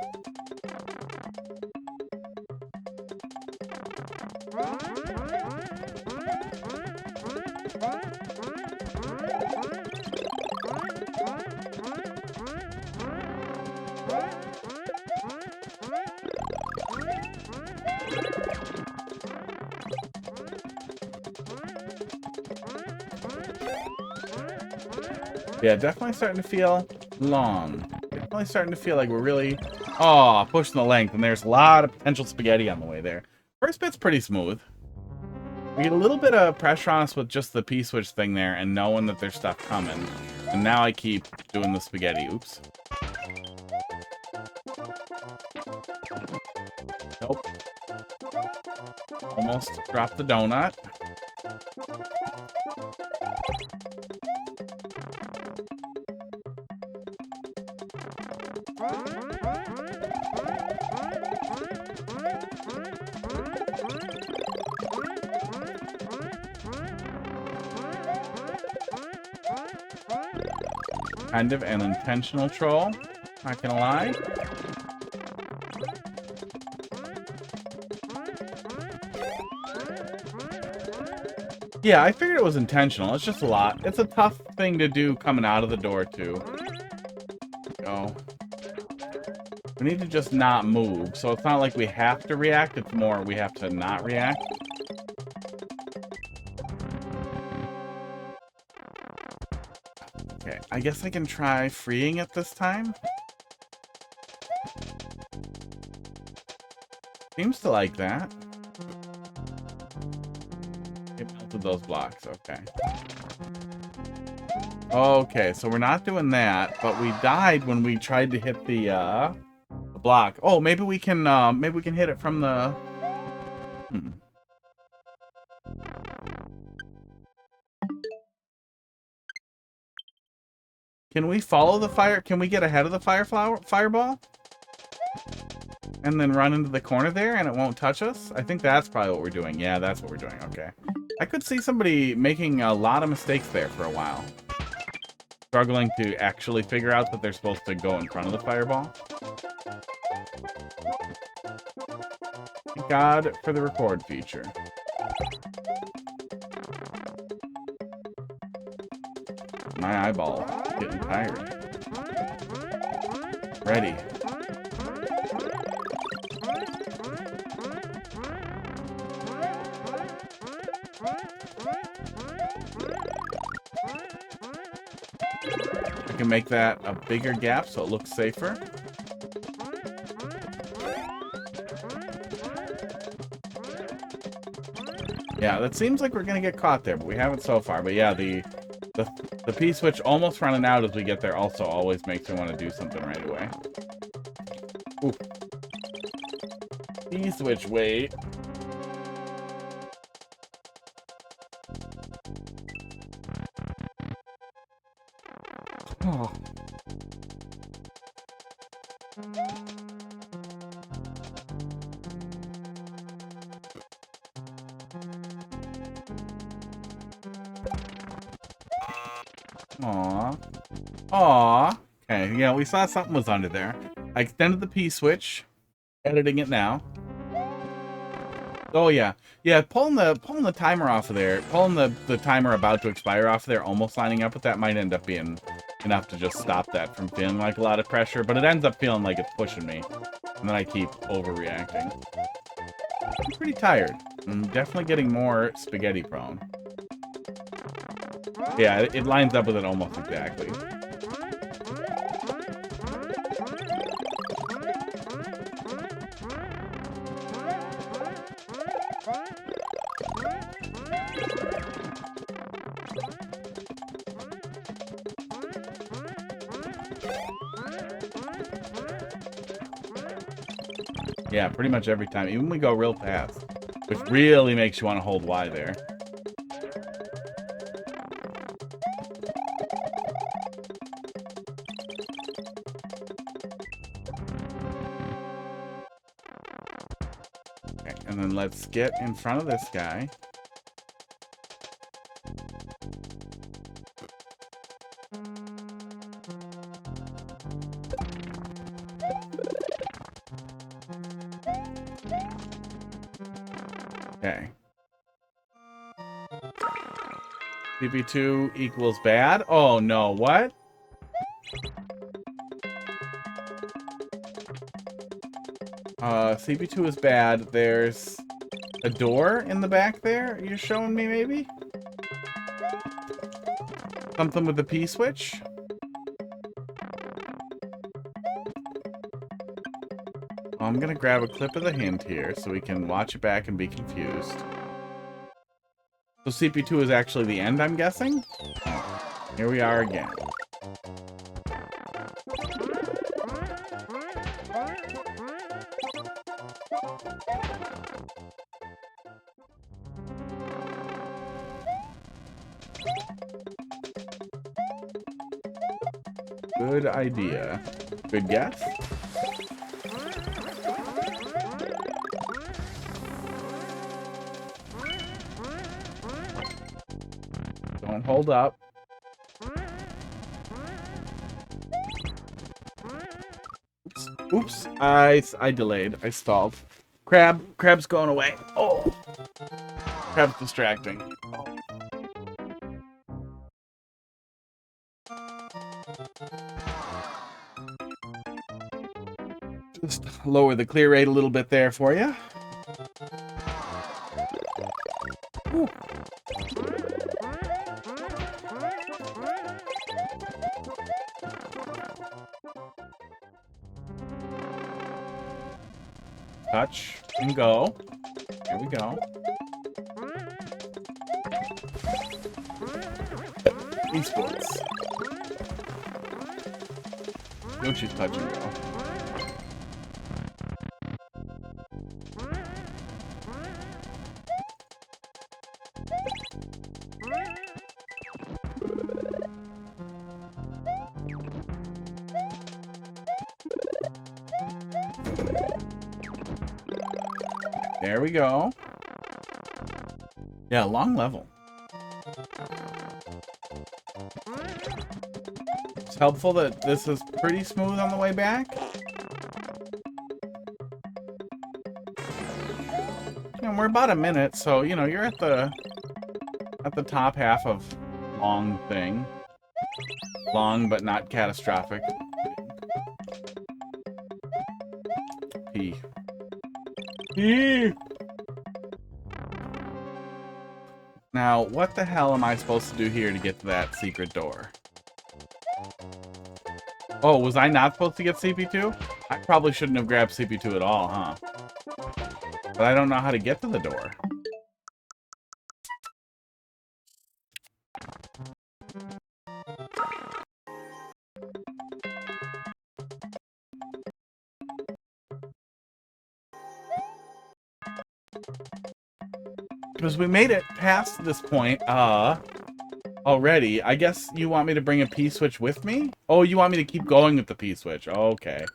Yeah, definitely starting to feel long. Definitely starting to feel like we're really, pushing the length, and there's a lot of potential spaghetti on the way there. First bit's pretty smooth. We get a little bit of pressure on us with just the P-switch thing there and knowing that there's stuff coming. And now I keep doing the spaghetti. Oops. Nope. Almost dropped the donut. Kind of an intentional troll, not gonna lie. Yeah, I figured it was intentional. It's just a lot. It's a tough thing to do coming out of the door, too. Go. We need to just not move, so it's not like we have to react. It's more we have to not react. Okay, I guess I can try freeing it this time. Seems to like that. It melted those blocks, okay. Okay, so we're not doing that, but we died when we tried to hit the block. Oh, maybe we can hit it from the... Can we follow the fire? Can we get ahead of the fireball? And then run into the corner there and it won't touch us? I think that's probably what we're doing. Yeah, that's what we're doing. Okay. I could see somebody making a lot of mistakes there for a while. Struggling to actually figure out that they're supposed to go in front of the fireball. Thank God for the record feature. My eyeball getting tired. Ready. I can make that a bigger gap so it looks safer. Yeah, that seems like we're gonna get caught there, but we haven't so far. But yeah, the P-switch almost running out as we get there also always makes me want to do something right away. Ooh. P-switch, wait. Oh. Aw. Aw. Okay, yeah, we saw something was under there. I extended the P-switch. Editing it now. Oh yeah. Yeah, pulling the timer off of there, pulling the timer about to expire off of there, almost lining up with that might end up being enough to just stop that from feeling like a lot of pressure, but it ends up feeling like it's pushing me. And then I keep overreacting. I'm pretty tired. I'm definitely getting more spaghetti prone. Yeah, it lines up with it almost exactly. Yeah, pretty much every time. Even when we go real fast. Which really makes you want to hold Y there. and then let's get in front of this guy. Okay. CP2 equals bad. Oh no, what? CP2 is bad. There's a door in the back there you're showing me, maybe? Something with the P-switch? I'm gonna grab a clip of the hint here so we can watch it back and be confused. So CP2 is actually the end, I'm guessing? Here we are again. Good idea. Good guess? Don't hold up. Oops. I delayed. I stalled. Crab's going away. Oh. Crab's distracting. Oh. Just lower the clear rate a little bit there for you. Ooh. Touch and go. Here we go. Esports. Don't you touch and go. There we go. Yeah, long level. It's helpful that this is pretty smooth on the way back. And we're about a minute, so you know you're at the top half of long thing. Long but not catastrophic. P. Now, what the hell am I supposed to do here to get to that secret door? Oh, was I not supposed to get CP2? I probably shouldn't have grabbed CP2 at all, huh? But I don't know how to get to the door. Because we made it past this point, already. I guess you want me to bring a P-switch with me? Oh, you want me to keep going with the P-switch. Oh, okay.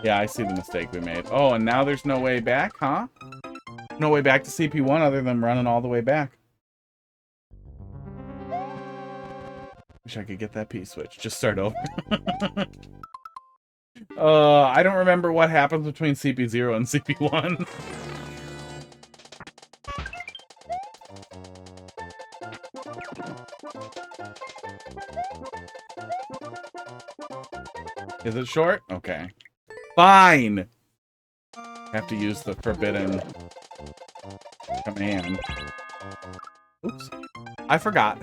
Yeah, I see the mistake we made. Oh, and now there's no way back, huh? No way back to CP1 other than running all the way back. Wish I could get that P-switch. Just start over. I don't remember what happens between CP0 and CP1. Is it short? Okay. Fine! Have to use the forbidden command. Oops. I forgot.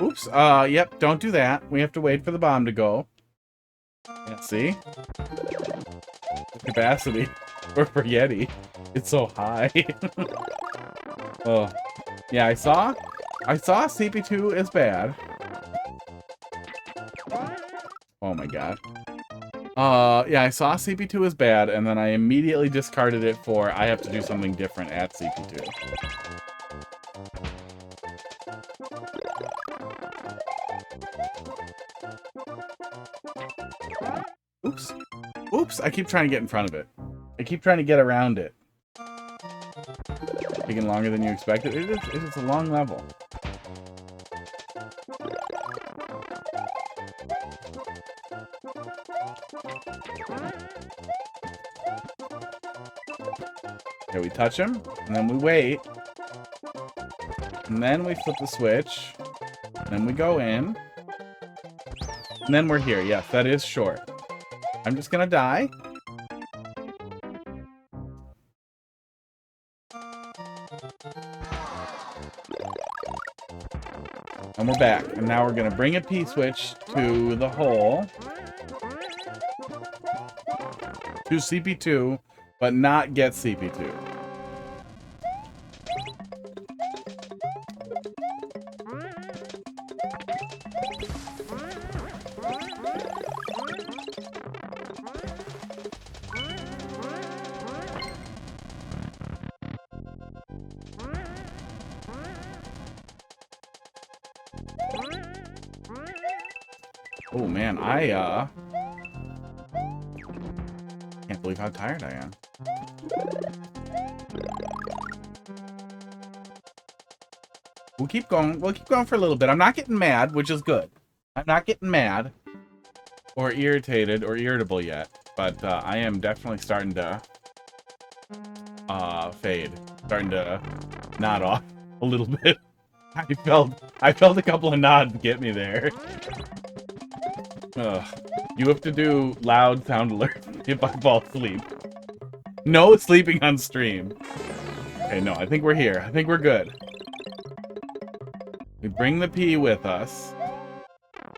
Oops, yep, don't do that. We have to wait for the bomb to go. Yeah, see? The capacity for Yeti, it's so high. Oh, yeah, I saw CP2 is bad. Oh my god. Yeah, I saw CP2 as bad, and then I immediately discarded it for I have to do something different at CP2. Oops. Oops, I keep trying to get in front of it. I keep trying to get around it. Taking longer than you expected. It is a long level. Okay, we touch him, and then we wait. And then we flip the switch. And then we go in. And then we're here. Yes, that is short. I'm just gonna die. And we're back. And now we're gonna bring a P-switch to the hole. To CP2, but not get CP2. Oh man, I can't believe how tired I am. We'll keep going. We'll keep going for a little bit. I'm not getting mad, which is good. I'm not getting mad or irritated or irritable yet, but I am definitely starting to fade. Starting to nod off a little bit. I felt a couple of nods get me there. Ugh. You have to do loud sound alerts if I fall asleep. No sleeping on stream. Okay, no, I think we're here. I think we're good. We bring the P with us.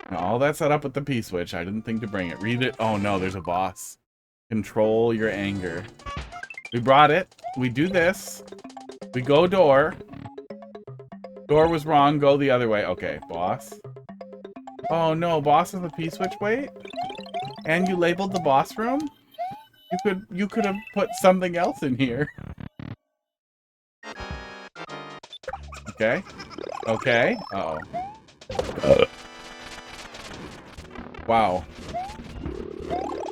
Now, all that set up with the P switch. I didn't think to bring it. Read it. Oh no, there's a boss. Control your anger. We brought it. We do this. We go door. Door was wrong. Go the other way. Okay, boss. Oh no, boss is the P switch. Wait. And you labeled the boss room? You could have put something else in here. Okay. Okay. Uh-oh. Wow.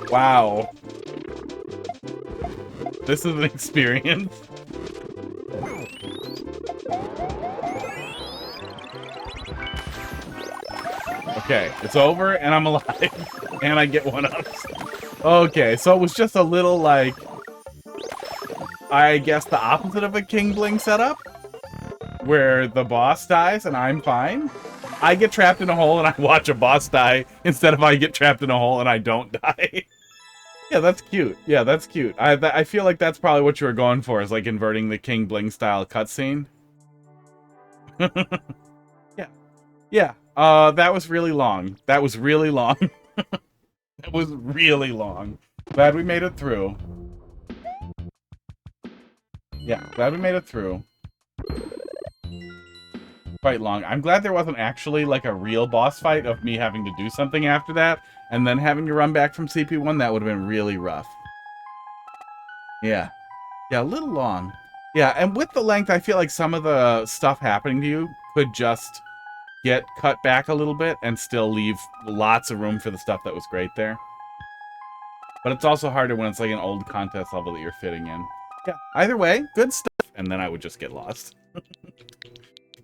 Wow. This is an experience. Okay, it's over, and I'm alive, and I get one-ups. Okay, so it was just a little, like, I guess the opposite of a King Bling setup, where the boss dies and I'm fine. I get trapped in a hole and I watch a boss die, instead of I get trapped in a hole and I don't die. Yeah, that's cute. Yeah, that's cute. I feel like that's probably what you were going for, is like inverting the King Bling style cutscene. Yeah. Yeah. That was really long. That was really long. That was really long. Glad we made it through. Yeah, glad we made it through. Quite long. I'm glad there wasn't actually like a real boss fight of me having to do something after that, and then having to run back from CP1. That would have been really rough. Yeah. Yeah, a little long. Yeah, and with the length, I feel like some of the stuff happening to you could just get cut back a little bit and still leave lots of room for the stuff that was great there. But it's also harder when it's like an old contest level that you're fitting in. Yeah, either way, good stuff. And then I would just get lost.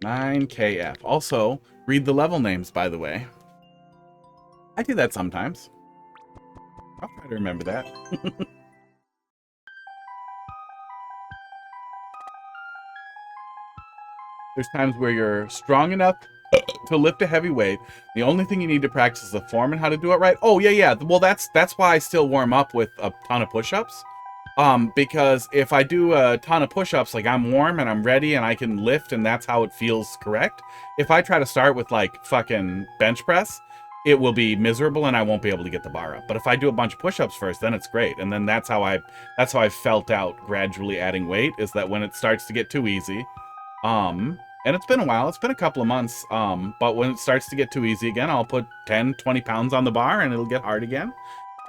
9KF. Also, read the level names, by the way. I do that sometimes. I'll try to remember that. There's times where you're strong enough to lift a heavy weight. The only thing you need to practice is the form and how to do it right. Oh, yeah, yeah. Well, that's why I still warm up with a ton of push-ups. Because if I do a ton of push-ups, like, I'm warm and I'm ready and I can lift and that's how it feels correct. If I try to start with, like, fucking bench press, it will be miserable and I won't be able to get the bar up. But if I do a bunch of push-ups first, then it's great. And then that's how I felt out gradually adding weight, is that when it starts to get too easy, And it's been a while. It's been a couple of months. But when it starts to get too easy again, I'll put 10, 20 pounds on the bar and it'll get hard again.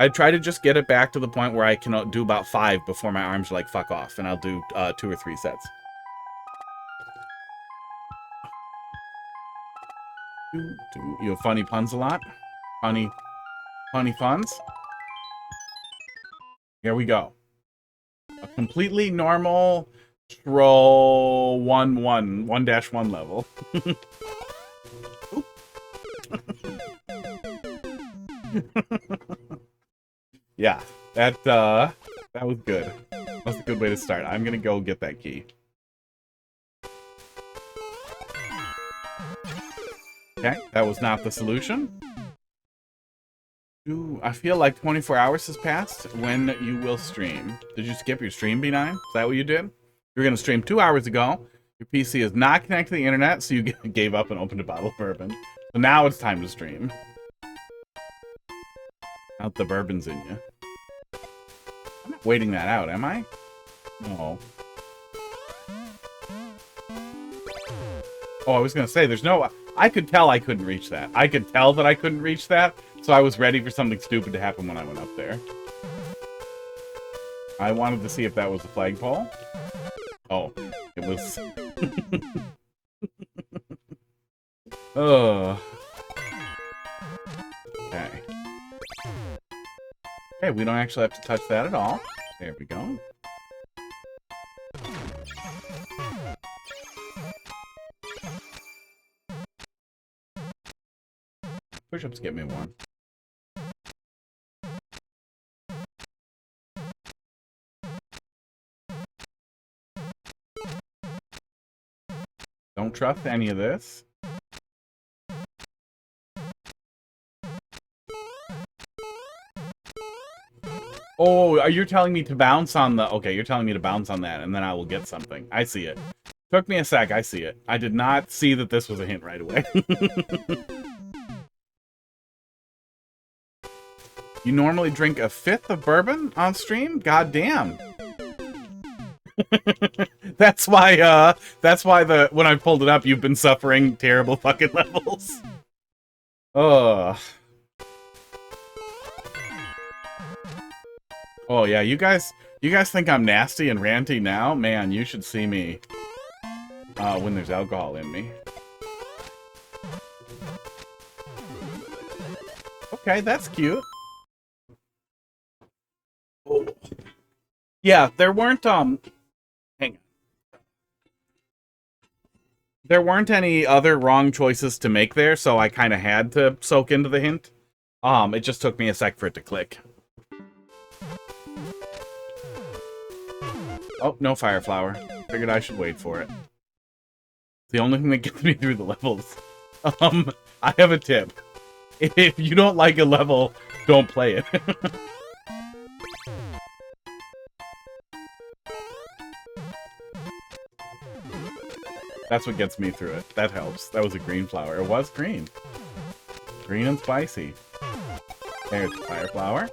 I try to just get it back to the point where I can do about 5 before my arms are like, fuck off. And I'll do 2 or 3 sets. You have funny puns a lot? Funny puns? Here we go. A completely normal troll 1-1 level. Yeah, that was good. That was a good way to start. I'm gonna go get that key. Okay, that was not the solution. Ooh, I feel like 24 hours has passed when you will stream. Did you skip your stream, B9? Is that what you did? You were going to stream 2 hours ago. Your PC is not connected to the internet, so you gave up and opened a bottle of bourbon. So now it's time to stream. Out the bourbon's in you. I'm not waiting that out, am I? No. Oh, I was going to say, there's no... I could tell I couldn't reach that. I could tell that I couldn't reach that, so I was ready for something stupid to happen when I went up there. I wanted to see if that was a flagpole. Oh, it was... Oh. Okay. Okay, we don't actually have to touch that at all. There we go. Push-ups get me one. Don't trust any of this. Oh, are you telling me to bounce on the... Okay, you're telling me to bounce on that, and then I will get something. I see it. Took me a sec, I see it. I did not see that this was a hint right away. You normally drink a 5th of bourbon on stream? God damn. That's why when I pulled it up, you've been suffering terrible fucking levels. Ugh. Oh yeah, you guys think I'm nasty and ranty now? Man, you should see me when there's alcohol in me. Okay, that's cute. Oh. Yeah, there weren't hang on. There weren't any other wrong choices to make there, so I kind of had to soak into the hint. It just took me a sec for it to click. Oh, no fire flower. Figured I should wait for it. It's the only thing that gets me through the levels. I have a tip. If you don't like a level, don't play it. That's what gets me through it. That helps. That was a green flower. It was green. Green and spicy. There's the fire flower.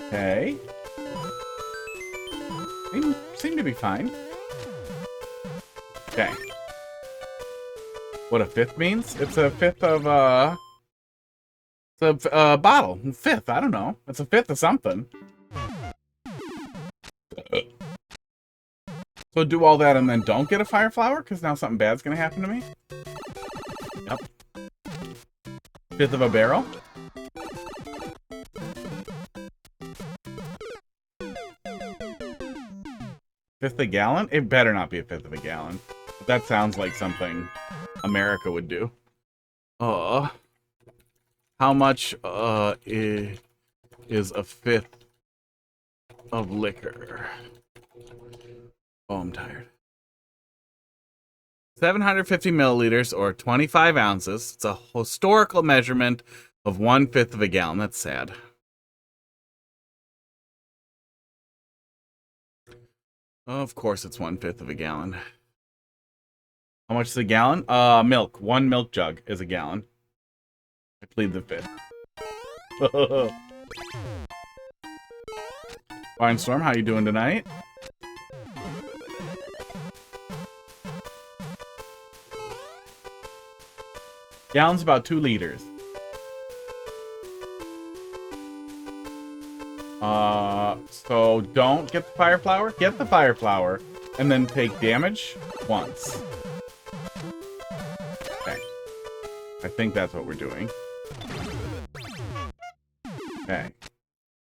Okay. Seem to be fine. Okay. What a 5th means? It's a 5th of, it's a bottle. 5th, I don't know. It's a 5th of something. So do all that and then don't get a fire flower? Because now something bad's gonna happen to me? Yep. 5th of a barrel? Fifth a gallon? It better not be a 5th of a gallon. But that sounds like something America would do. How much is a 5th of liquor? Oh, I'm tired. 750 milliliters or 25 ounces. It's a historical measurement of 1/5 of a gallon. That's sad. Of course it's 1/5 of a gallon. How much is a gallon? Milk. 1 milk jug is a gallon. I plead the 5th. Barnstorm, how you doing tonight? Gallon's about 2 liters. So don't get the fire flower. Get the fire flower, and then take damage once. Okay. I think that's what we're doing. Okay.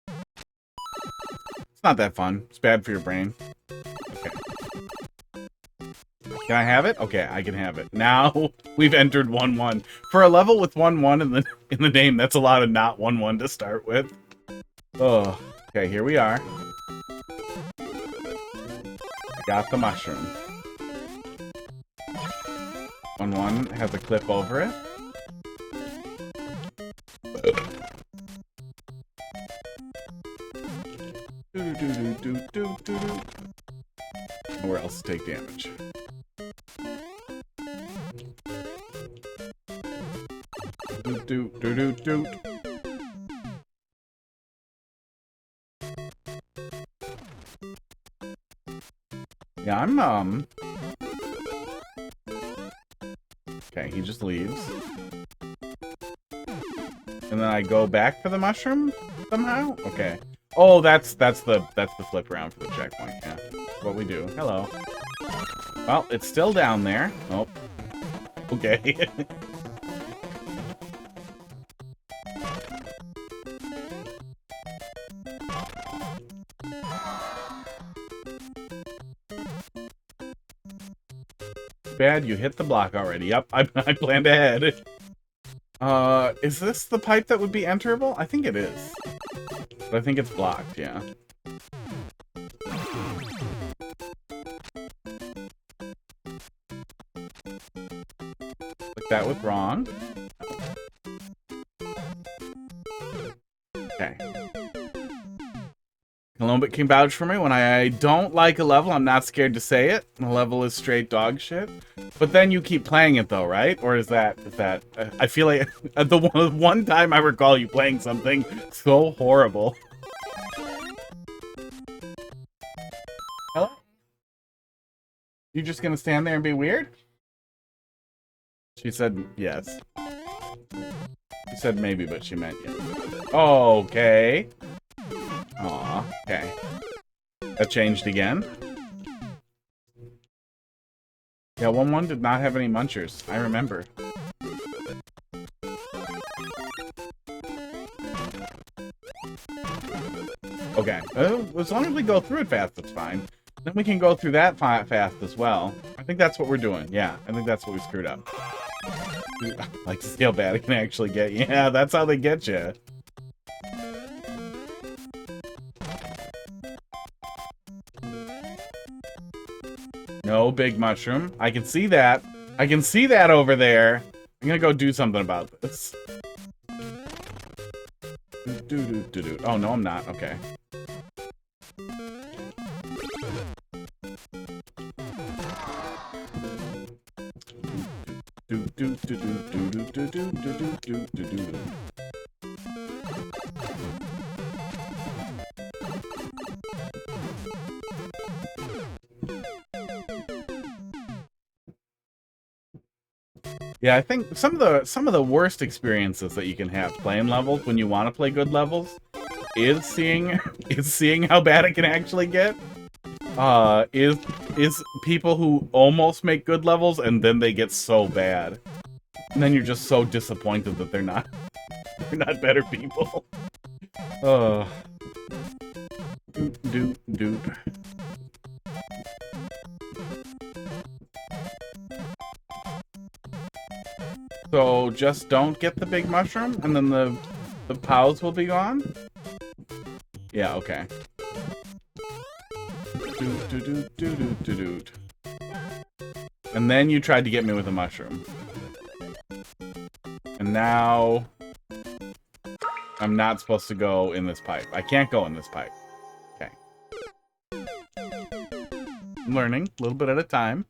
It's not that fun. It's bad for your brain. Okay. Can I have it? Okay, I can have it. Now we've entered 1-1. For a level with 1-1 in the name, that's a lot of not 1-1 to start with. Oh, okay, here we are. I got the mushroom. 1-1 has a clip over it. Where else to take damage? Yeah, I'm okay, he just leaves. And then I go back for the mushroom somehow? Okay. Oh, that's the flip around for the checkpoint, yeah. That's what we do. Hello. Well, it's still down there. Oh. Okay. Bad, you hit the block already. Yep, I planned ahead. Is this the pipe that would be enterable? I think it is. But I think it's blocked, yeah. Like that with wrong. Okay. Columbit can vouch for me. When I don't like a level, I'm not scared to say it. The level is straight dog shit. But then you keep playing it though, right? Or is that I feel like the one time I recall you playing something so horrible. Hello? You just gonna stand there and be weird? She said yes. She said maybe, but she meant yes. Okay. Aw, okay. That changed again. Yeah, 1-1 did not have any munchers. I remember. Okay. As long as we go through it fast, that's fine. Then we can go through that fast as well. I think that's what we're doing. Yeah, I think that's what we screwed up. Like to see how bad it can actually get. Yeah, that's how they get you. No big mushroom. I can see that. I can see that over there. I'm gonna go do something about this. Oh, no, I'm not. Okay. Yeah, I think some of the worst experiences that you can have playing levels when you want to play good levels is seeing how bad it can actually get. Is people who almost make good levels and then they get so bad, and then you're just so disappointed that they're not better people. Doot. So just don't get the big mushroom, and then the POWs will be gone? Yeah, okay. Doot. And then you tried to get me with a mushroom. And now I'm not supposed to go in this pipe. I can't go in this pipe. Okay. I'm learning a little bit at a time.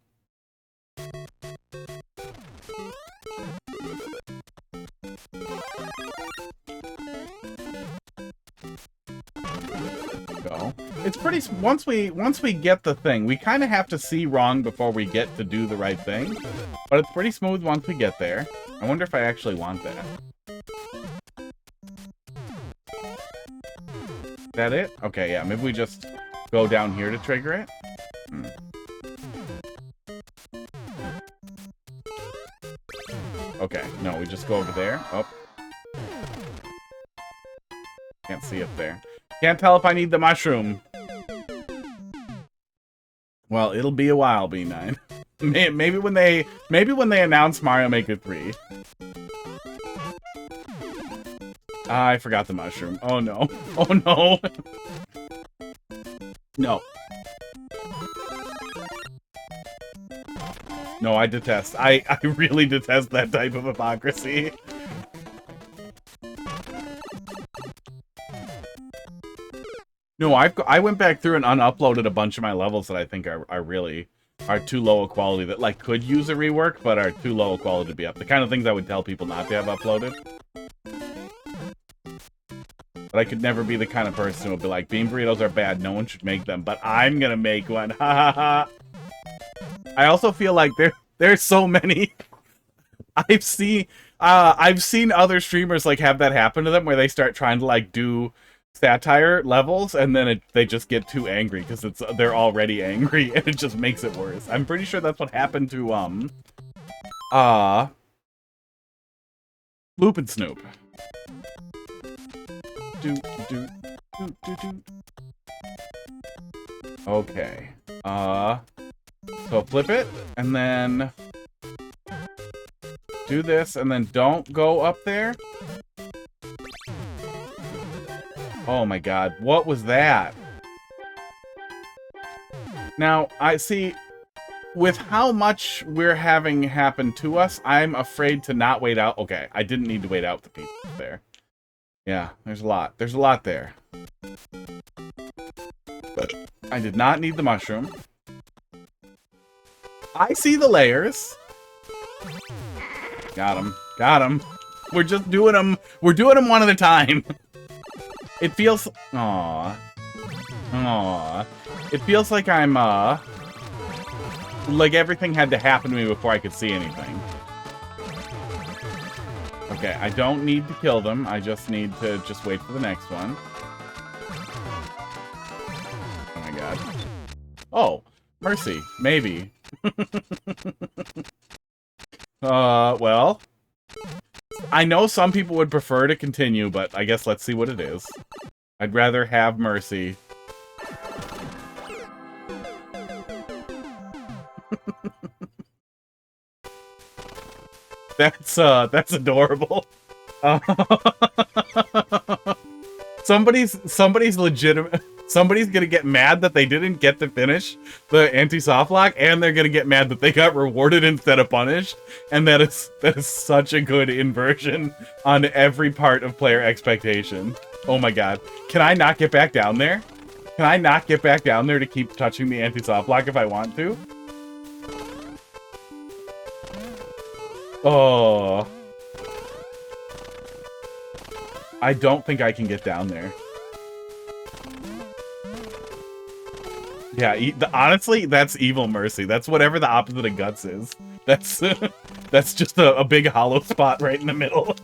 It's pretty, once we get the thing, we kind of have to see wrong before we get to do the right thing. But it's pretty smooth once we get there. I wonder if I actually want that. Is that it? Okay, yeah, maybe we just go down here to trigger it. Okay, no, we just go over there. Oh. Can't see up there. Can't tell if I need the mushroom. Well, it'll be a while, B9. maybe when they announce Mario Maker 3. I forgot the mushroom. Oh no. Oh no. No. No, I detest. I really detest that type of hypocrisy. No, I went back through and unuploaded a bunch of my levels that I think are too low a quality, that like could use a rework, but are too low a quality to be up. The kind of things I would tell people not to have uploaded. But I could never be the kind of person who would be like, bean burritos are bad, no one should make them, but I'm gonna make one. Ha ha ha. I also feel like there's so many. I've seen other streamers like have that happen to them where they start trying to like do satire levels and then they just get too angry because they're already angry and it just makes it worse. I'm pretty sure that's what happened to Loop and Snoop. Okay. So flip it and then do this and then don't go up there. Oh my god, what was that? Now, I see, with how much we're having happen to us, I'm afraid to not wait out. Okay, I didn't need to wait out the people there. Yeah, there's a lot. There's a lot there. But I did not need the mushroom. I see the layers. Got him. Got him. We're just doing them. We're doing them one at a time. It feels... Aww. Aww. It feels like I'm, like everything had to happen to me before I could see anything. Okay, I don't need to kill them. I just need to just wait for the next one. Oh my god. Oh, mercy. Maybe. Well... I know some people would prefer to continue, but I guess let's see what it is. I'd rather have mercy. That's adorable. Somebody's legitimate. Somebody's gonna get mad that they didn't get to finish the anti-soft lock, and they're gonna get mad that they got rewarded instead of punished. And that is such a good inversion on every part of player expectation. Oh my god. Can I not get back down there? Can I not get back down there to keep touching the anti-soft lock if I want to? Oh. I don't think I can get down there. Yeah, honestly, that's evil mercy. That's whatever the opposite of guts is. That's that's just a big hollow spot right in the middle.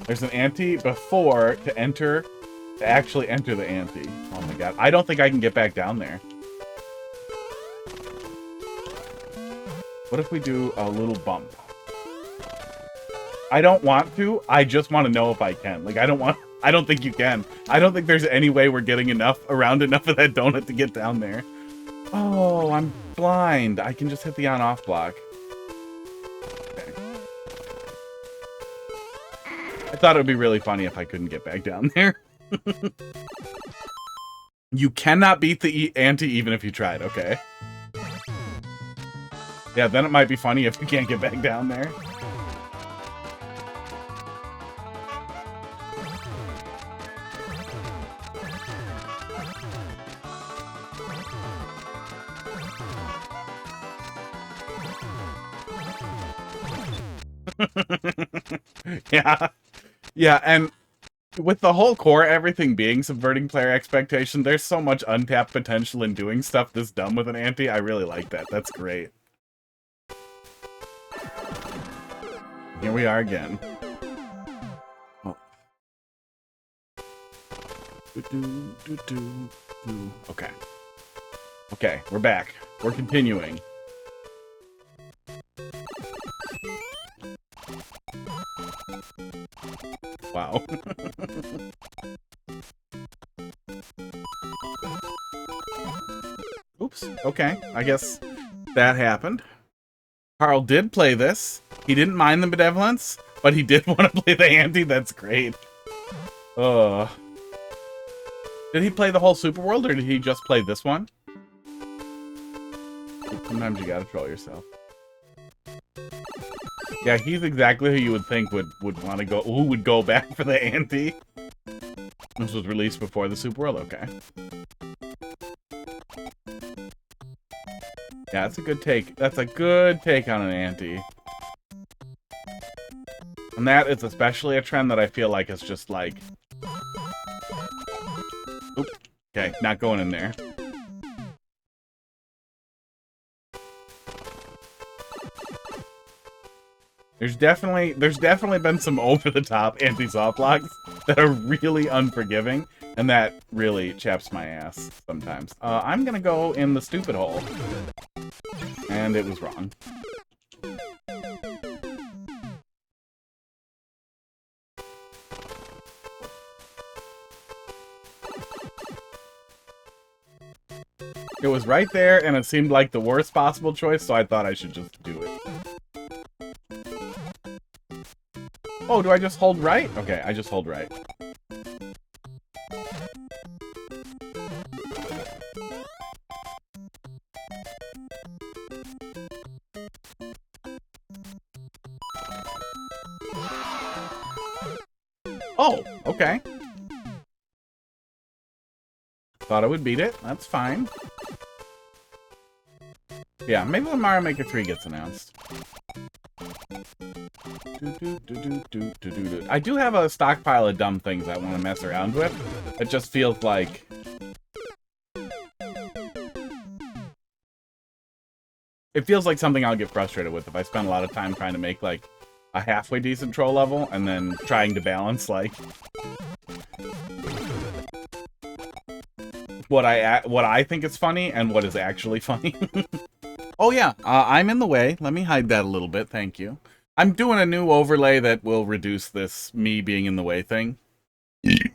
There's an ante before to actually enter the ante. Oh my god, I don't think I can get back down there. What if we do a little bump? I don't want to. I just want to know if I can. Like, I don't think you can. I don't think there's any way we're getting around enough of that donut to get down there. Oh, I'm blind. I can just hit the on-off block. Okay. I thought it would be really funny if I couldn't get back down there. You cannot beat the ante even if you tried, okay? Yeah, then it might be funny if you can't get back down there. Yeah. Yeah, and with the whole core everything being subverting player expectation, there's so much untapped potential in doing stuff this dumb with an ante. I really like that. That's great. Here we are again. Oh. Okay. Okay, we're back. We're continuing. Wow. Oops. Okay, I guess that happened. Carl did play this. He didn't mind the benevolence, but he did want to play the ante. That's great. Did he play the whole Super World, or did he just play this one? Sometimes you gotta troll yourself. Yeah, he's exactly who you would think would want to go, who would go back for the ante. This was released before the Super World, okay. Yeah, that's a good take. That's a good take on an ante. And that is especially a trend that I feel like is just like... Oop. Okay, not going in there. There's definitely been some over-the-top anti-soft blocks that are really unforgiving, and that really chaps my ass sometimes. I'm gonna go in the stupid hole. And it was wrong. It was right there, and it seemed like the worst possible choice, so I thought I should just do it. Oh, do I just hold right? Okay, I just hold right. Oh, okay. Thought I would beat it. That's fine. Yeah, maybe when Mario Maker 3 gets announced. I do have a stockpile of dumb things I want to mess around with. It just feels like... It feels like something I'll get frustrated with if I spend a lot of time trying to make, like, a halfway decent troll level, and then trying to balance, like... what I think is funny, and what is actually funny. Oh yeah, I'm in the way. Let me hide that a little bit, thank you. I'm doing a new overlay that will reduce this me being in the way thing.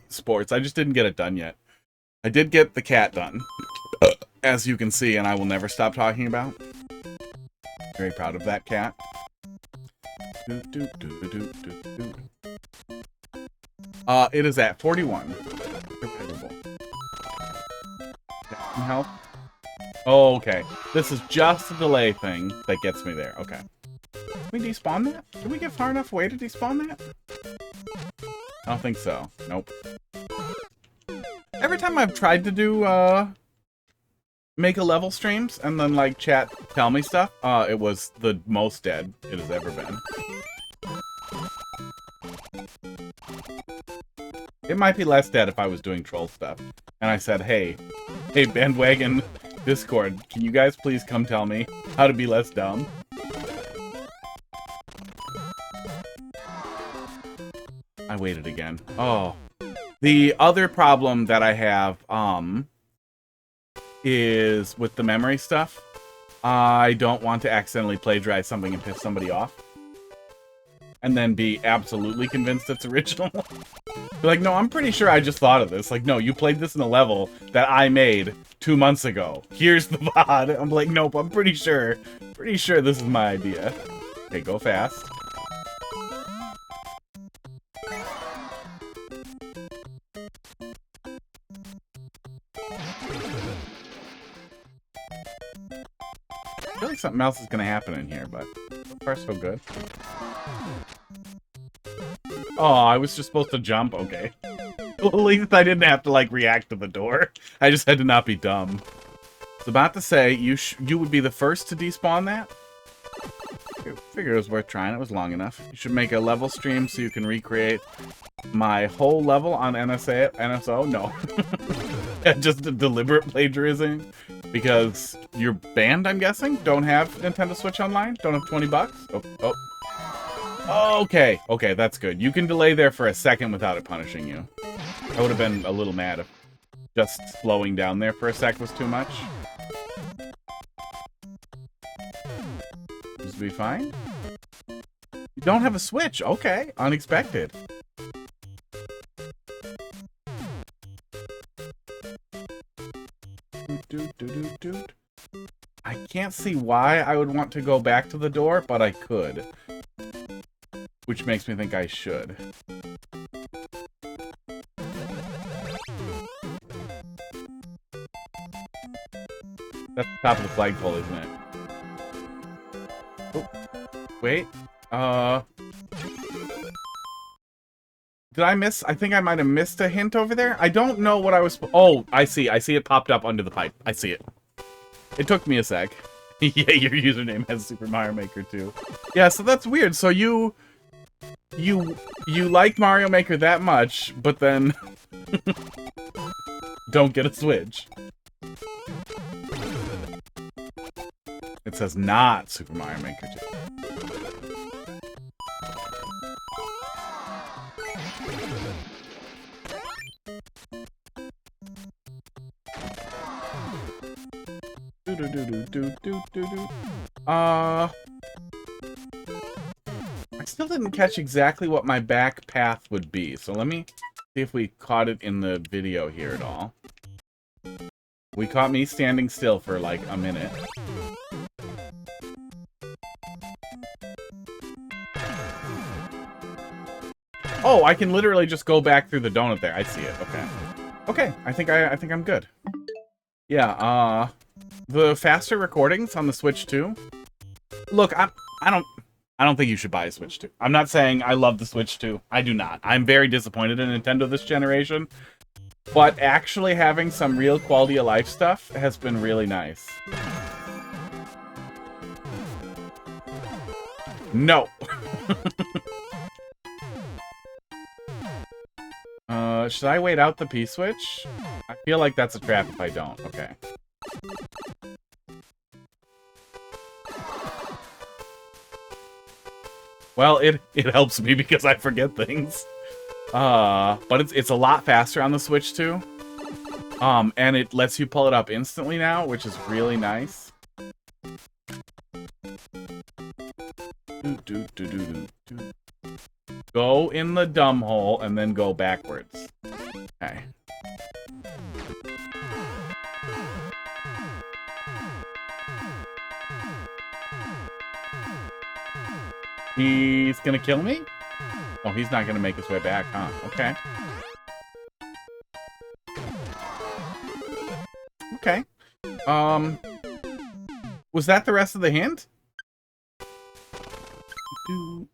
Sports. I just didn't get it done yet. I did get the cat done, as you can see, and I will never stop talking about. Very proud of that cat. It is at 41. Some help. Oh, okay. This is just a delay thing that gets me there. Okay. Can we despawn that? Did we get far enough away to despawn that? I don't think so. Nope. Every time I've tried to do, make a level streams and then, like, chat tell me stuff, it was the most dead it has ever been. It might be less dead if I was doing troll stuff. And I said, hey, bandwagon Discord, can you guys please come tell me how to be less dumb? I waited again. Oh. The other problem that I have, is with the memory stuff. I don't want to accidentally plagiarize something and piss somebody off. And then be absolutely convinced it's original. Be like, no, I'm pretty sure I just thought of this. Like, no, you played this in a level that I made 2 months ago. Here's the VOD. I'm like, nope, I'm pretty sure this is my idea. Okay, go fast. I feel like something else is gonna happen in here, but so far so good. Oh, I was just supposed to jump? Okay. Well, at least I didn't have to, like, react to the door. I just had to not be dumb. I was about to say, you would be the first to despawn that? I figured it was worth trying. It was long enough. You should make a level stream so you can recreate my whole level on NSO? No. Just a deliberate plagiarism because your band, I'm guessing, don't have Nintendo Switch Online? Don't have 20 bucks? Oh, okay. Okay, that's good. You can delay there for a second without it punishing you. I would have been a little mad if just slowing down there for a sec was too much. This will be fine. You don't have a Switch. Okay, unexpected. I can't see why I would want to go back to the door, but I could. Which makes me think I should. That's the top of the flagpole, isn't it? Oh, wait. Did I miss? I think I might have missed a hint over there. I don't know what I was... Oh, I see. I see it popped up under the pipe. I see it. It took me a sec. Yeah, your username has Super Mario Maker too. Yeah, so that's weird. So you like Mario Maker that much, but then don't get a Switch. It says not Super Mario Maker 2. I still didn't catch exactly what my back path would be, so let me see if we caught it in the video here at all. We caught me standing still for like a minute. Oh, I can literally just go back through the donut there. I see it. Okay. Okay, I think I'm good. Yeah, the faster recordings on the Switch 2. Look, I don't think you should buy a Switch 2. I'm not saying I love the Switch 2. I do not. I'm very disappointed in Nintendo this generation. But actually having some real quality of life stuff has been really nice. No. Should I wait out the P-switch? I feel like that's a trap if I don't. Okay. Well, it helps me because I forget things. But it's a lot faster on the Switch too. And it lets you pull it up instantly now, which is really nice. Go in the dumb hole and then go backwards. Okay. He's gonna kill me? Oh, he's not gonna make his way back, huh? Okay. Okay. Was that the rest of the hint?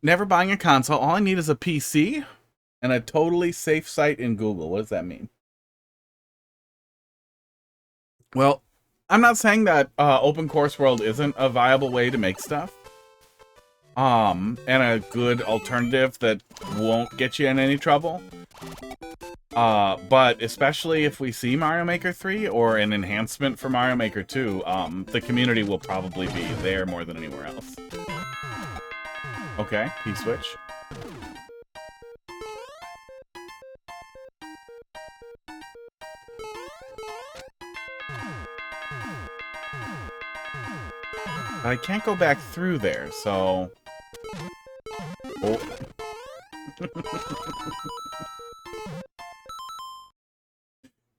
Never buying a console. All I need is a PC and a totally safe site in Google. What does that mean? Well, I'm not saying that Open Course World isn't a viable way to make stuff. And a good alternative that won't get you in any trouble. But especially if we see Mario Maker 3 or an enhancement for Mario Maker 2, the community will probably be there more than anywhere else. Okay, P-switch. I can't go back through there, so... Oh.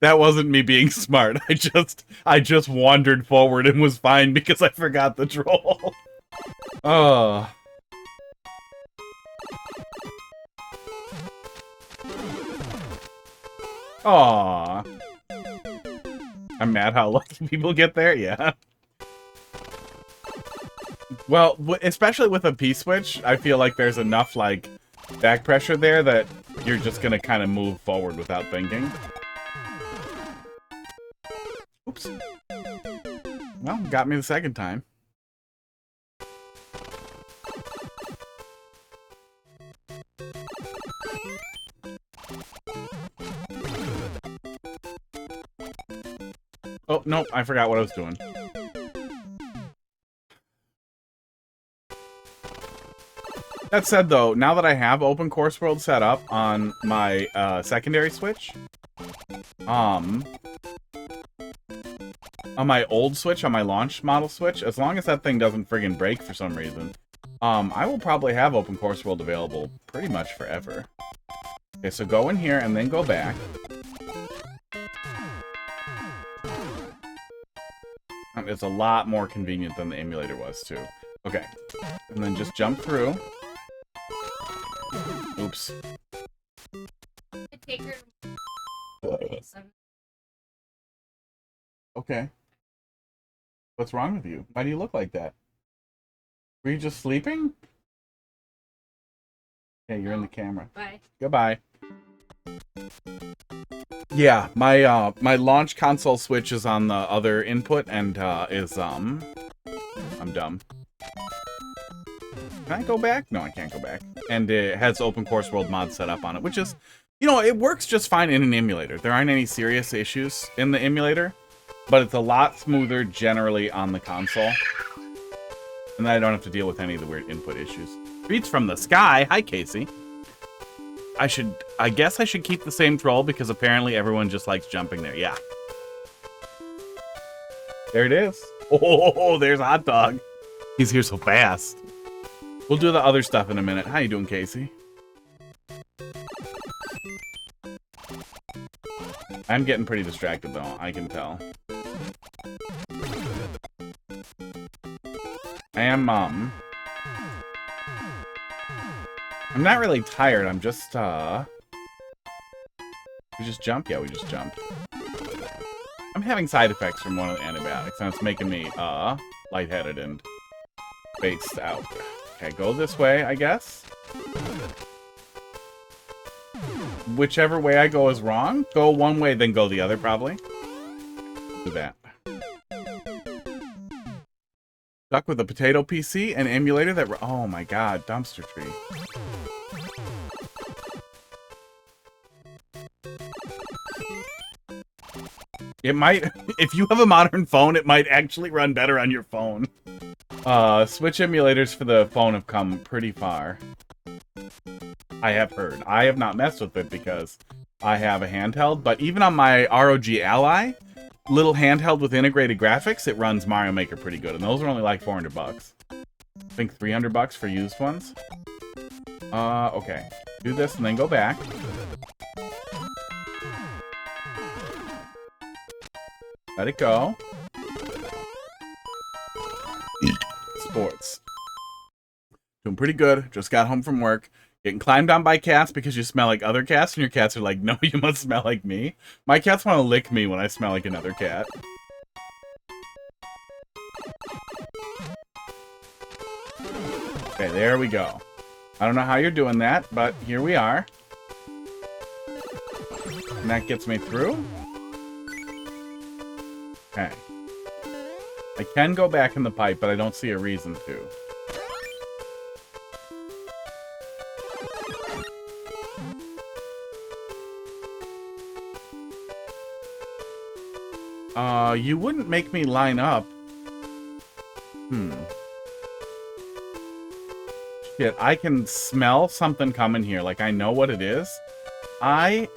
That wasn't me being smart. I just wandered forward and was fine because I forgot the troll. Oh. Aww. I'm mad how lucky people get there, yeah. Well, especially with a P-switch, I feel like there's enough, like, back pressure there that you're just gonna kind of move forward without thinking. Oops. Well, got me the second time. Oh, nope, I forgot what I was doing. That said, though, now that I have Open Course World set up on my secondary Switch, on my old Switch, on my launch model Switch, as long as that thing doesn't friggin' break for some reason, I will probably have Open Course World available pretty much forever. Okay, so go in here and then go back. It's a lot more convenient than the emulator was, too. Okay, and then just jump through. Oops. Okay. What's wrong with you? Why do you look like that? Were you just sleeping? Okay, you're in the camera. Bye. Goodbye. Yeah, my my launch console Switch is on the other input and I'm dumb. Can I go back? No, I can't go back. And it has Open Course World mod set up on it, which is, you know, it works just fine in an emulator. There aren't any serious issues in the emulator, but it's a lot smoother generally on the console. And then I don't have to deal with any of the weird input issues. Reads from the sky. Hi, Casey. I guess I should keep the same troll because apparently everyone just likes jumping there. Yeah. There it is. Oh, there's Hot Dog. He's here so fast. We'll do the other stuff in a minute. How you doing, Casey? I'm getting pretty distracted, though. I can tell. I am, I'm not really tired. I'm just, we just jumped? Yeah, we just jumped. I'm having side effects from one of the antibiotics, and it's making me, lightheaded and spaced out. Okay, go this way, I guess. Whichever way I go is wrong. Go one way, then go the other, probably. Do that. Stuck with a potato PC and emulator that... Oh my god, dumpster tree. It might... If you have a modern phone, it might actually run better on your phone. Switch emulators for the phone have come pretty far. I have heard. I have not messed with it because I have a handheld, but even on my ROG Ally, little handheld with integrated graphics, it runs Mario Maker pretty good, and those are only like 400 bucks. I think 300 bucks for used ones. Okay. Do this and then go back. Let it go. Sports. Doing pretty good. Just got home from work. Getting climbed on by cats because you smell like other cats, and your cats are like, no, you must smell like me. My cats want to lick me when I smell like another cat. Okay, there we go. I don't know how you're doing that, but here we are. And that gets me through. Okay. I can go back in the pipe, but I don't see a reason to. You wouldn't make me line up. Shit, I can smell something coming here. Like, I know what it is. I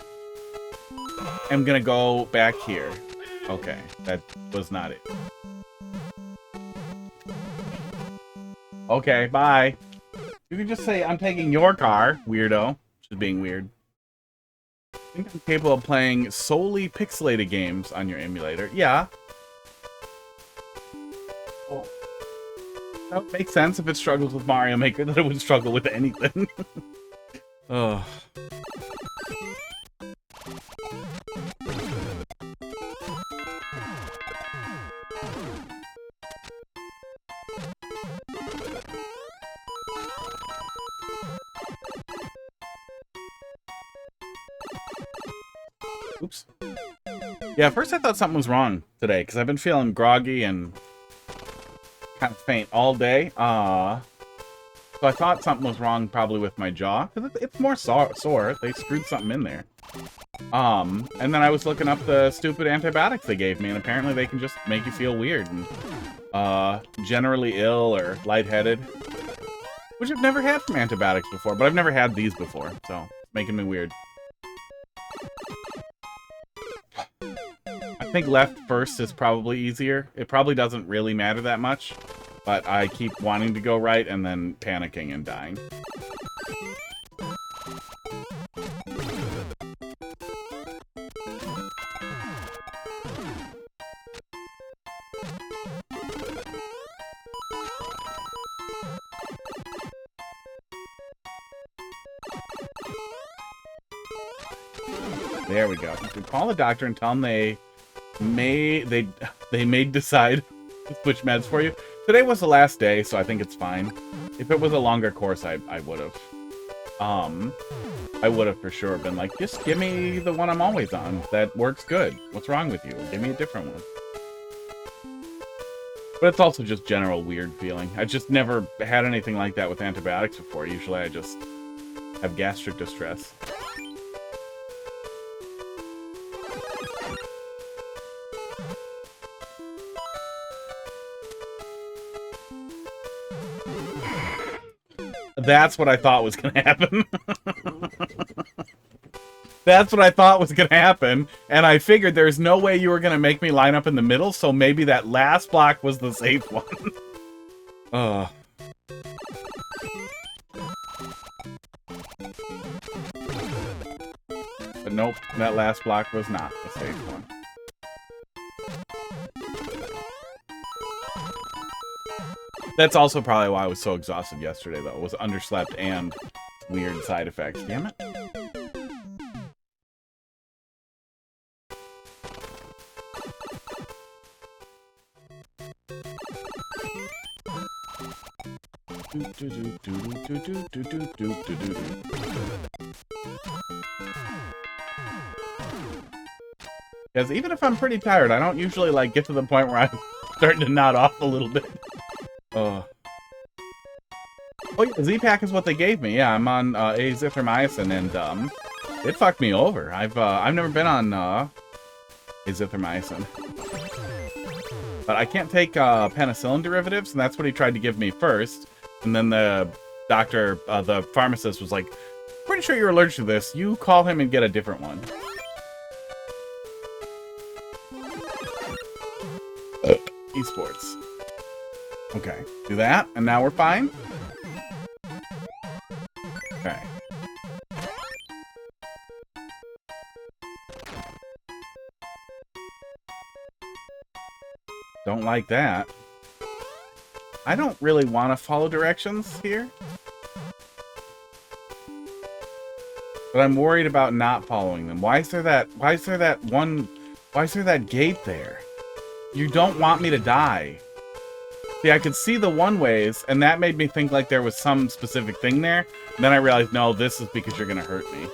am gonna go back here. Okay, that was not it. Okay, bye. You can just say, I'm taking your car, weirdo. Just being weird. I think I'm capable of playing solely pixelated games on your emulator. Yeah. Oh. That would make sense if it struggles with Mario Maker, that it would struggle with anything. Oh. Oops. Yeah, at first I thought something was wrong today, because I've been feeling groggy and kind of faint all day. So I thought something was wrong probably with my jaw, because it's more sore. They screwed something in there. And then I was looking up the stupid antibiotics they gave me, and apparently they can just make you feel weird and, generally ill or lightheaded. Which I've never had from antibiotics before, but I've never had these before, so it's making me weird. I think left first is probably easier. It probably doesn't really matter that much, but I keep wanting to go right and then panicking and dying. There we go. You can call the doctor and tell them they may decide to switch meds for you. Today was the last day, so I think it's fine. If it was a longer course, I would have. I would have for sure been like, just give me the one I'm always on. That works good. What's wrong with you? Give me a different one. But it's also just general weird feeling. I just never had anything like that with antibiotics before. Usually I just have gastric distress. That's what I thought was going to happen. That's what I thought was going to happen. And I figured there's no way you were going to make me line up in the middle, so maybe that last block was the safe one. But nope, that last block was not the safe one. That's also probably why I was so exhausted yesterday, though. It was underslept and weird side effects. Damn it. Because even if I'm pretty tired, I don't usually like get to the point where I'm starting to nod off a little bit. Oh yeah, Z-Pack is what they gave me. Yeah, I'm on azithromycin, and it fucked me over. I've never been on azithromycin, but I can't take penicillin derivatives, and that's what he tried to give me first. And then the doctor, the pharmacist, was like, "Pretty sure you're allergic to this. You call him and get a different one." Esports. Okay, do that, and now we're fine. Okay. Don't like that. I don't really want to follow directions here. But I'm worried about not following them. Why is there that gate there? You don't want me to die. See, I could see the one-ways, and that made me think like there was some specific thing there. And then I realized, no, this is because you're gonna hurt me.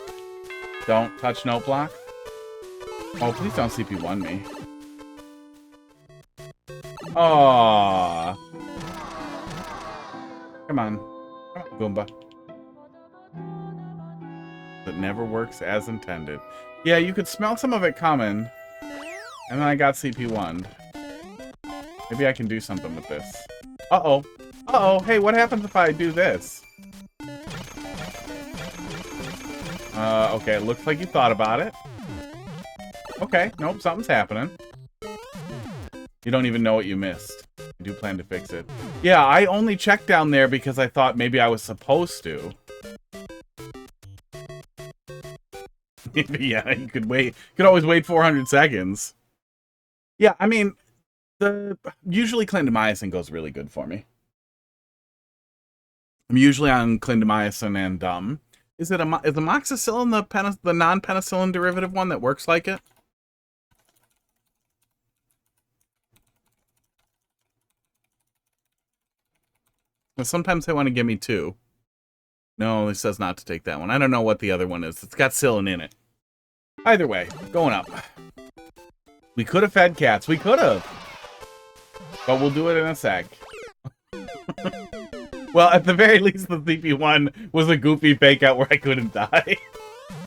Don't touch note block. Oh, please don't CP1 me. Aww. Come on. Come on, Goomba. It never works as intended. Yeah, you could smell some of it coming. And then I got CP1'd. Maybe I can do something with this. Uh-oh. Uh-oh. Hey, what happens if I do this? Okay, it looks like you thought about it. Okay, nope, something's happening. You don't even know what you missed. I do plan to fix it. Yeah, I only checked down there because I thought maybe I was supposed to. Yeah, you could wait. You could always wait 400 seconds. Yeah, I mean, usually clindamycin goes really good for me. I'm usually on clindamycin, and is amoxicillin the non-penicillin derivative one that works like it? Well, sometimes they want to give me two. No, it says not to take that one. I don't know what the other one is. It's got psyllin in it. Either way, going up. We could have fed cats. We could have. But we'll do it in a sec. Well, at the very least, the CP1 was a goofy fake out where I couldn't die.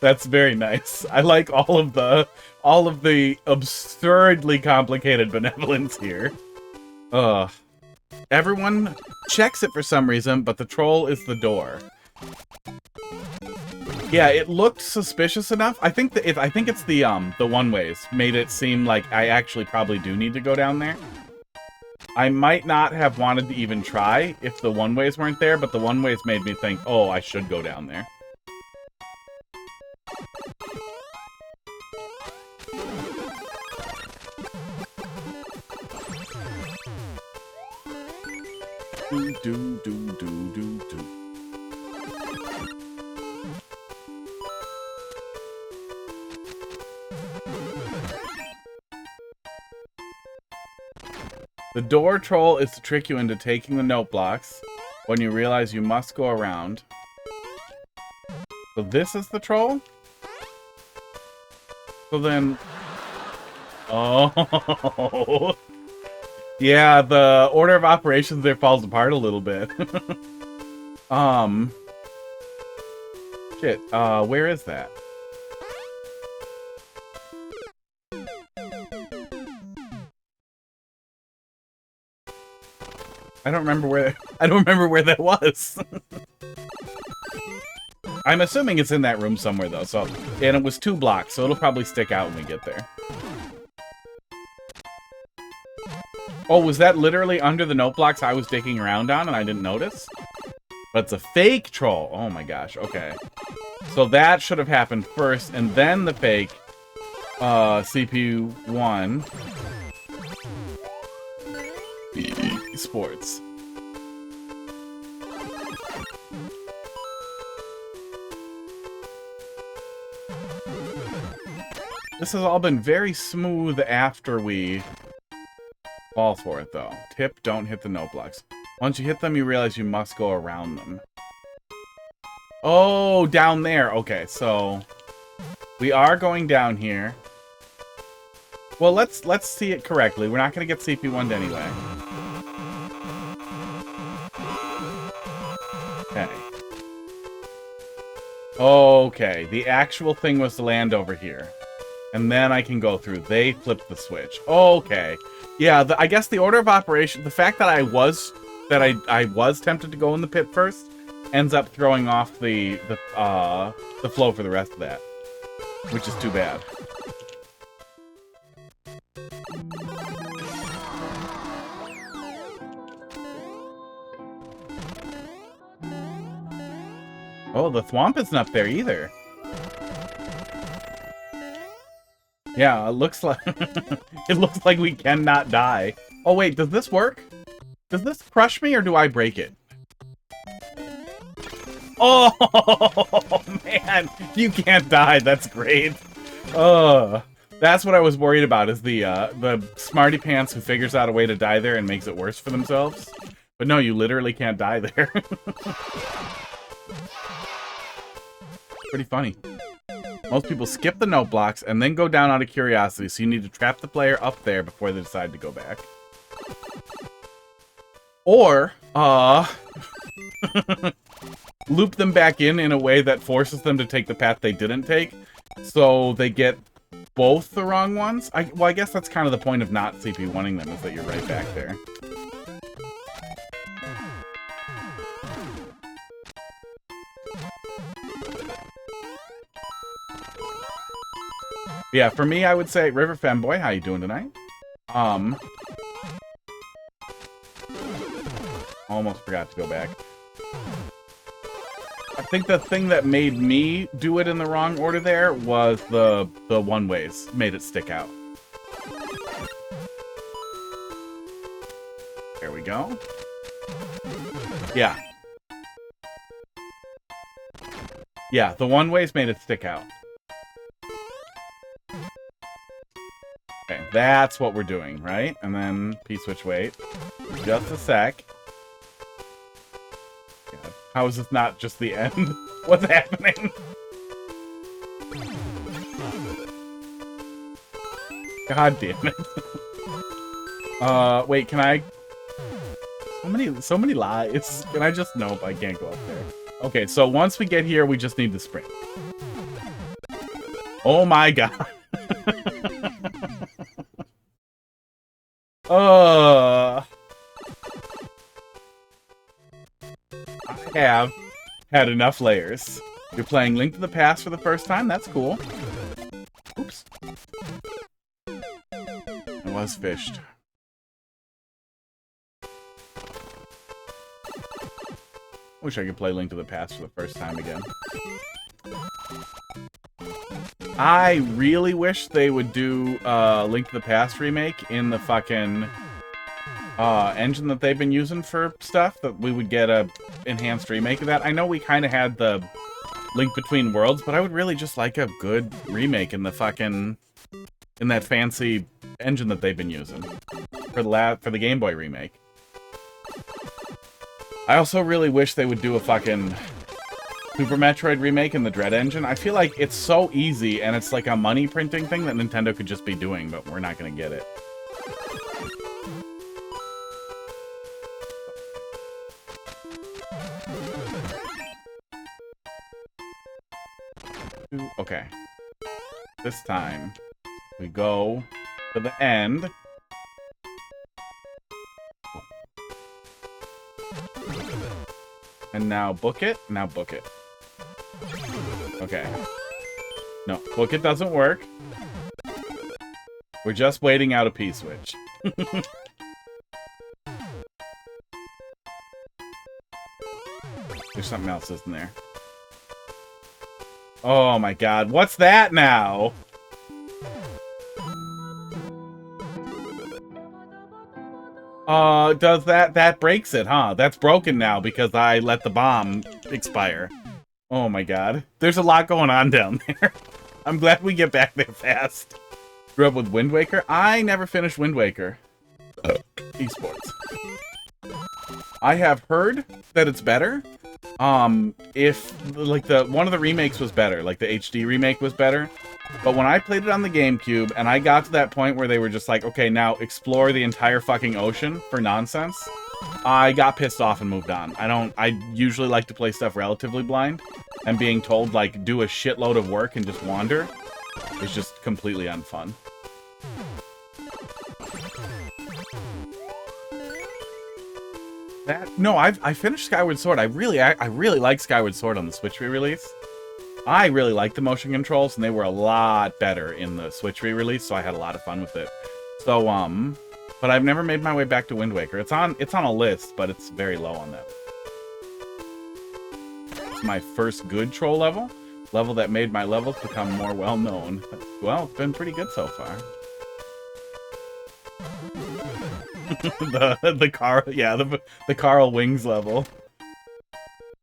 That's very nice. I like all of the absurdly complicated benevolence here. Ugh. Everyone checks it for some reason, but the troll is the door. Yeah, it looked suspicious enough. I think it's the one-ways made it seem like I actually probably do need to go down there. I might not have wanted to even try if the one-ways weren't there, but the one-ways made me think, oh, I should go down there. Do. The door troll is to trick you into taking the note blocks when you realize you must go around. So this is the troll? So then... Oh... Yeah, the order of operations there falls apart a little bit. Shit, where is that? I don't remember where that was. I'm assuming it's in that room somewhere though, so and it was 2 blocks, so it'll probably stick out when we get there. Oh, was that literally under the note blocks I was digging around on and I didn't notice? But it's a fake troll. Oh my gosh, okay. So that should have happened first, and then the fake CPU1 sports. This has all been very smooth after we fall for it, though. Tip, don't hit the note blocks. Once you hit them, you realize you must go around them. Oh, down there. Okay, so we are going down here. Well, let's see it correctly. We're not going to get CP1'd anyway. Okay. Okay, the actual thing was to land over here. And then I can go through. They flipped the switch. Okay. Yeah, I guess the order of operation, the fact that I was tempted to go in the pit first, ends up throwing off the flow for the rest of that, which is too bad. Oh, the thwomp isn't up there either. Yeah, it looks like it looks like we cannot die. Oh wait, does this work? Does this crush me or do I break it? Oh man, you can't die. That's great. That's what I was worried about, is the smarty pants who figures out a way to die there and makes it worse for themselves. But no, you literally can't die there. Pretty funny. Most people skip the note blocks and then go down out of curiosity, so you need to trap the player up there before they decide to go back. Or, loop them back in a way that forces them to take the path they didn't take, so they get both the wrong ones. Well, I guess that's kind of the point of not CP1ing them, is that you're right back there. Yeah, for me, I would say, River Femboy, how you doing tonight? Almost forgot to go back. I think the thing that made me do it in the wrong order there was the one-ways. Made it stick out. There we go. Yeah. Yeah, the one-ways made it stick out. Okay, that's what we're doing, right? And then P-switch wait. Just a sec. God, how is this not just the end? What's happening? God damn it. Wait, can I... So many lies. Can I just... Nope, I can't go up there. Okay, so once we get here, we just need to sprint. Oh my god. I have had enough layers. You're playing Link to the Past for the first time? That's cool. Oops. I was fished. Wish I could play Link to the Past for the first time again. I really wish they would do Link to the Past remake in the fucking engine that they've been using for stuff, that we would get a enhanced remake of that. I know we kind of had the Link Between Worlds, but I would really just like a good remake in the fucking in that fancy engine that they've been using for the Game Boy remake. I also really wish they would do a fucking Super Metroid remake in the Dread engine. I feel like it's so easy, and it's like a money printing thing that Nintendo could just be doing, but we're not going to get it. Okay. This time, we go to the end. And now book it. Now book it. Okay. No, book it doesn't work. We're just waiting out a P-switch. There's something else, isn't there? Oh my god, what's that now? Does that breaks it, huh? That's broken now because I let the bomb expire. Oh my god. There's a lot going on down there. I'm glad we get back there fast. Grew up with Wind Waker. I never finished Wind Waker. Esports. I have heard that it's better. If like one of the remakes was better, like the HD remake was better. But when I played it on the GameCube and I got to that point where they were just like, okay, now explore the entire fucking ocean for nonsense, I got pissed off and moved on. I usually like to play stuff relatively blind, and being told, like, do a shitload of work and just wander is just completely unfun. No, I finished Skyward Sword. I really like Skyward Sword on the Switch re-release. I really like the motion controls, and they were a lot better in the Switch re-release, so I had a lot of fun with it. So, but I've never made my way back to Wind Waker. It's on a list, but it's very low on that. It's my first good troll level that made my levels become more well-known. Well, it's been pretty good so far. the Carl Wings level.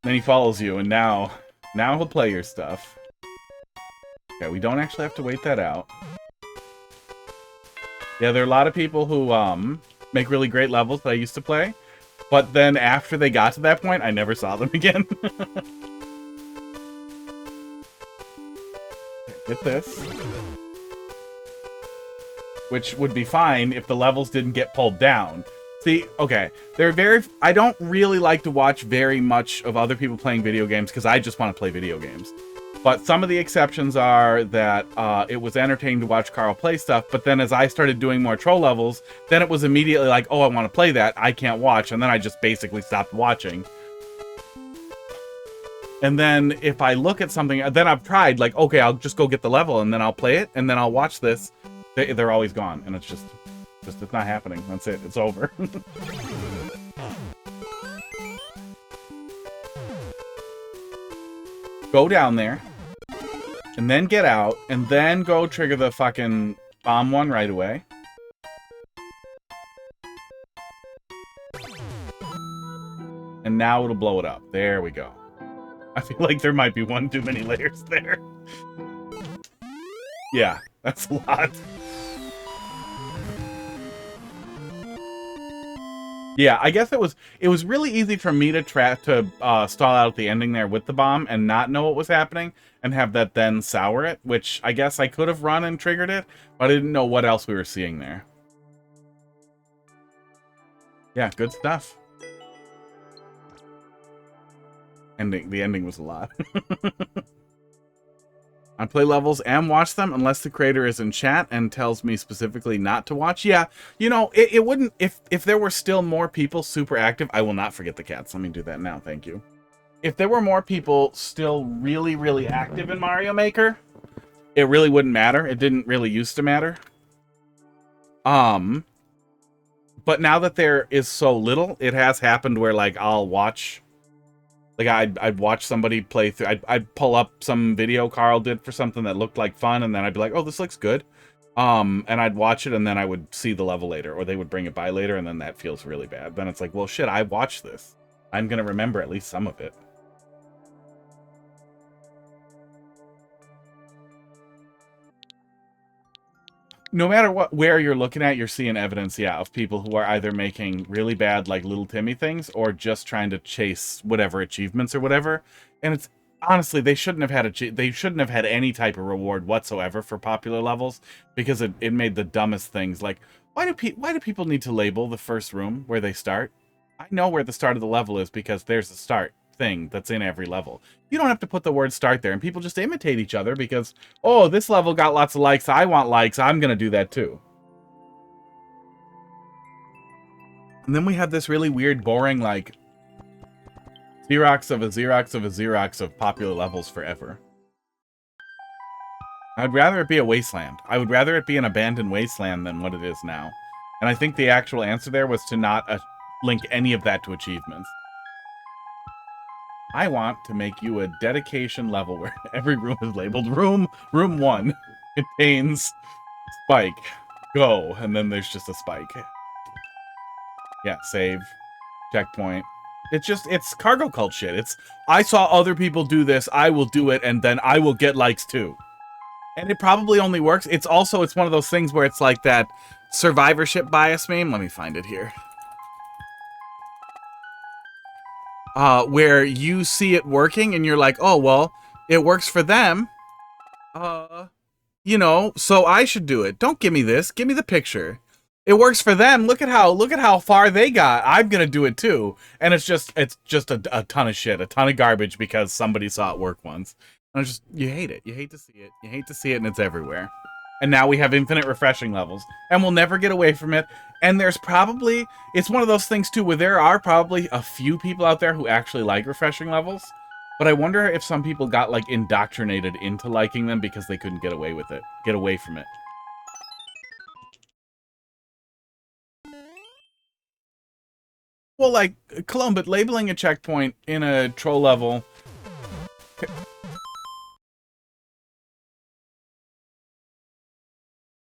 Then he follows you, and now he'll play your stuff. Okay, we don't actually have to wait that out. Yeah, there are a lot of people who make really great levels that I used to play, but then after they got to that point, I never saw them again. Get this. Which would be fine if the levels didn't get pulled down. See, okay, I don't really like to watch very much of other people playing video games because I just want to play video games. But some of the exceptions are that it was entertaining to watch Carl play stuff, but then as I started doing more troll levels, then it was immediately like, oh, I want to play that, I can't watch, and then I just basically stopped watching. And then if I look at something, then I've tried, like, okay, I'll just go get the level, and then I'll play it, and then I'll watch this. They're always gone, and it's just it's not happening. That's it. It's over. Go down there, and then get out, and then go trigger the fucking bomb one right away. And now it'll blow it up. There we go. I feel like there might be one too many layers there. Yeah, that's a lot. Yeah, I guess it was really easy for me to stall out the ending there with the bomb and not know what was happening and have that then sour it, which I guess I could have run and triggered it, but I didn't know what else we were seeing there. Yeah, good stuff. The ending was a lot. I play levels and watch them unless the creator is in chat and tells me specifically not to watch. Yeah, you know, it wouldn't... If there were still more people super active... I will not forget the cats. Let me do that now. Thank you. If there were more people still really, really active in Mario Maker, it really wouldn't matter. It didn't really used to matter. But now that there is so little, it has happened where, like, I'll watch... Like, I'd watch somebody play through... I'd pull up some video Carl did for something that looked like fun, and then I'd be like, oh, this looks good. And I'd watch it, and then I would see the level later, or they would bring it by later, and then that feels really bad. Then it's like, well, shit, I watched this. I'm gonna remember at least some of it. No matter where you're looking at, you're seeing evidence, yeah, of people who are either making really bad, like, Little Timmy things, or just trying to chase whatever achievements or whatever. And it's honestly, they shouldn't have had any type of reward whatsoever for popular levels, because it made the dumbest things. Like, why do people need to label the first room where they start? I know where the start of the level is because there's a start thing that's in every level. You don't have to put the word start there, and people just imitate each other because, oh, this level got lots of likes, I want likes, I'm gonna do that too. And then we have this really weird, boring, like, Xerox of a Xerox of a Xerox of popular levels forever. I'd rather it be a wasteland. I would rather it be an abandoned wasteland than what it is now. And I think the actual answer there was to not link any of that to achievements. I want to make you a dedication level where every room is labeled room 1 contains spike. Go. And then there's just a spike. Yeah, save. Checkpoint. It's cargo cult shit. It's, I saw other people do this, I will do it, and then I will get likes too. And it probably only works. It's one of those things where it's like that survivorship bias meme. Let me find it here. Where you see it working and you're like, oh, well, it works for them. You know, so I should do it. Don't give me this. Give me the picture. It works for them. Look at how far they got. I'm going to do it too. And it's just a ton of shit, a ton of garbage because somebody saw it work once. And you hate it. You hate to see it. You hate to see it, and it's everywhere. And now we have infinite refreshing levels, and we'll never get away from it. And it's one of those things too, where there are probably a few people out there who actually like refreshing levels. But I wonder if some people got, like, indoctrinated into liking them because they couldn't get away from it. Well, like, Cologne, but labeling a checkpoint in a troll level...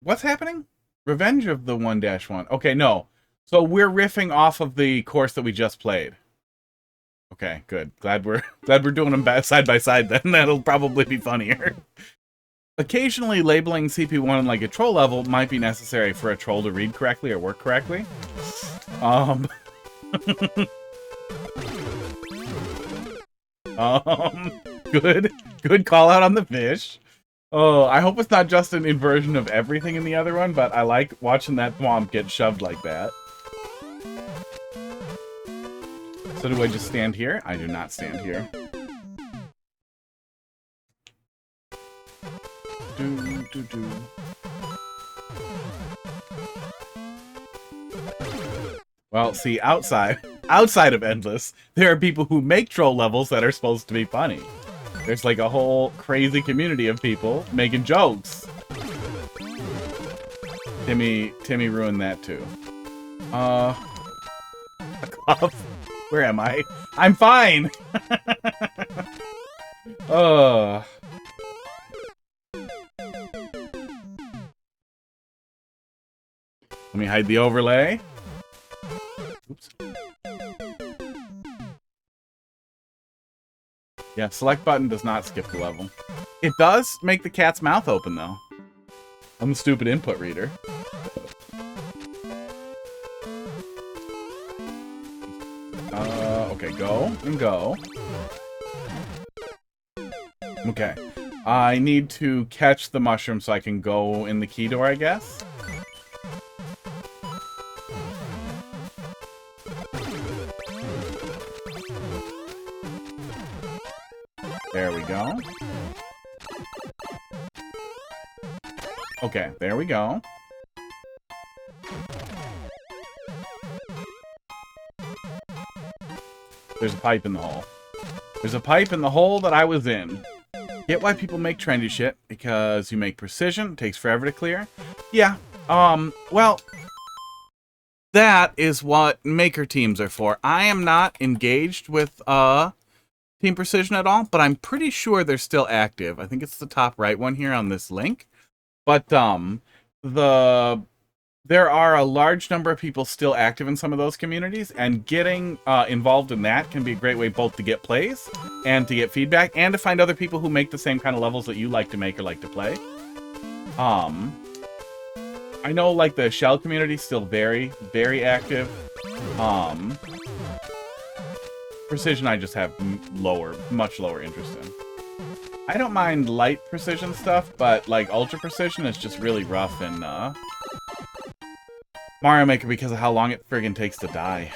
What's happening? Revenge of the 1-1. Okay, no. So we're riffing off of the course that we just played. Okay, good. Glad we're doing them side by side then. That'll probably be funnier. Occasionally, labeling CP1 in, like, a troll level might be necessary for a troll to read correctly or work correctly. Good call out on the fish. Oh, I hope it's not just an inversion of everything in the other one, but I like watching that swamp get shoved like that. So do I just stand here? I do not stand here. Well, see, outside of Endless, there are people who make troll levels that are supposed to be funny. There's like a whole crazy community of people making jokes. Timmy ruined that too. A cough. Where am I? I'm fine. Let me hide the overlay. Oops. Yeah, select button does not skip the level. It does make the cat's mouth open, though. I'm the stupid input reader. Okay, go and go. Okay. I need to catch the mushroom so I can go in the key door, I guess. There we go. Okay, there we go. There's a pipe in the hole. There's a pipe in the hole that I was in. Get why people make trendy shit, because you make precision, it takes forever to clear. Yeah, well, that is what maker teams are for. I am not engaged with, Team Precision at all, but I'm pretty sure they're still active. I think it's the top right one here on this link. But, there are a large number of people still active in some of those communities, and getting involved in that can be a great way both to get plays and to get feedback and to find other people who make the same kind of levels that you like to make or like to play. I know like the shell community is still very, very active. Precision I just have much lower interest in. I don't mind light precision stuff, but like ultra precision is just really rough in Mario Maker because of how long it friggin' takes to die.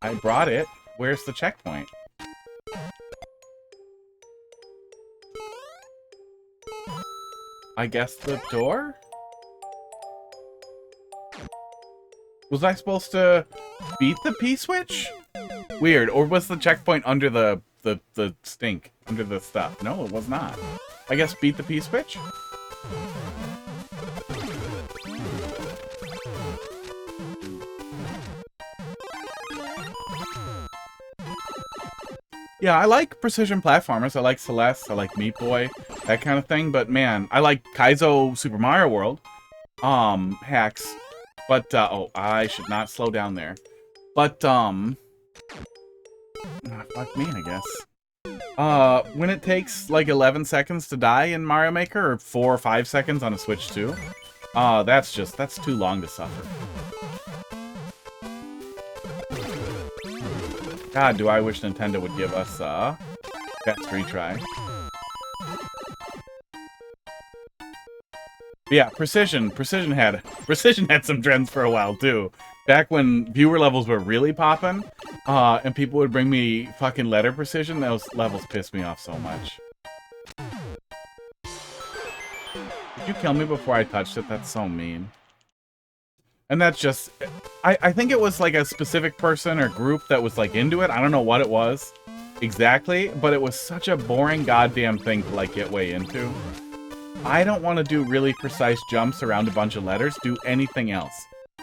I brought it. Where's the checkpoint? I guess the door? Was I supposed to beat the P-switch? Weird. Or was the checkpoint under the stink? Under the stuff? No, it was not. I guess beat the P-switch? Yeah, I like precision platformers. I like Celeste. I like Meat Boy. That kind of thing. But man, I like Kaizo Super Mario World. Hacks. But, oh, I should not slow down there. But, fuck me, I guess. When it takes, like, 11 seconds to die in Mario Maker, or 4 or 5 seconds on a Switch 2, that's too long to suffer. God, do I wish Nintendo would give us, Fast Retry. But yeah, Precision had some trends for a while, too. Back when viewer levels were really popping, and people would bring me fucking letter Precision, those levels pissed me off so much. Did you kill me before I touched it? That's so mean. And that's just... I think it was like a specific person or group that was like into it. I don't know what it was exactly, but it was such a boring goddamn thing to like get way into. I don't want to do really precise jumps around a bunch of letters. Do anything else.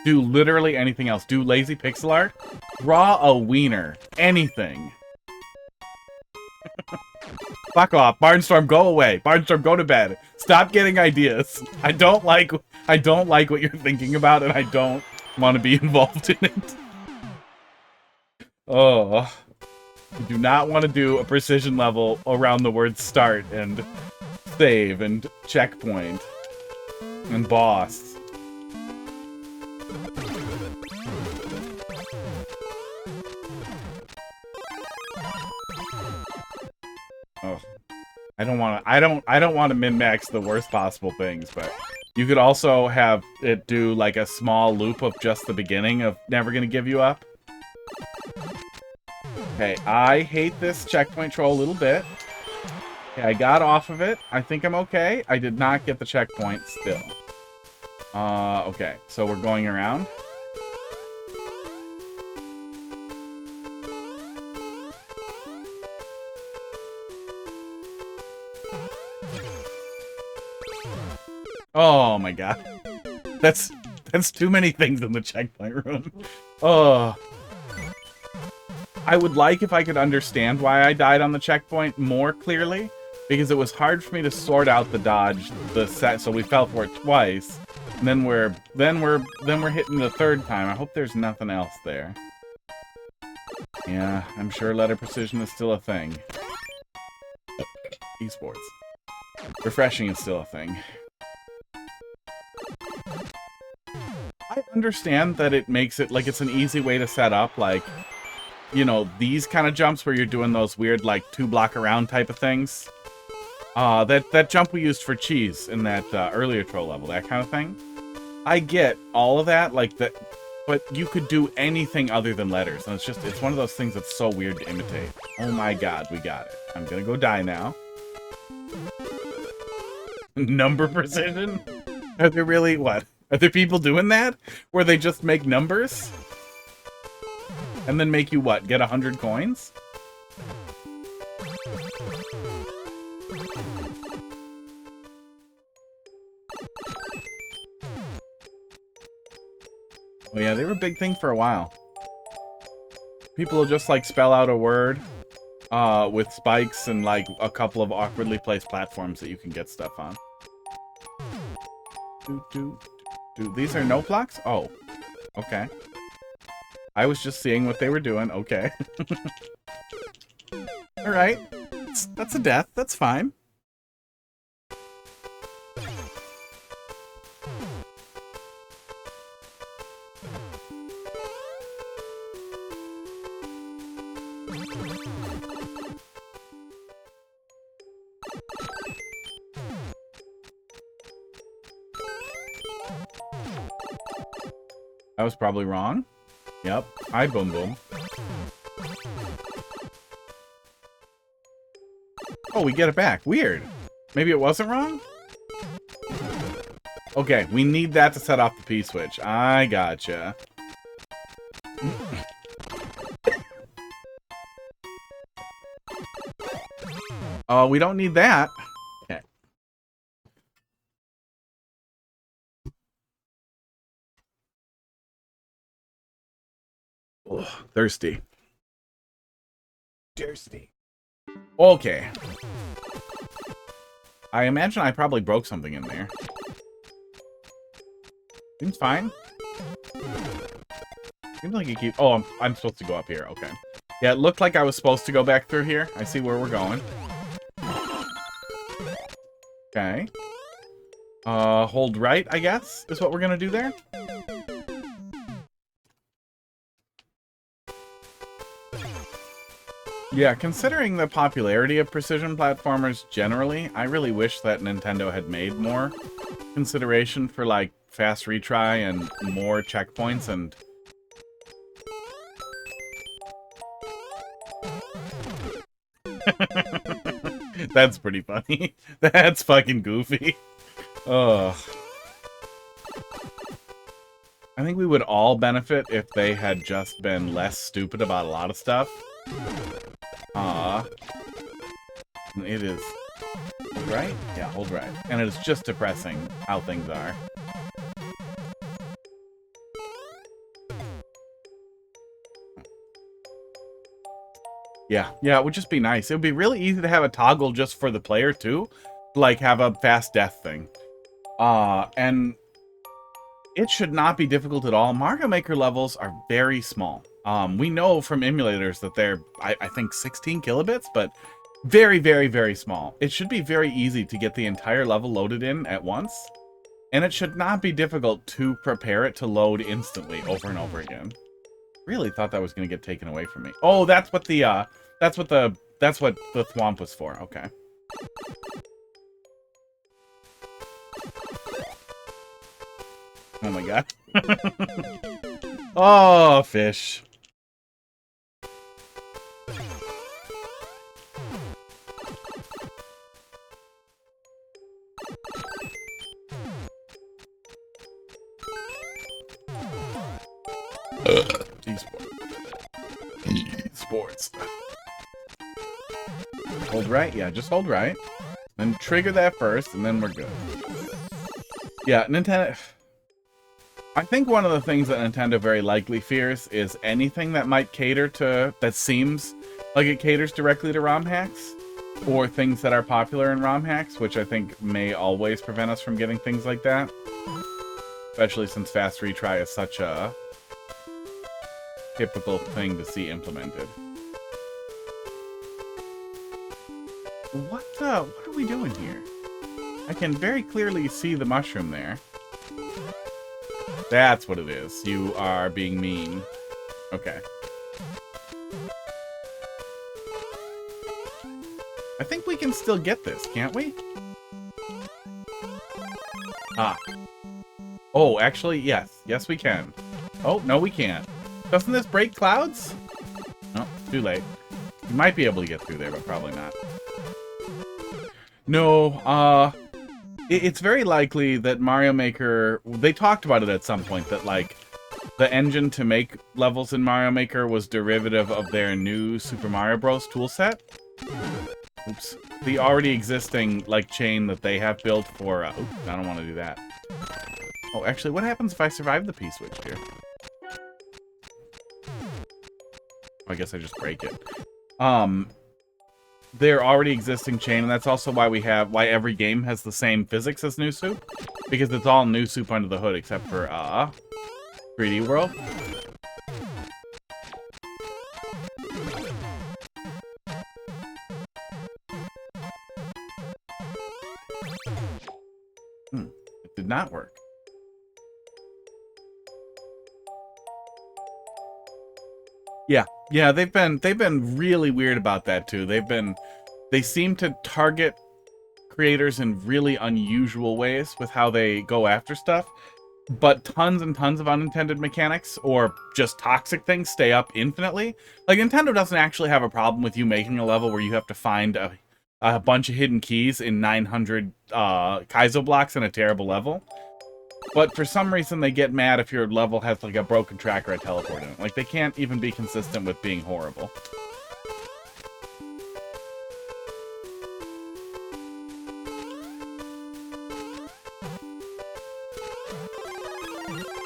Do literally anything else. Do lazy pixel art. Draw a wiener. Anything. Fuck off. Barnstorm, go away. Barnstorm, go to bed. Stop getting ideas. I don't like what you're thinking about, and I don't want to be involved in it. Oh. You do not want to do a precision level around the word start and save and checkpoint and boss. Oh. I don't want to min-max the worst possible things, but you could also have it do like a small loop of just the beginning of Never Gonna Give You Up. Okay, I hate this checkpoint troll a little bit. Okay, I got off of it. I think I'm okay. I did not get the checkpoint still. Okay, so we're going around. Oh my god. That's too many things in the checkpoint room. Oh. I would like if I could understand why I died on the checkpoint more clearly, because it was hard for me to sort out the dodge, the set, so we fell for it twice. And then we're hitting the third time. I hope there's nothing else there. Yeah, I'm sure letter precision is still a thing. Esports. Refreshing is still a thing. I understand that it makes it, like, it's an easy way to set up, like, you know, these kind of jumps where you're doing those weird, like, 2-block around type of things. That jump we used for cheese in that earlier troll level, that kind of thing. I get all of that, like, that, but you could do anything other than letters, and it's one of those things that's so weird to imitate. Oh my god, we got it. I'm gonna go die now. Number precision? Are there really, what? Are there people doing that? Where they just make numbers? And then make you what? Get 100 coins? Oh yeah, they were a big thing for a while. People will just like spell out a word with spikes and like a couple of awkwardly placed platforms that you can get stuff on. These are no blocks? Oh, okay. I was just seeing what they were doing. Okay. All right. That's a death. That's fine. I was probably wrong. Yep. Hi, Boom Boom. Oh, we get it back. Weird. Maybe it wasn't wrong? Okay, we need that to set off the P-switch. I gotcha. Oh, we don't need that. Okay. Oh, thirsty. Thirsty. Okay. I imagine I probably broke something in there. Seems fine. Seems like you keep... Oh, I'm supposed to go up here. Okay. Yeah, it looked like I was supposed to go back through here. I see where we're going. Okay. Hold right, I guess, is what we're gonna do there. Yeah, considering the popularity of precision platformers generally, I really wish that Nintendo had made more consideration for, like, fast retry and more checkpoints and... That's pretty funny. That's fucking goofy. Ugh. I think we would all benefit if they had just been less stupid about a lot of stuff. It is... Hold right? Yeah, hold right. And it is just depressing how things are. Yeah, it would just be nice. It would be really easy to have a toggle just for the player, too. Like, have a fast death thing. And it should not be difficult at all. Mario Maker levels are very small. We know from emulators that they're, I think, 16 kilobits, but very, very, very small. It should be very easy to get the entire level loaded in at once. And it should not be difficult to prepare it to load instantly over and over again. Really thought that was going to get taken away from me. Oh, that's what the, that's what the thwomp was for. Okay. Oh my god. Oh, fish. Sports. Hold right? Yeah, just hold right. Then trigger that first, and then we're good. Yeah, Nintendo... I think one of the things that Nintendo very likely fears is anything that might cater to... that seems like it caters directly to ROM hacks, or things that are popular in ROM hacks, which I think may always prevent us from getting things like that. Especially since fast retry is such a typical thing to see implemented. What are we doing here? I can very clearly see the mushroom there. That's what it is. You are being mean. Okay. I think we can still get this, can't we? Ah. Oh, actually, yes. Yes, we can. Oh, no, we can't. Doesn't this break clouds? No, too late. You might be able to get through there, but probably not. No, It's very likely that Mario Maker, they talked about it at some point, that like the engine to make levels in Mario Maker was derivative of their new Super Mario Bros. Toolset. Oops. The already existing like chain that they have built for, oops, I don't want to do that. Oh, actually, what happens if I survive the P-switch here? Oh, I guess I just break it. Their already existing chain, and that's also why why every game has the same physics as New Soup, because it's all New Soup under the hood except for 3D World. It did not work. Yeah, they've been really weird about that too. They seem to target creators in really unusual ways with how they go after stuff. But tons and tons of unintended mechanics or just toxic things stay up infinitely. Like, Nintendo doesn't actually have a problem with you making a level where you have to find a bunch of hidden keys in 900 Kaizo blocks in a terrible level. But for some reason, they get mad if your level has, like, a broken track or a teleport in it. Like, they can't even be consistent with being horrible.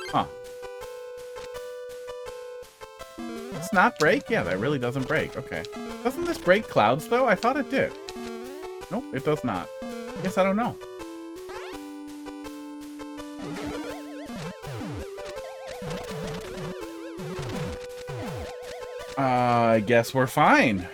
Huh. Does not break? Yeah, that really doesn't break. Okay. Doesn't this break clouds, though? I thought it did. Nope, it does not. Guess I don't know. I guess we're fine.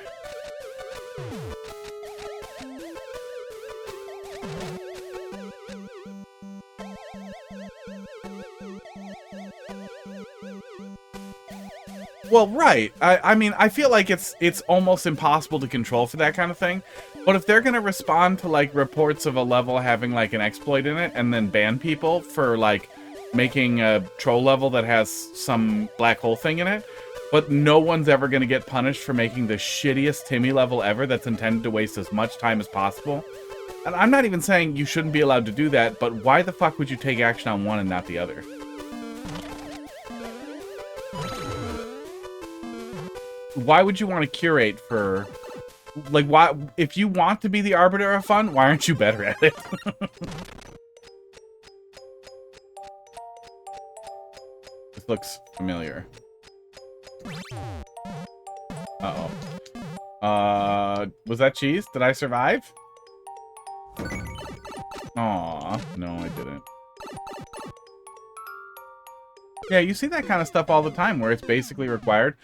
Well, right. I mean, I feel like it's almost impossible to control for that kind of thing. But if they're gonna respond to, like, reports of a level having, like, an exploit in it and then ban people for, like, making a troll level that has some black hole thing in it, but no one's ever gonna get punished for making the shittiest Timmy level ever that's intended to waste as much time as possible. And I'm not even saying you shouldn't be allowed to do that, but why the fuck would you take action on one and not the other? Why would you want to curate for, like, why, if you want to be the arbiter of fun, why aren't you better at it? This looks familiar. Uh-oh. Was that cheese? Did I survive? Aw, no, I didn't. Yeah, you see that kind of stuff all the time where it's basically required.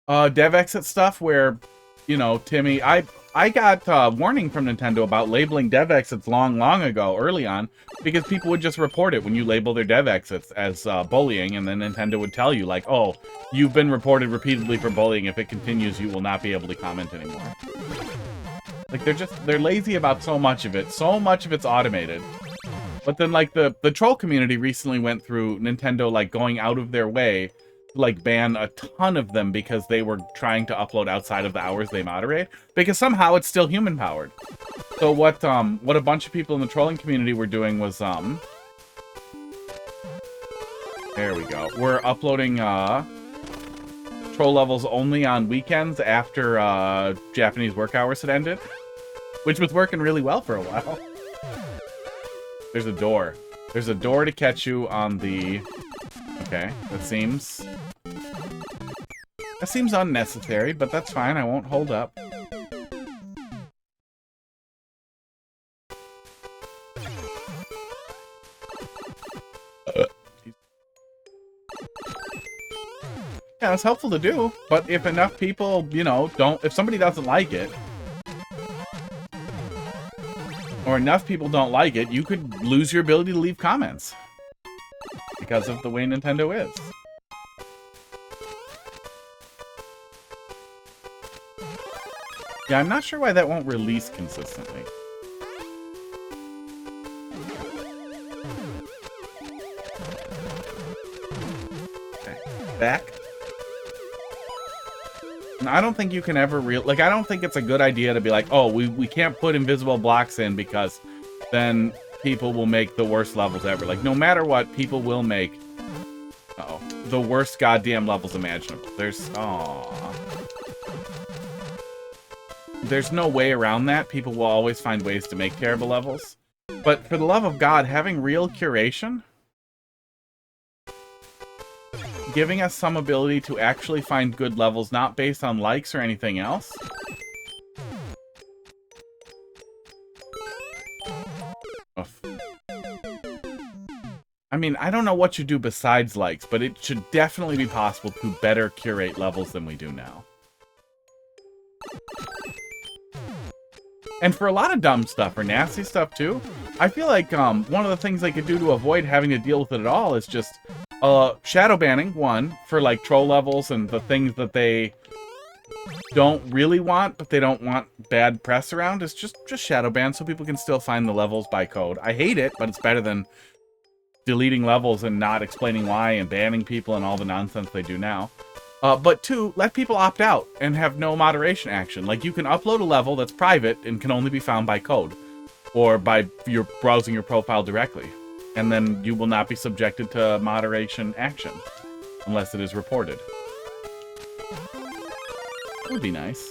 Dev exit stuff where, you know, Timmy, I got warning from Nintendo about labeling dev exits long ago, early on, because people would just report it when you label their dev exits as bullying, and then Nintendo would tell you, like, oh, you've been reported repeatedly for bullying. If it continues, you will not be able to comment anymore. Like, they're lazy about so much of it. So much of it's automated. But then, like, the troll community recently went through Nintendo, like, going out of their way, like, ban a ton of them because they were trying to upload outside of the hours they moderate, because somehow it's still human powered. So what a bunch of people in the trolling community were doing was there we go, we're uploading troll levels only on weekends after Japanese work hours had ended, which was working really well for a while. There's a door to catch you on the... Okay, that seems unnecessary, but that's fine. I won't hold up. Yeah, it's helpful to do, but if enough people, you know, if somebody doesn't like it, or enough people don't like it, you could lose your ability to leave comments. Because of the way Nintendo is. Yeah, I'm not sure why that won't release consistently. Okay, back. And I don't think you can ever I don't think it's a good idea to be like, oh, we can't put invisible blocks in because then people will make the worst levels ever. Like, no matter what, people will make the worst goddamn levels imaginable. There's no way around that. People will always find ways to make terrible levels. But for the love of God, having real curation, giving us some ability to actually find good levels, not based on likes or anything else. I mean, I don't know what you do besides likes, but it should definitely be possible to better curate levels than we do now. And for a lot of dumb stuff, or nasty stuff too, I feel like one of the things they could do to avoid having to deal with it at all is just shadow banning, one, for like troll levels and the things that they don't really want, but they don't want bad press around, is just shadow ban so people can still find the levels by code. I hate it, but it's better than deleting levels and not explaining why and banning people and all the nonsense they do now. But two, let people opt out and have no moderation action. Like, you can upload a level that's private and can only be found by code or by your browsing your profile directly. And then you will not be subjected to moderation action unless it is reported. That would be nice.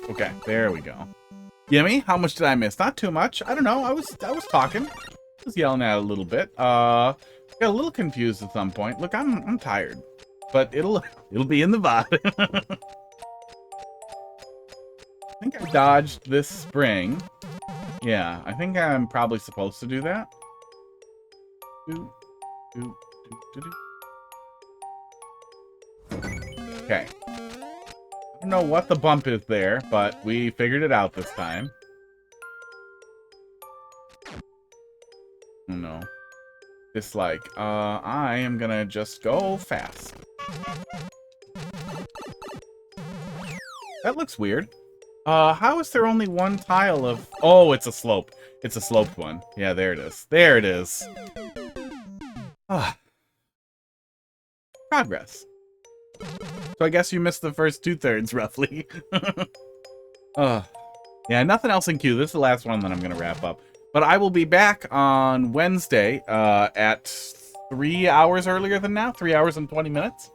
Okay, there we go. Yimmy, how much did I miss? Not too much. I don't know. I was talking. I was yelling at it a little bit. Got a little confused at some point. Look, I'm tired, but it'll be in the VOD. I think I dodged this spring. Yeah, I think I'm probably supposed to do that. Okay. I don't know what the bump is there, but we figured it out this time. Oh no. Dislike. I am gonna just go fast. That looks weird. How is there only one tile of... Oh, it's a slope. It's a sloped one. Yeah, there it is. There it is. Ah. Progress. So I guess you missed the first 2/3, roughly. Yeah, nothing else in queue. This is the last one that I'm going to wrap up. But I will be back on Wednesday at 3 hours earlier than now. 3 hours and 20 minutes.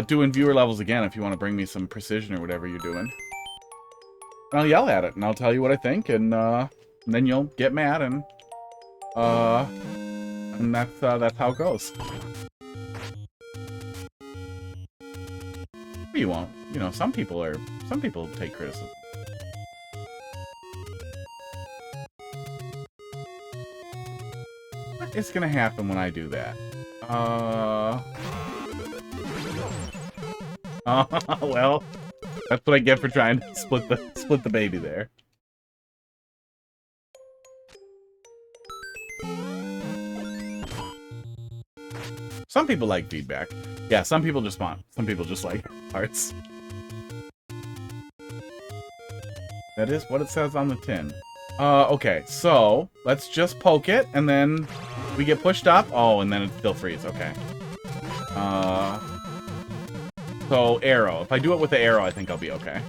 Doing viewer levels again if you want to bring me some precision or whatever you're doing. And I'll yell at it, and I'll tell you what I think, and then you'll get mad, and that's how it goes. You won't. You know, some people take criticism. What is gonna happen when I do that? Well, that's what I get for trying to split the baby there. Some people like feedback. Yeah, some people just like hearts. That is what it says on the tin. Okay, so let's just poke it, and then we get pushed up. Oh, and then it still freezes. Okay. So arrow. If I do it with the arrow, I think I'll be okay.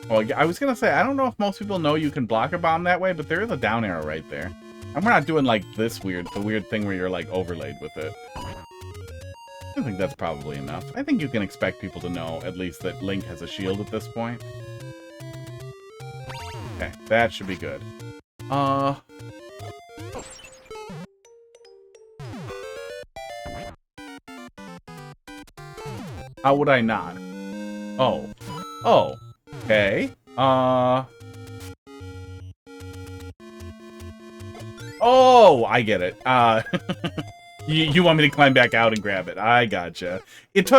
Well, I was gonna say, I don't know if most people know you can block a bomb that way, but there is a down arrow right there. And we're not doing like this the weird thing where you're like overlaid with it. I think that's probably enough. I think you can expect people to know at least that Link has a shield at this point. Okay, that should be good. How would I not? Oh. Oh. Okay. Oh, I get it. You want me to climb back out and grab it. I gotcha. It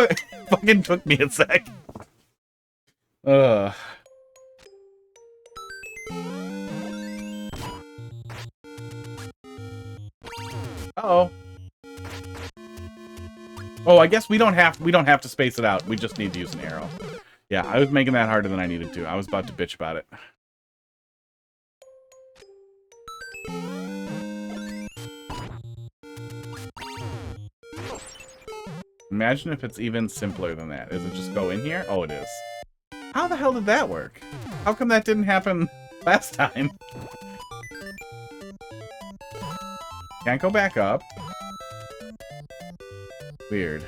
fucking took me a sec. Uh-oh. Oh, I guess we don't have to space it out. We just need to use an arrow. Yeah, I was making that harder than I needed to. I was about to bitch about it. Imagine if it's even simpler than that. Does it just go in here? Oh, it is. How the hell did that work? How come that didn't happen last time? Can't go back up. Weird.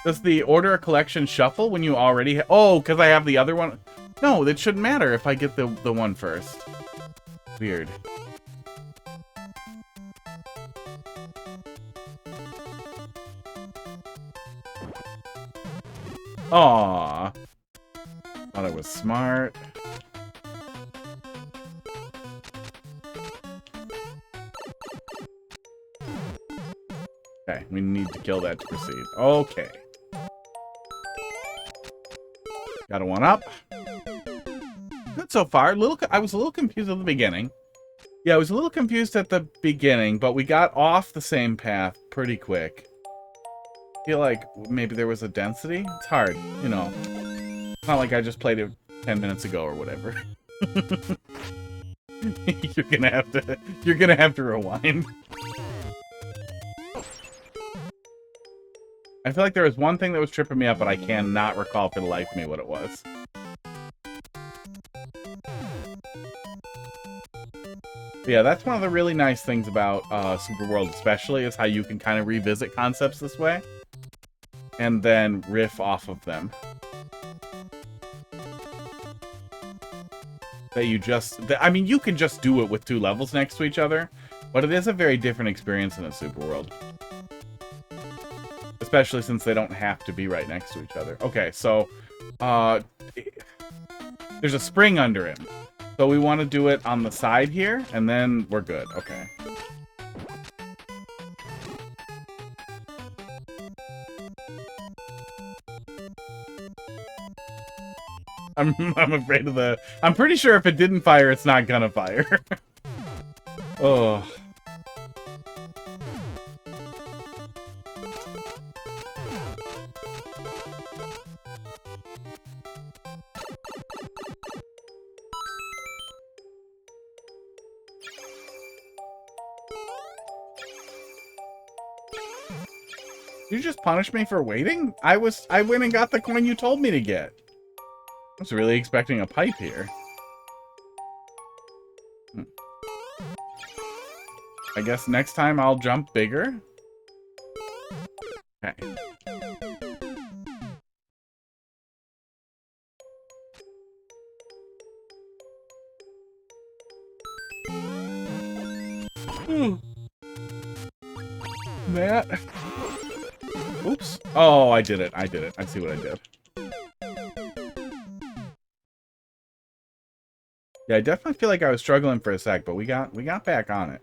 Does the order a collection shuffle when you already oh, because I have the other one? No, that shouldn't matter if I get the one first. Weird. Aww. Thought I was smart. Okay, we need to kill that to proceed. Okay. Got a one up. Good so far. I was a little confused at the beginning. Yeah, I was a little confused at the beginning, but we got off the same path pretty quick. I feel like maybe there was a density. It's hard, you know. It's not like I just played it 10 minutes ago or whatever. You're gonna have to rewind. I feel like there was one thing that was tripping me up, but I cannot recall for the life of me what it was. But yeah, that's one of the really nice things about Super World especially, is how you can kind of revisit concepts this way. And then riff off of them. I mean, you can just do it with 2 levels next to each other, but it is a very different experience in a Super World. Especially since they don't have to be right next to each other. Okay, so, there's a spring under him. So we want to do it on the side here, and then we're good. Okay. I'm afraid of the... I'm pretty sure if it didn't fire, it's not gonna fire. Oh. You just punished me for waiting? I went and got the coin you told me to get. I was really expecting a pipe here. I guess next time I'll jump bigger. Okay. That. Oops. Oh, I did it. I did it. I see what I did. Yeah, I definitely feel like I was struggling for a sec, but we got back on it.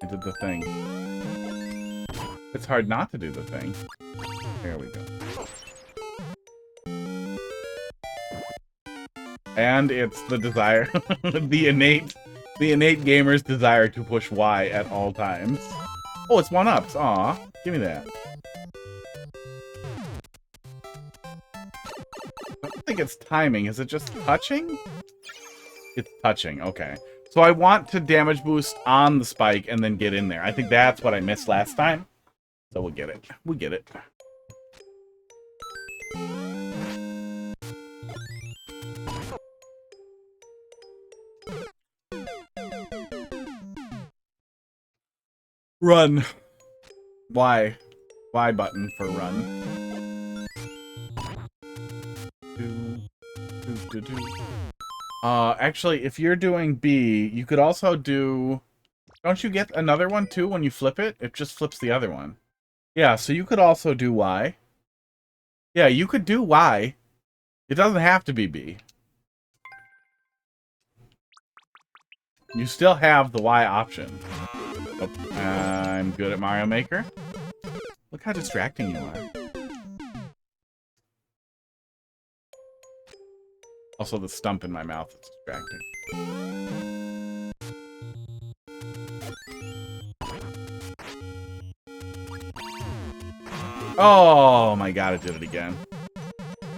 I did the thing. It's hard not to do the thing. There we go. And it's the desire, the innate gamer's desire to push Y at all times. Oh, it's 1-ups. Aw, give me that. I don't think it's timing. Is it just touching? It's touching. Okay. So I want to damage boost on the spike and then get in there. I think that's what I missed last time. So we'll get it. We get it. Run. Y. Y button for run. Actually, if you're doing B, you could also do... Don't you get another one, too, when you flip it? It just flips the other one. Yeah, so you could also do Y. Yeah, you could do Y. It doesn't have to be B. You still have the Y option. Oh, I'm good at Mario Maker. Look how distracting you are. Also, the stump in my mouth is distracting. Oh my god, I did it again.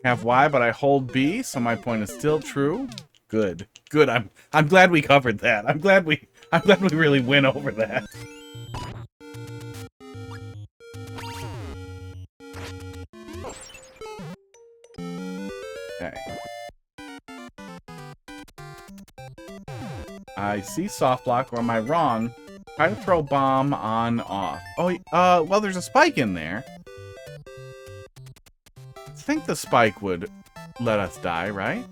Have Y, but I hold B, so my point is still true. Good. Good. I'm glad we covered that. I'm glad we really went over that. Okay. I see soft block, or am I wrong? Try to throw bomb on off. Oh, well, there's a spike in there. I think the spike would let us die, right?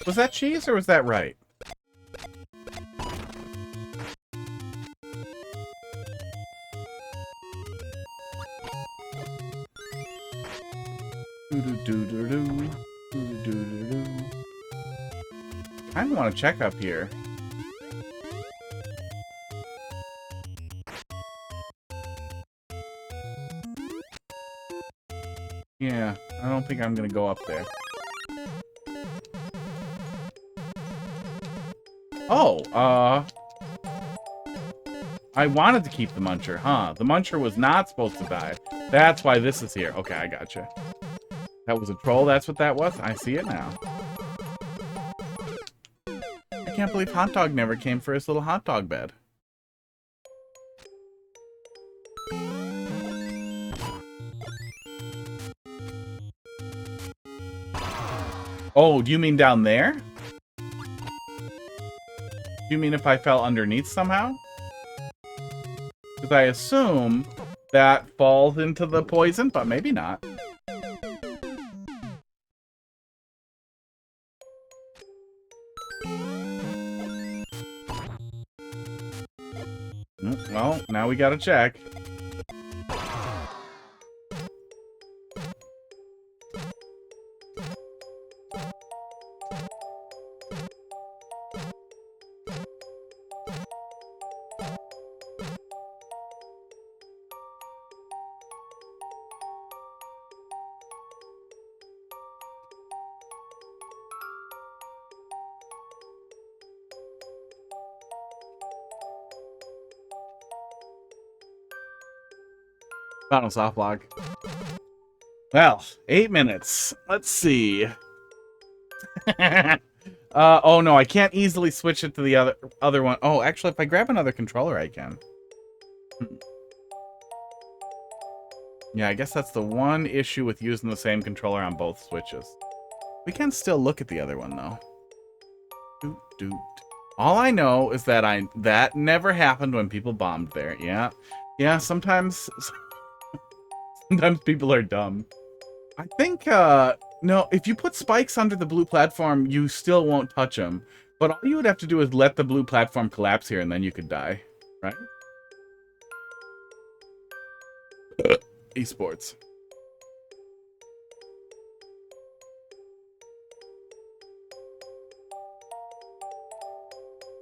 Was that cheese or was that right? I want to check up here. Yeah, I don't think I'm gonna go up there. Oh, I wanted to keep the muncher, huh? The muncher was not supposed to die. That's why this is here. Okay, I gotcha. That was a troll, that's what that was? I see it now. I can't believe Hot Dog never came for his little hot dog bed. Oh, do you mean down there? Do you mean if I fell underneath somehow? Because I assume that falls into the poison, but maybe not. Well, now we gotta check. Final soft block. Well, 8 minutes. Let's see. Oh no, I can't easily switch it to the other one. Oh, actually, if I grab another controller, I can. Yeah, I guess that's the one issue with using the same controller on both switches. We can still look at the other one, though. Doot, doot. All I know is that that never happened when people bombed there. Yeah. Yeah, sometimes people are dumb. I think, no, if you put spikes under the blue platform, you still won't touch them. But all you would have to do is let the blue platform collapse here, and then you could die. Right? Esports.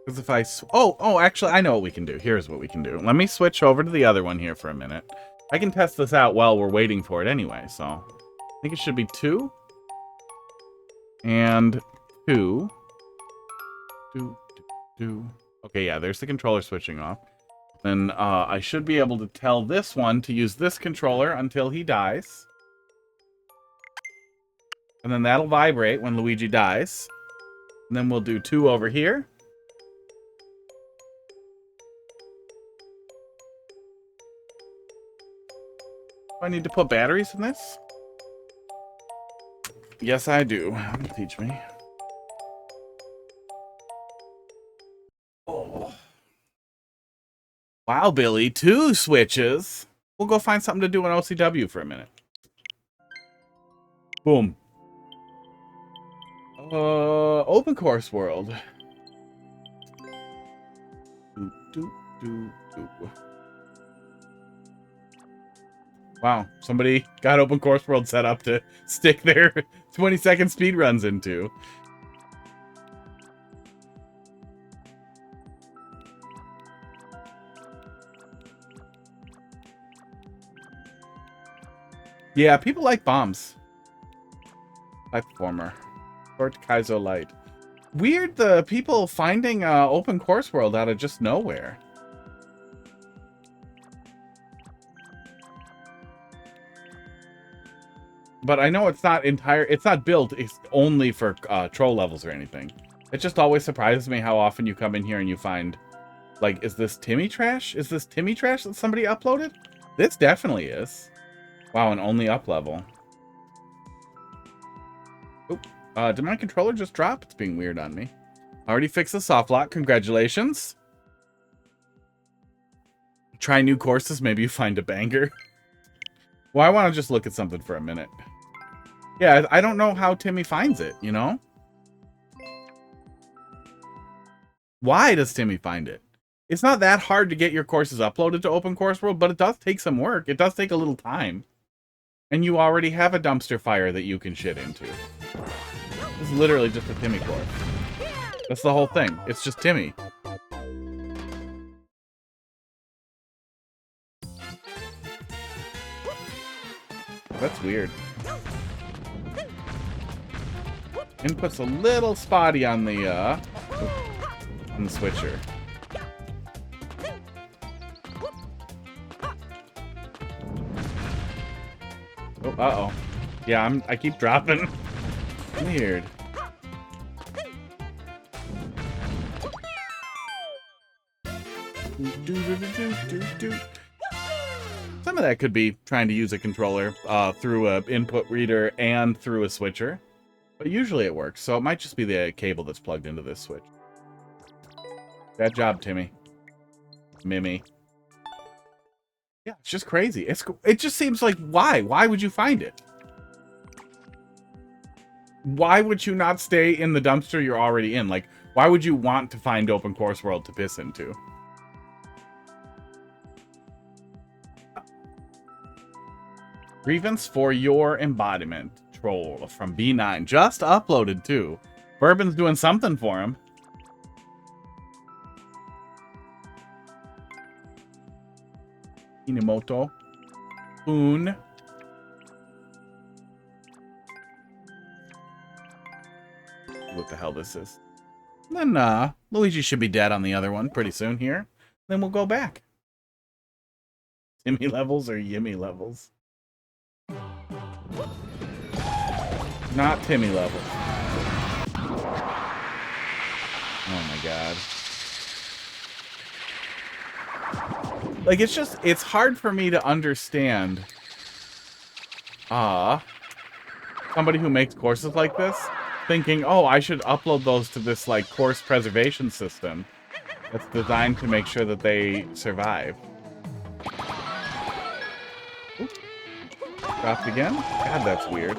Because if I... Oh, actually, I know what we can do. Here's what we can do. Let me switch over to the other one here for a minute. I can test this out while we're waiting for it anyway, so... I think it should be 2. And 2. Okay, yeah, there's the controller switching off. Then I should be able to tell this one to use this controller until he dies. And then that'll vibrate when Luigi dies. And then we'll do 2 over here. Do I need to put batteries in this? Yes, I do. Teach me. Oh. Wow, Billy, 2 switches. We'll go find something to do in OCW for a minute. Boom. Open course world. Wow, somebody got open course world set up to stick their 20-second speed runs into. Yeah, people like bombs. High performer. Short Kaizo Light. Weird the people finding open course world out of just nowhere. But I know it's not built it's only for troll levels or anything. It just always surprises me how often you come in here and you find, like, is this Timmy trash? Is this Timmy trash that somebody uploaded? This definitely is. Wow, and only up level. Oop. Did my controller just drop? It's being weird on me. Already fixed the soft lock. Congratulations. Try new courses. Maybe you find a banger. Well, I want to just look at something for a minute. Yeah, I don't know how Timmy finds it, you know? Why does Timmy find it? It's not that hard to get your courses uploaded to Open Course World, but it does take some work. It does take a little time. And you already have a dumpster fire that you can shit into. This is literally just a Timmy course. That's the whole thing. It's just Timmy. That's weird. Input's a little spotty on the switcher. Oh, uh-oh. Yeah, I keep dropping. Weird. Some of that could be trying to use a controller through an input reader and through a switcher. But usually it works, so it might just be the cable that's plugged into this switch. Bad job, Timmy. Mimmy. Yeah, it's just crazy. It just seems like, why? Why would you find it? Why would you not stay in the dumpster you're already in? Like, why would you want to find Open Course World to piss into? Grievance for your embodiment. Troll from B9. Just uploaded, too. Bourbon's doing something for him. Inamoto. Poon. What the hell this is. And then Luigi should be dead on the other one pretty soon here. Then we'll go back. Timmy levels or Yimmy levels? Not Timmy levels. Oh my god. Like, it's hard for me to understand somebody who makes courses like this thinking, oh, I should upload those to this, like, course preservation system that's designed to make sure that they survive. Oop. Dropped again? God, that's weird.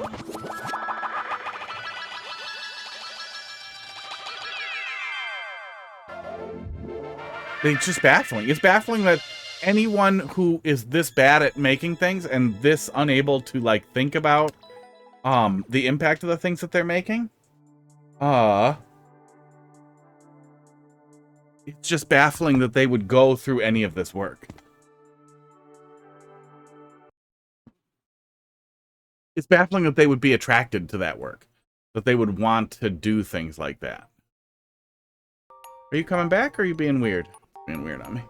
It's just baffling. It's baffling that anyone who is this bad at making things and this unable to, like, think about the impact of the things that they're making, it's just baffling that they would go through any of this work. It's baffling that they would be attracted to that work, that they would want to do things like that. Are you coming back, or are you being weird? Being weird on me.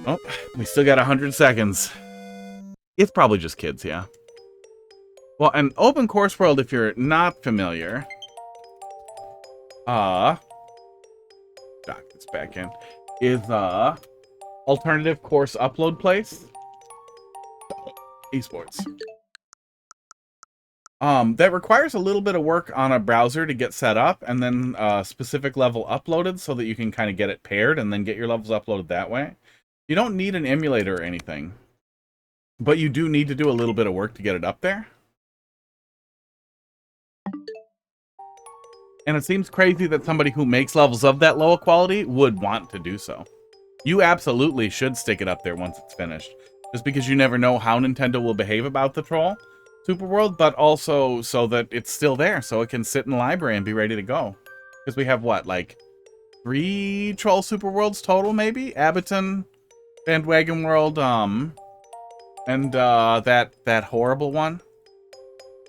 Oh, we still got 100 seconds. It's probably just kids, yeah. Well, an Open Course World, if you're not familiar, dock this back in, is alternative course upload place. Esports. That requires a little bit of work on a browser to get set up, and then a specific level uploaded so that you can kind of get it paired and then get your levels uploaded that way. You don't need an emulator or anything, but you do need to do a little bit of work to get it up there. And it seems crazy that somebody who makes levels of that low quality would want to do so. You absolutely should stick it up there once it's finished, just because you never know how Nintendo will behave about the troll Super World, but also so that it's still there, so it can sit in the library and be ready to go. Because we have, what, like 3 Troll Super Worlds total, maybe? Abboton, Bandwagon World, And that horrible one.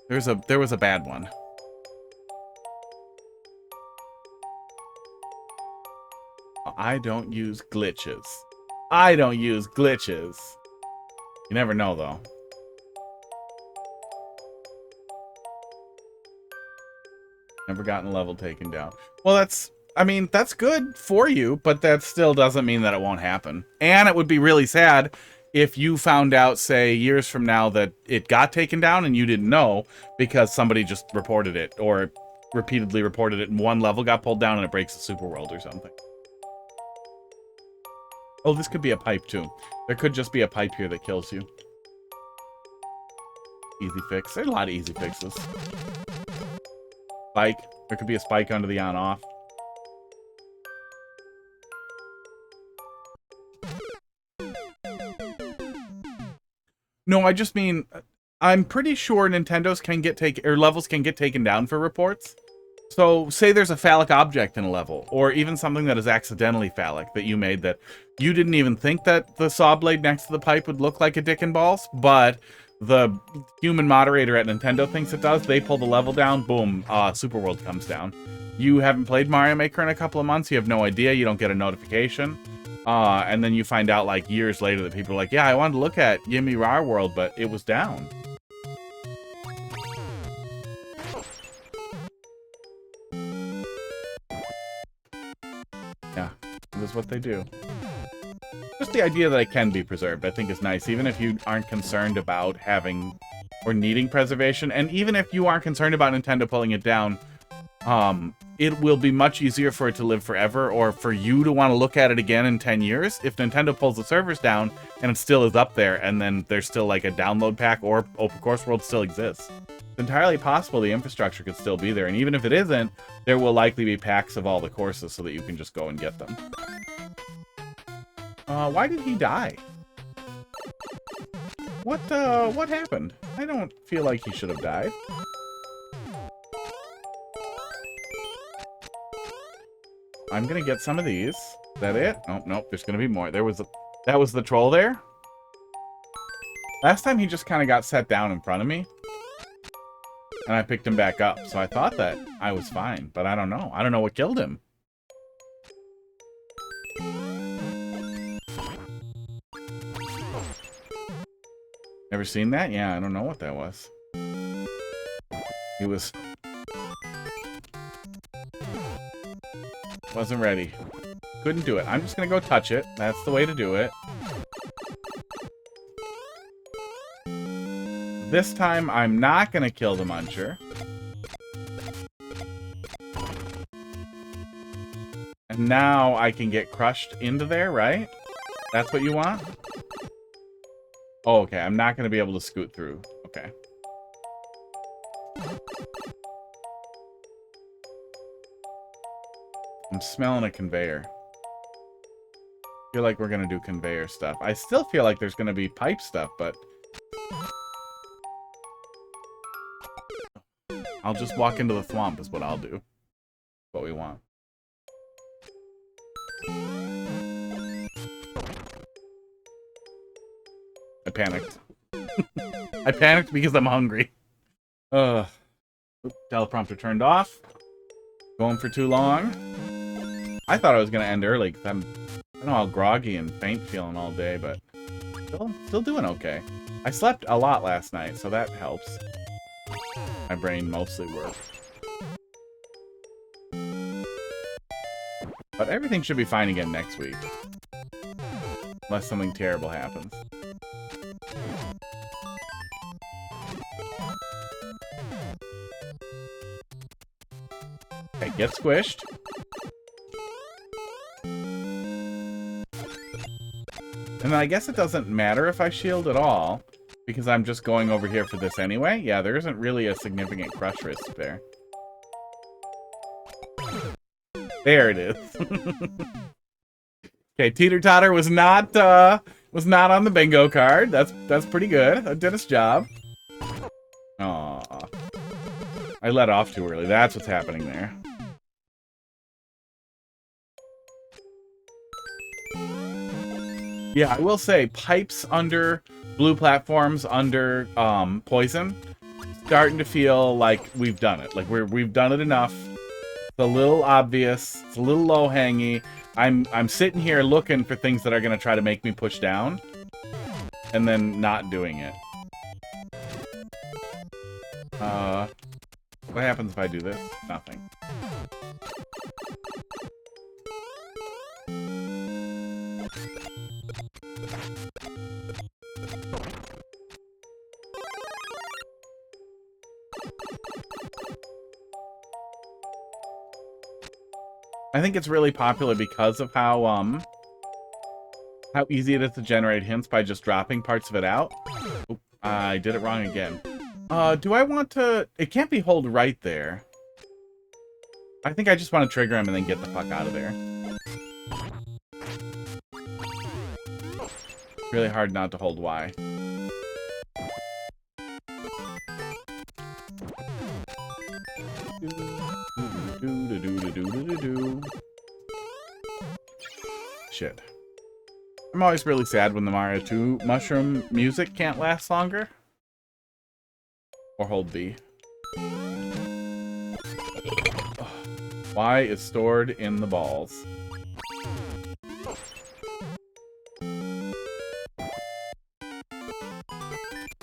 There was a bad one. I don't use glitches. I don't use glitches. You never know, though. Never gotten a level taken down. Well, I mean, that's good for you, but that still doesn't mean that it won't happen. And it would be really sad if you found out, say, years from now that it got taken down and you didn't know because somebody just reported it or repeatedly reported it and one level got pulled down and it breaks the super world or something. Oh, this could be a pipe, too. There could just be a pipe here that kills you. Easy fix. There's a lot of easy fixes. Spike. There could be a spike under the on-off. No, I just mean, I'm pretty sure Nintendo's can get taken, or levels can get taken down for reports. So, say there's a phallic object in a level, or even something that is accidentally phallic that you made that you didn't even think that the saw blade next to the pipe would look like a dick and balls, but the human moderator at Nintendo thinks it does. They pull the level down, boom, Super World comes down. You haven't played Mario Maker in a couple of months, you have no idea, you don't get a notification. And then you find out, like, years later that people are like, yeah, I wanted to look at YimmyRawr World, but it was down. Yeah, that's what they do. Just the idea that it can be preserved, I think is nice, even if you aren't concerned about having or needing preservation, and even if you aren't concerned about Nintendo pulling it down, it will be much easier for it to live forever, or for you to want to look at it again in 10 years. If Nintendo pulls the servers down, and it still is up there, and then there's still like a download pack, or Open Course World still exists. It's entirely possible the infrastructure could still be there, and even if it isn't, there will likely be packs of all the courses so that you can just go and get them. Why did he die? What happened? I don't feel like he should have died. I'm gonna get some of these. Is that it? Oh, nope, there's gonna be more. That was the troll there? Last time he just kind of got set down in front of me. And I picked him back up, so I thought that I was fine, but I don't know. I don't know what killed him. Never seen that? Yeah, I don't know what that was. He wasn't ready. Couldn't do it. I'm just gonna go touch it. That's the way to do it. This time, I'm not gonna kill the muncher. And now I can get crushed into there, right? That's what you want? Oh, okay. I'm not gonna be able to scoot through. Okay. I'm smelling a conveyor. Feel like we're gonna do conveyor stuff. I still feel like there's gonna be pipe stuff, but I'll just walk into the swamp is what I'll do. What we want. I panicked. I panicked because I'm hungry. Oops, teleprompter turned off. Going for too long. I thought I was gonna end early because I'm, I don't know how groggy and faint feeling all day, but still doing okay. I slept a lot last night, so that helps. My brain mostly works. But everything should be fine again next week. Unless something terrible happens. Okay, get squished. And I guess it doesn't matter if I shield at all, because I'm just going over here for this anyway. Yeah, there isn't really a significant crush risk there. There it is. Okay, Teeter-Totter was not on the bingo card. That's pretty good. It did its job. Aww. I let off too early. That's what's happening there. Yeah, I will say, pipes under blue platforms under poison, starting to feel like we've done it. Like we've done it enough. It's a little obvious. It's a little low hangy. I'm sitting here looking for things that are gonna try to make me push down, and then not doing it. What happens if I do this? Nothing. I think it's really popular because of how easy it is to generate hints by just dropping parts of it out. Oop, I did it wrong again. Do I want to... It can't be hold right there. I think I just want to trigger him and then get the fuck out of there. Really hard not to hold Y. Shit. I'm always really sad when the Mario 2 mushroom music can't last longer. Or hold B. Y is stored in the balls.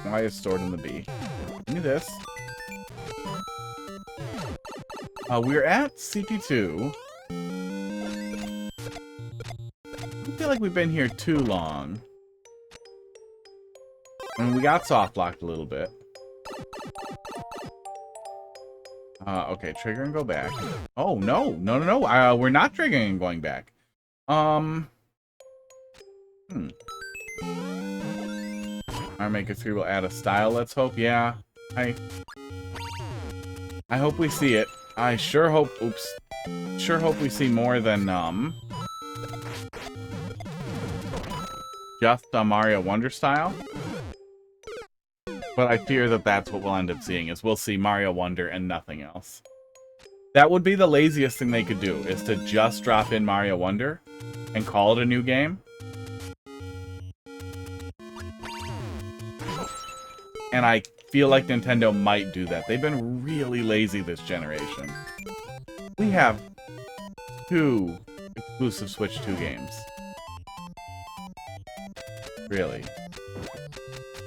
Y is stored in the B. Give me this. We're at CP2. I feel like we've been here too long. I mean, we got soft locked a little bit. Okay, trigger and go back. Oh, no. No. We're not triggering and going back. Our Maker 3 will add a style, let's hope. Yeah. I hope we see it. I sure hope... Oops. Sure hope we see more than, just a Mario Wonder style. But I fear that that's what we'll end up seeing, is we'll see Mario Wonder and nothing else. That would be the laziest thing they could do, is to just drop in Mario Wonder and call it a new game. And I feel like Nintendo might do that. They've been really lazy this generation. We have 2 exclusive Switch 2 games. Really.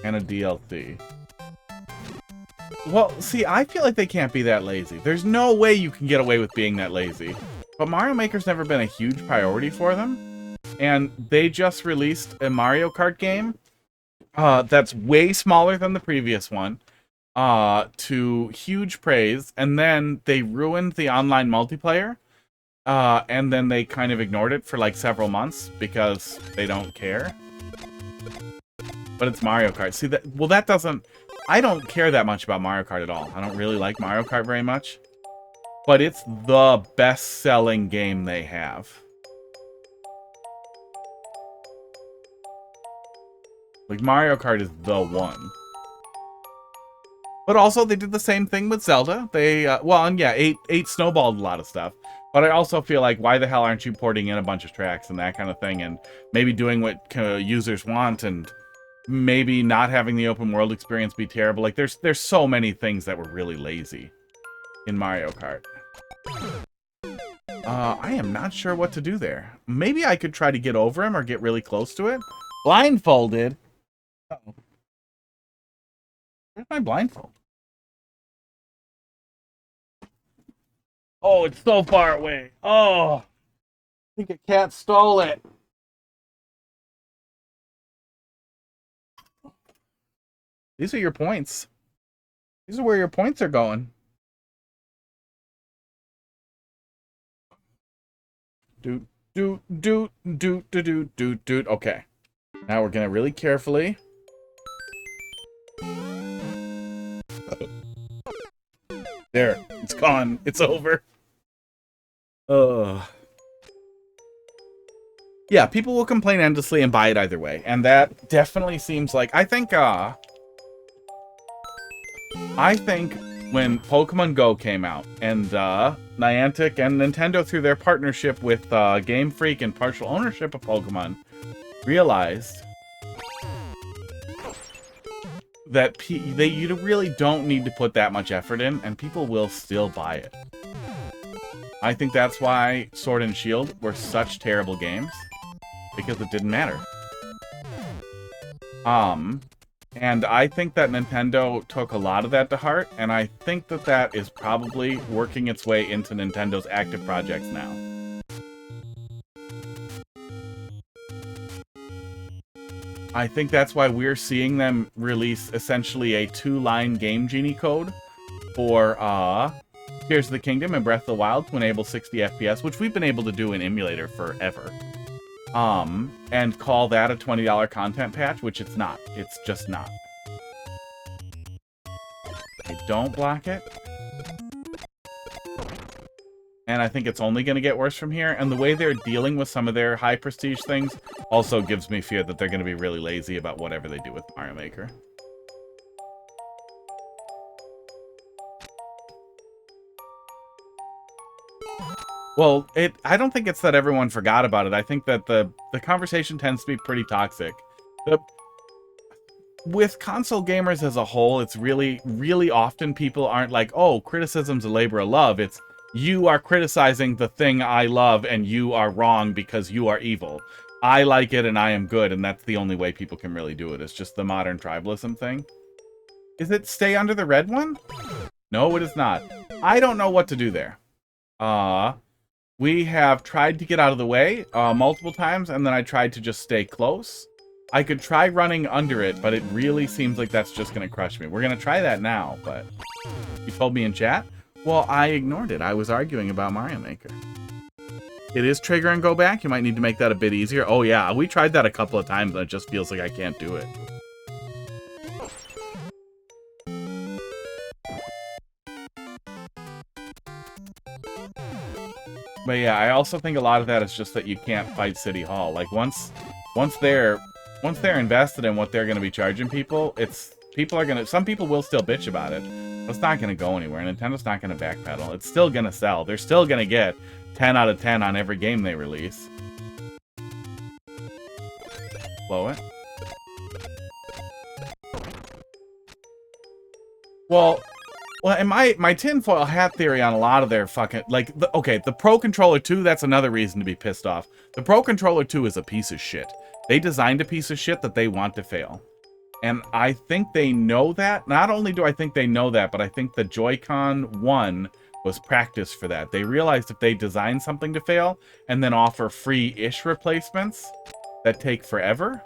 And a DLC. Well, see, I feel like they can't be that lazy. There's no way you can get away with being that lazy. But Mario Maker's never been a huge priority for them. And they just released a Mario Kart game that's way smaller than the previous one, to huge praise. And then they ruined the online multiplayer. And then they kind of ignored it for like several months because they don't care. But it's Mario Kart. See, that doesn't... I don't care that much about Mario Kart at all. I don't really like Mario Kart very much. But it's the best-selling game they have. Like, Mario Kart is the one. But also, they did the same thing with Zelda. They, well, and yeah, 8 snowballed a lot of stuff. But I also feel like, why the hell aren't you porting in a bunch of tracks and that kind of thing, and maybe doing what users want, and maybe not having the open world experience be terrible. Like, there's so many things that were really lazy in Mario Kart. I am not sure what to do there. Maybe I could try to get over him or get really close to it. Blindfolded? Uh-oh. Where's my blindfold? Oh, it's so far away. Oh, I think a cat stole it. These are your points. These are where your points are going. Doot, doot, doot, doot, doot, doot, doot, doot. Okay. Now we're gonna really carefully. There. It's gone. It's over. Yeah, people will complain endlessly and buy it either way. And that definitely seems like... I think when Pokemon Go came out, and Niantic and Nintendo, through their partnership with Game Freak and partial ownership of Pokemon, realized that you really don't need to put that much effort in, and people will still buy it. I think that's why Sword and Shield were such terrible games, because it didn't matter. And I think that Nintendo took a lot of that to heart, and I think that that is probably working its way into Nintendo's active projects now. I think that's why we're seeing them release essentially a 2-line Game Genie code for Tears of the Kingdom and Breath of the Wild to enable 60 FPS, which we've been able to do in emulator forever. And call that a $20 content patch, which it's not. It's just not. I don't block it. And I think it's only going to get worse from here. And the way they're dealing with some of their high prestige things also gives me fear that they're going to be really lazy about whatever they do with Mario Maker. Well, I don't think it's that everyone forgot about it. I think that the conversation tends to be pretty toxic. With console gamers as a whole, it's really, really often people aren't like, oh, criticism's a labor of love. It's, you are criticizing the thing I love and you are wrong because you are evil. I like it and I am good, and that's the only way people can really do it. It's just the modern tribalism thing. Is it stay under the red one? No, it is not. I don't know what to do there. We have tried to get out of the way multiple times, and then I tried to just stay close. I could try running under it, but it really seems like that's just going to crush me. We're going to try that now, but you told me in chat? Well, I ignored it. I was arguing about Mario Maker. It is trigger and go back. You might need to make that a bit easier. Oh, yeah. We tried that a couple of times, and it just feels like I can't do it. But yeah, I also think a lot of that is just that you can't fight City Hall. Like once they're invested in what they're going to be charging people, some people will still bitch about it. But it's not going to go anywhere. Nintendo's not going to backpedal. It's still going to sell. They're still going to get 10 out of 10 on every game they release. Blow it. Well, and my tinfoil hat theory on a lot of their fucking, like, the Pro Controller 2, that's another reason to be pissed off. The Pro Controller 2 is a piece of shit. They designed a piece of shit that they want to fail. And I think they know that. Not only do I think they know that, but I think the Joy-Con 1 was practice for that. They realized if they design something to fail and then offer free-ish replacements that take forever,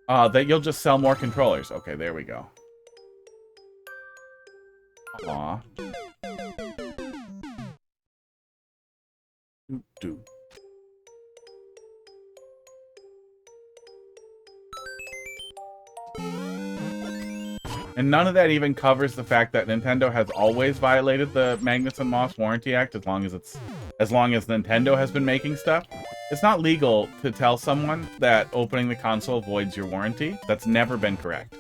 that you'll just sell more controllers. Okay, there we go. Aw. Do. And none of that even covers the fact that Nintendo has always violated the Magnuson Moss Warranty Act as long as Nintendo has been making stuff. It's not legal to tell someone that opening the console voids your warranty. That's never been correct.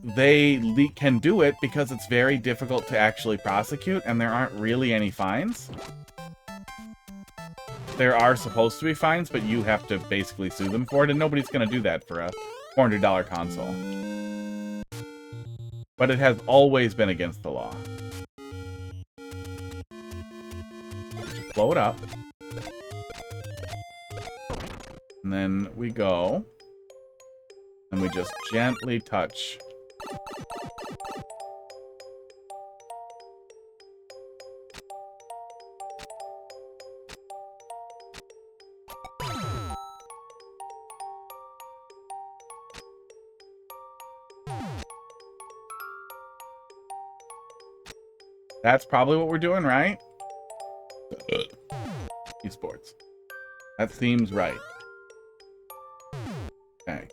They can do it because it's very difficult to actually prosecute, and there aren't really any fines. There are supposed to be fines, but you have to basically sue them for it, and nobody's going to do that for a $400 console. But it has always been against the law. Just blow it up. And then we go. And we just gently touch. That's probably what we're doing, right? Esports. That seems right. Okay.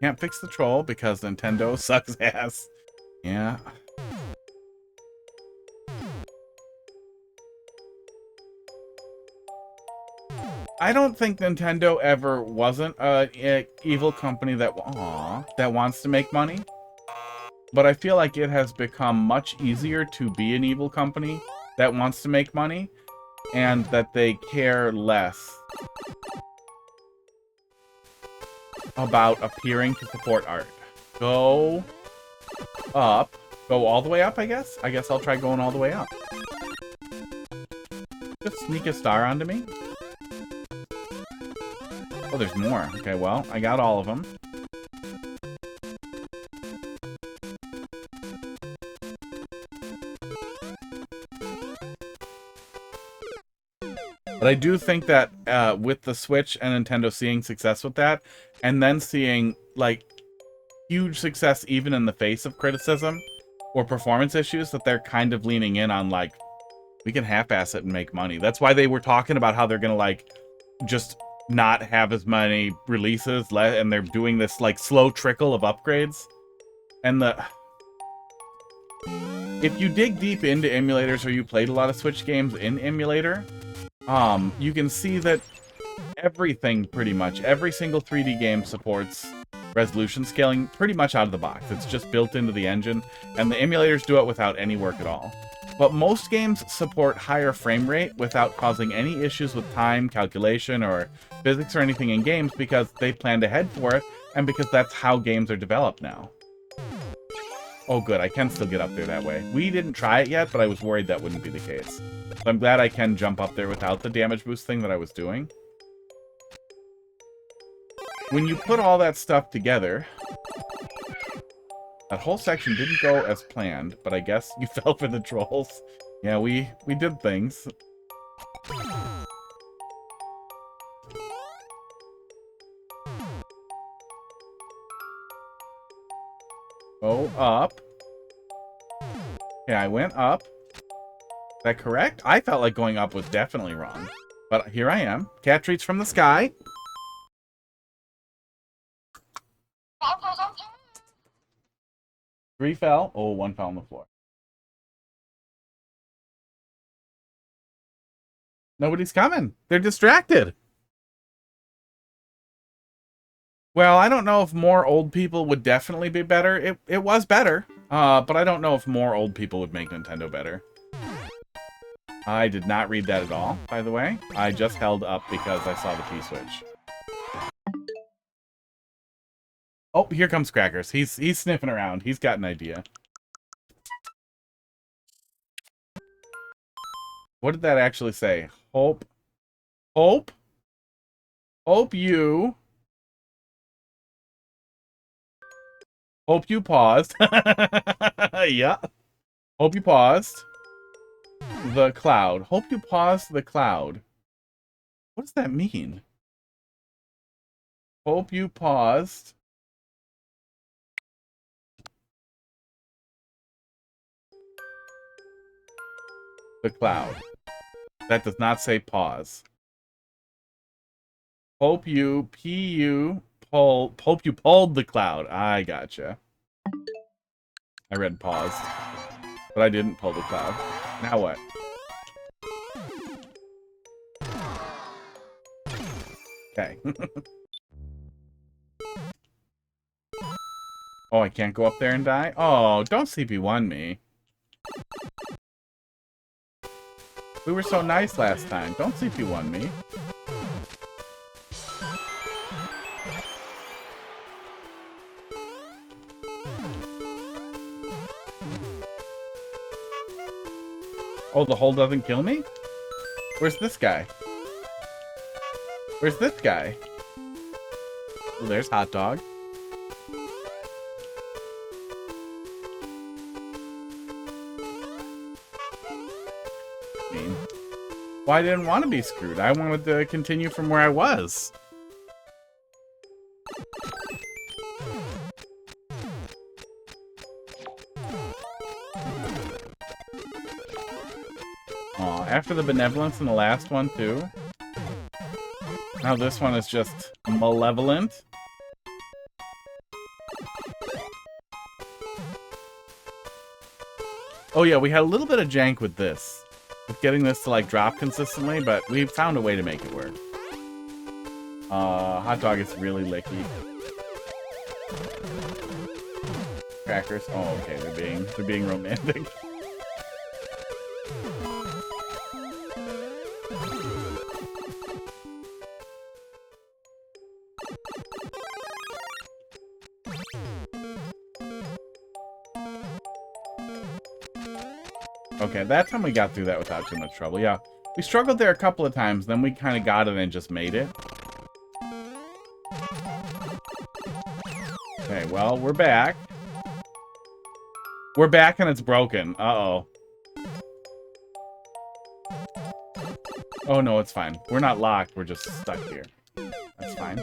Can't fix the troll because Nintendo sucks ass. Yeah. I don't think Nintendo ever wasn't a evil company that wants to make money. But I feel like it has become much easier to be an evil company that wants to make money, and that they care less about appearing to support art. Go up. Go all the way up, I guess? I guess I'll try going all the way up. Just sneak a star onto me. Oh, there's more. Okay, well, I got all of them. But I do think that with the Switch and Nintendo seeing success with that, and then seeing, like, huge success even in the face of criticism or performance issues, that they're kind of leaning in on, like, we can half-ass it and make money. That's why they were talking about how they're going to, like, just not have as many releases, and they're doing this, like, slow trickle of upgrades. And if you dig deep into emulators or you played a lot of Switch games in emulator, you can see that everything, pretty much, every single 3D game supports resolution scaling pretty much out of the box. It's just built into the engine, and the emulators do it without any work at all. But most games support higher frame rate without causing any issues with time, calculation, or physics or anything in games because they planned ahead for it, and because that's how games are developed now. Oh good, I can still get up there that way. We didn't try it yet, but I was worried that wouldn't be the case. So I'm glad I can jump up there without the damage boost thing that I was doing. When you put all that stuff together, that whole section didn't go as planned, but I guess you fell for the trolls. Yeah, we did things. Go up. Okay, I went up. Is that correct? I felt like going up was definitely wrong. But here I am. Cat treats from the sky. Three fell. Oh, one fell on the floor. Nobody's coming. They're distracted. Well, I don't know if more old people would definitely be better. It was better. But I don't know if more old people would make Nintendo better. I did not read that at all, by the way. I just held up because I saw the P-switch. Oh, here comes Crackers. He's sniffing around. He's got an idea. What did that actually say? Hope you paused. Yeah. Hope you paused the cloud. Hope you paused the cloud. What does that mean? Hope you paused the cloud. That does not say pause. Hope you pulled the cloud. I gotcha. I read paused, but I didn't pull the cloud. Now what? Okay. Oh, I can't go up there and die? Oh, don't CP1 me. We were so nice last time. Don't CP1 me. Oh, the hole doesn't kill me? Where's this guy? Where's this guy? Oh, there's Hot Dog. Well, I didn't want to be screwed. I wanted to continue from where I was. Aw, after the benevolence in the last one, too. Now this one is just malevolent. Oh yeah, we had a little bit of jank with this. With getting this to, like, drop consistently, but we've found a way to make it work. Hot Dog is really licky. Crackers. Oh, okay, they're being romantic. Okay, that time we got through that without too much trouble. Yeah, we struggled there a couple of times, then we kind of got it and just made it. Okay, well, we're back. We're back and it's broken. Uh-oh. Oh, no, it's fine. We're not locked. We're just stuck here. That's fine.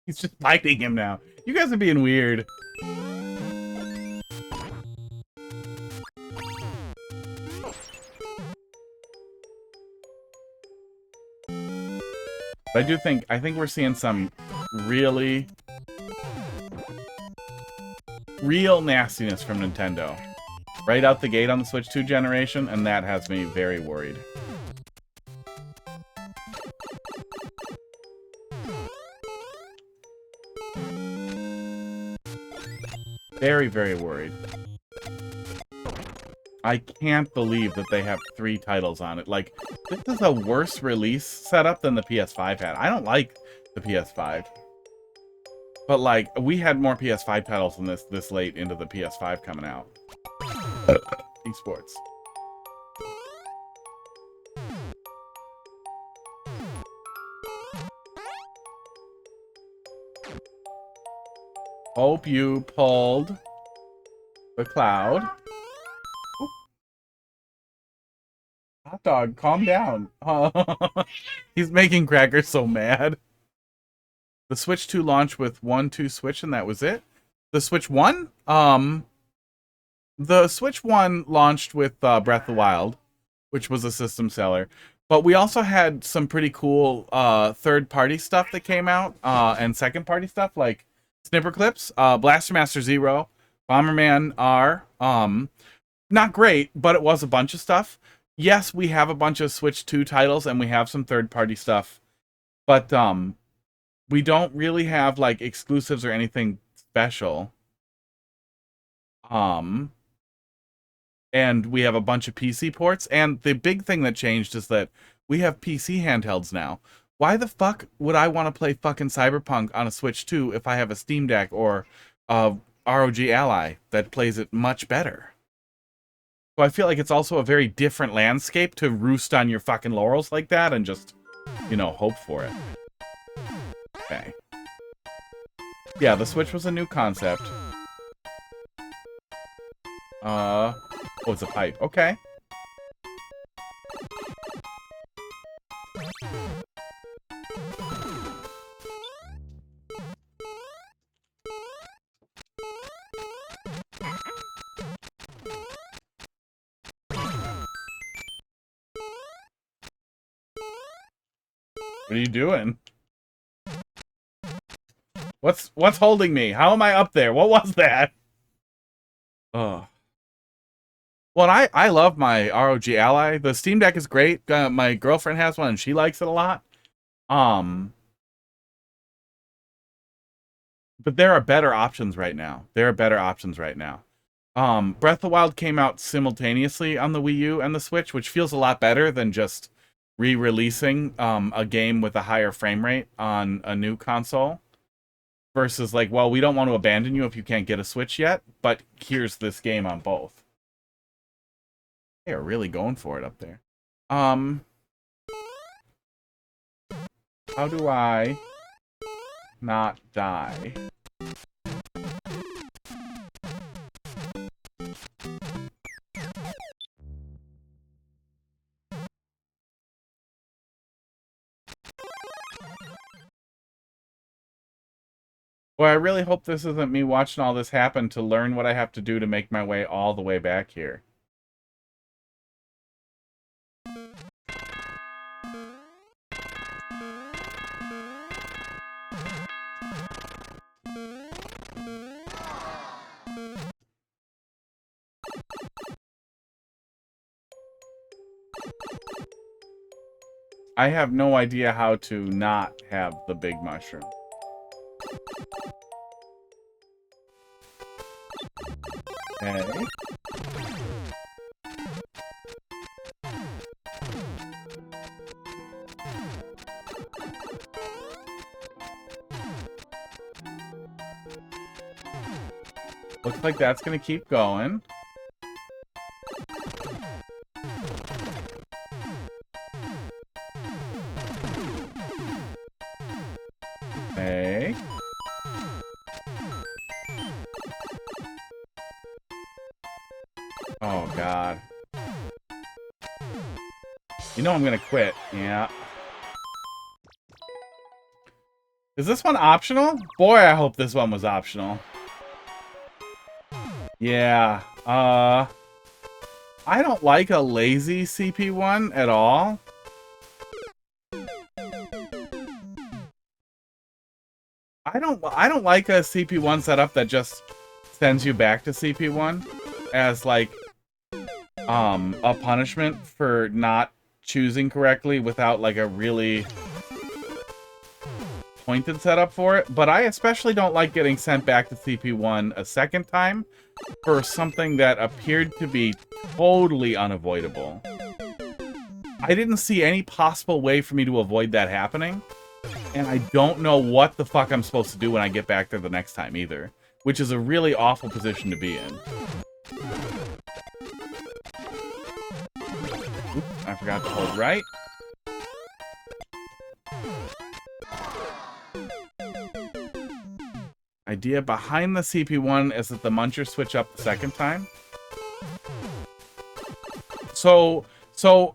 He's just fighting him now. You guys are being weird. But I think we're seeing some really real nastiness from Nintendo right out the gate on the Switch 2 generation, and that has me very worried. Very, very worried. I can't believe that they have 3 titles on it. Like, this is a worse release setup than the PS5 had. I don't like the PS5. But, like, we had more PS5 titles than this late into the PS5 coming out. Esports. Hope you pulled the cloud. Ooh. Hot dog, calm down. He's making Cracker so mad. The Switch 2 launched with 1-2 Switch, and that was it. The Switch 1? The Switch 1 launched with Breath of the Wild, which was a system seller. But we also had some pretty cool third-party stuff that came out, and second-party stuff, like Snipper Clips, Blaster Master Zero, Bomberman R. Not great, but it was a bunch of stuff. Yes, we have a bunch of Switch 2 titles, and we have some third-party stuff. But we don't really have, like, exclusives or anything special. And we have a bunch of PC ports. And the big thing that changed is that we have PC handhelds now. Why the fuck would I want to play fucking Cyberpunk on a Switch 2 if I have a Steam Deck or a ROG Ally that plays it much better? So I feel like it's also a very different landscape to roost on your fucking laurels like that and just, you know, hope for it. Okay. Yeah, the Switch was a new concept. Oh, it's a pipe. Okay. What are you doing? What's holding me? How am I up there? What was that? Oh. Well, I love my ROG Ally. The Steam Deck is great. My girlfriend has one and she likes it a lot. But there are better options right now. Breath of the Wild came out simultaneously on the Wii U and the Switch, which feels a lot better than just re-releasing a game with a higher frame rate on a new console. Versus, like, well, we don't want to abandon you if you can't get a Switch yet, but here's this game on both. They are really going for it up there. How do I not die? Well, I really hope this isn't me watching all this happen to learn what I have to do to make my way all the way back here. I have no idea how to not have the big mushroom. Okay. Looks like that's gonna keep going. Okay. Oh, God. You know I'm gonna quit. Yeah. Is this one optional? Boy, I hope this one was optional. Yeah. I don't like a lazy CP1 at all. I don't like a CP1 setup that just sends you back to CP1 as like a punishment for not choosing correctly without like a really pointed setup for it. But I especially don't like getting sent back to CP1 a second time for something that appeared to be totally unavoidable. I didn't see any possible way for me to avoid that happening. And I don't know what the fuck I'm supposed to do when I get back there the next time either. Which is a really awful position to be in. Oops, I forgot to hold right. Idea behind the CP1 is that the munchers switch up the second time. So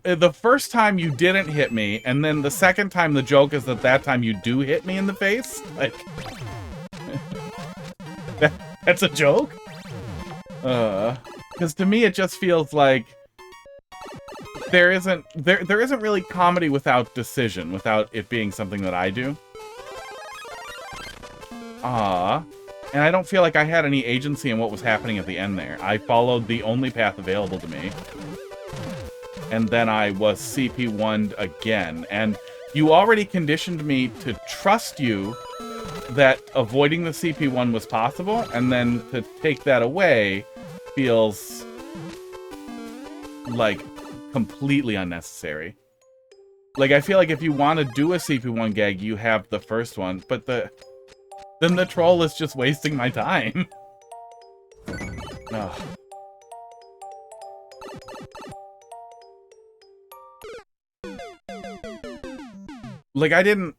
the first time you didn't hit me, and then the second time the joke is that time you do hit me in the face? Like, that's a joke? Because to me it just feels like there isn't really comedy without decision, without it being something that I do. And I don't feel like I had any agency in what was happening at the end there. I followed the only path available to me. And then I was CP1'd again. And you already conditioned me to trust you that avoiding the CP1 was possible, and then to take that away feels like completely unnecessary. Like, I feel like if you want to do a CP1 gag, you have the first one, but then the troll is just wasting my time. Ugh. Like, I didn't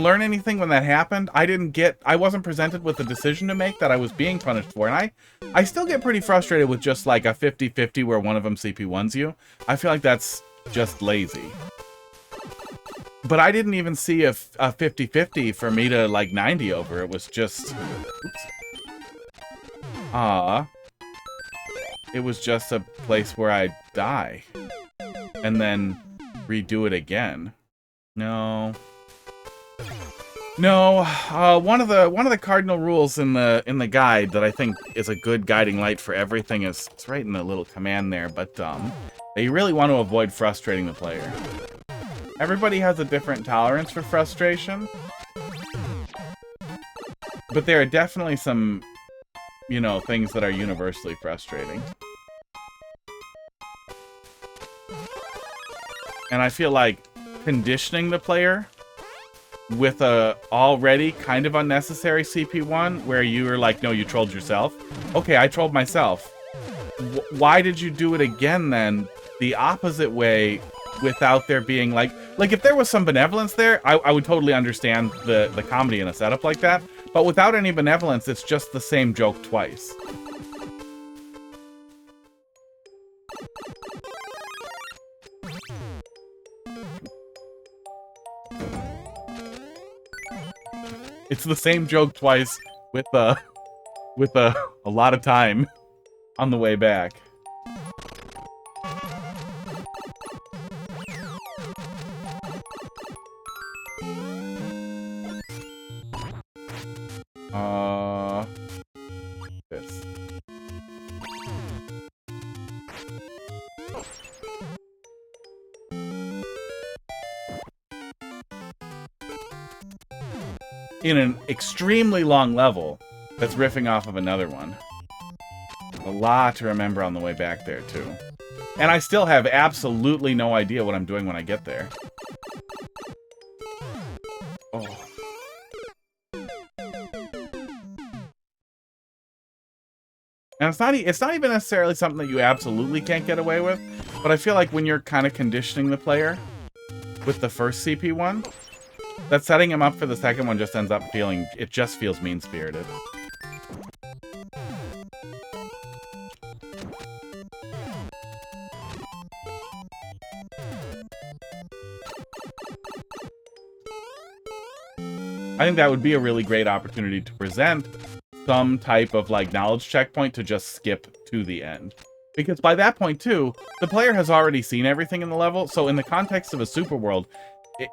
learn anything when that happened. I wasn't presented with a decision to make that I was being punished for. And I still get pretty frustrated with just like a 50-50 where one of them CP1s you. I feel like that's just lazy. But I didn't even see a 50-50 for me to like 90 over. It was just, oops. It was just a place where I'd die. And then redo it again. No. No, one of the cardinal rules in the guide that I think is a good guiding light for everything is, it's right in the little command there, but you really want to avoid frustrating the player. Everybody has a different tolerance for frustration, but there are definitely some, you know, things that are universally frustrating. And I feel like conditioning the player with a already kind of unnecessary CP1 where you were like, no, you trolled yourself. Okay, I trolled myself. Why did you do it again then the opposite way without there being like if there was some benevolence there, I would totally understand the comedy in a setup like that. But without any benevolence, it's just the same joke twice. It's the same joke twice with a lot of time on the way back. This. In an extremely long level that's riffing off of another one. A lot to remember on the way back there, too. And I still have absolutely no idea what I'm doing when I get there. Oh. And it's not even necessarily something that you absolutely can't get away with, but I feel like when you're kind of conditioning the player with the first CP one, that setting him up for the second one just ends up feeling, it just feels mean-spirited. I think that would be a really great opportunity to present some type of like knowledge checkpoint to just skip to the end. Because by that point too, the player has already seen everything in the level, so in the context of a super world,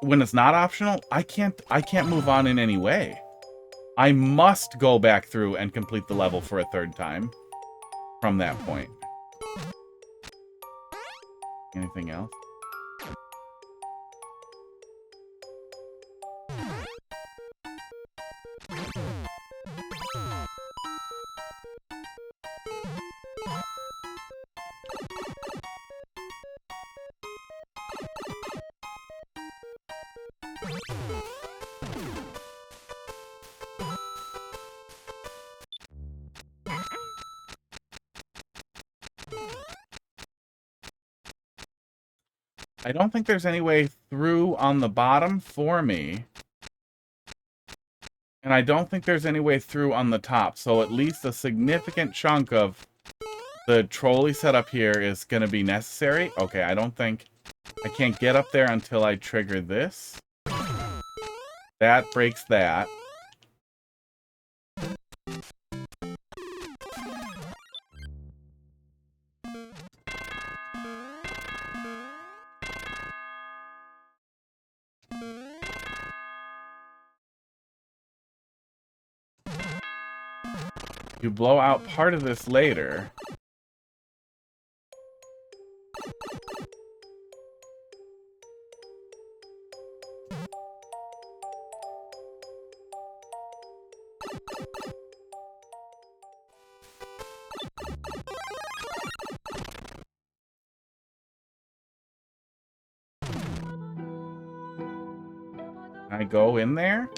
when it's not optional, I can't move on in any way. I must go back through and complete the level for a third time from that point. Anything else? I don't think there's any way through on the bottom for me. And I don't think there's any way through on the top. So at least a significant chunk of the trolley setup here is going to be necessary. Okay, I can't get up there until I trigger this. That breaks that. You blow out part of this later. I go in there.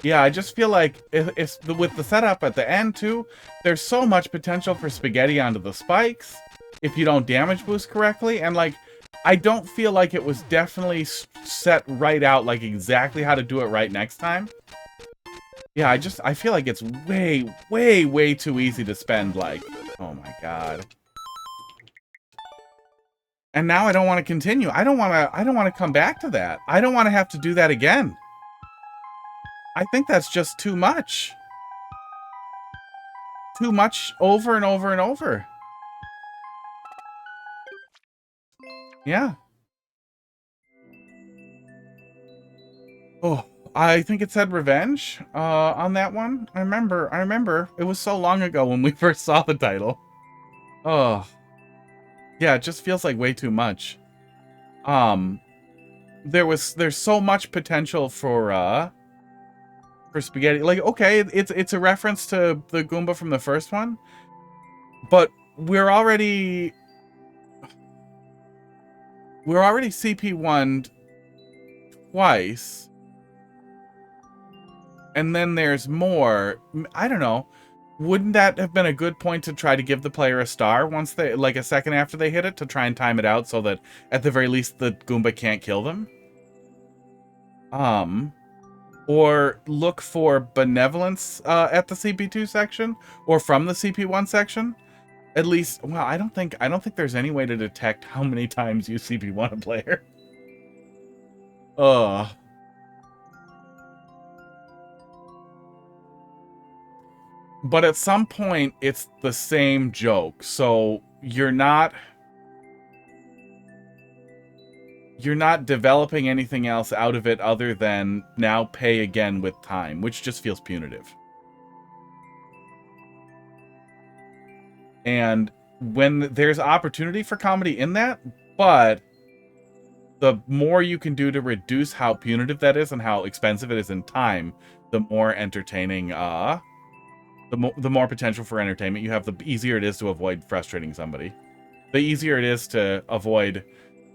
Yeah, I just feel like with the setup at the end, too, there's so much potential for spaghetti onto the spikes if you don't damage boost correctly. And, like, I don't feel like it was definitely set right out, like, exactly how to do it right next time. Yeah, I feel like it's way, way, way too easy to spend, like, oh my god. And now I don't want to continue. I don't want to come back to that. I don't want to have to do that again. I think that's just too much. Too much over and over and over. Yeah. Oh, I think it said revenge on that one. I remember. It was so long ago when we first saw the title. Oh. Yeah, it just feels like way too much. There's so much potential for spaghetti. Like, okay, it's a reference to the Goomba from the first one, but we're already CP1'd twice, and then there's more. I don't know. Wouldn't that have been a good point to try to give the player a star once they, like, a second after they hit it, to try and time it out so that at the very least the Goomba can't kill them? Or look for benevolence at the CP2 section, or from the CP1 section. At least, well, I don't think there's any way to detect how many times you CP1 a player. Ugh. But at some point, it's the same joke, so you're not developing anything else out of it other than now pay again with time, which just feels punitive. And when there's opportunity for comedy in that, but the more you can do to reduce how punitive that is and how expensive it is in time, the more entertaining, the more potential for entertainment you have, the easier it is to avoid frustrating somebody. the easier it is to avoid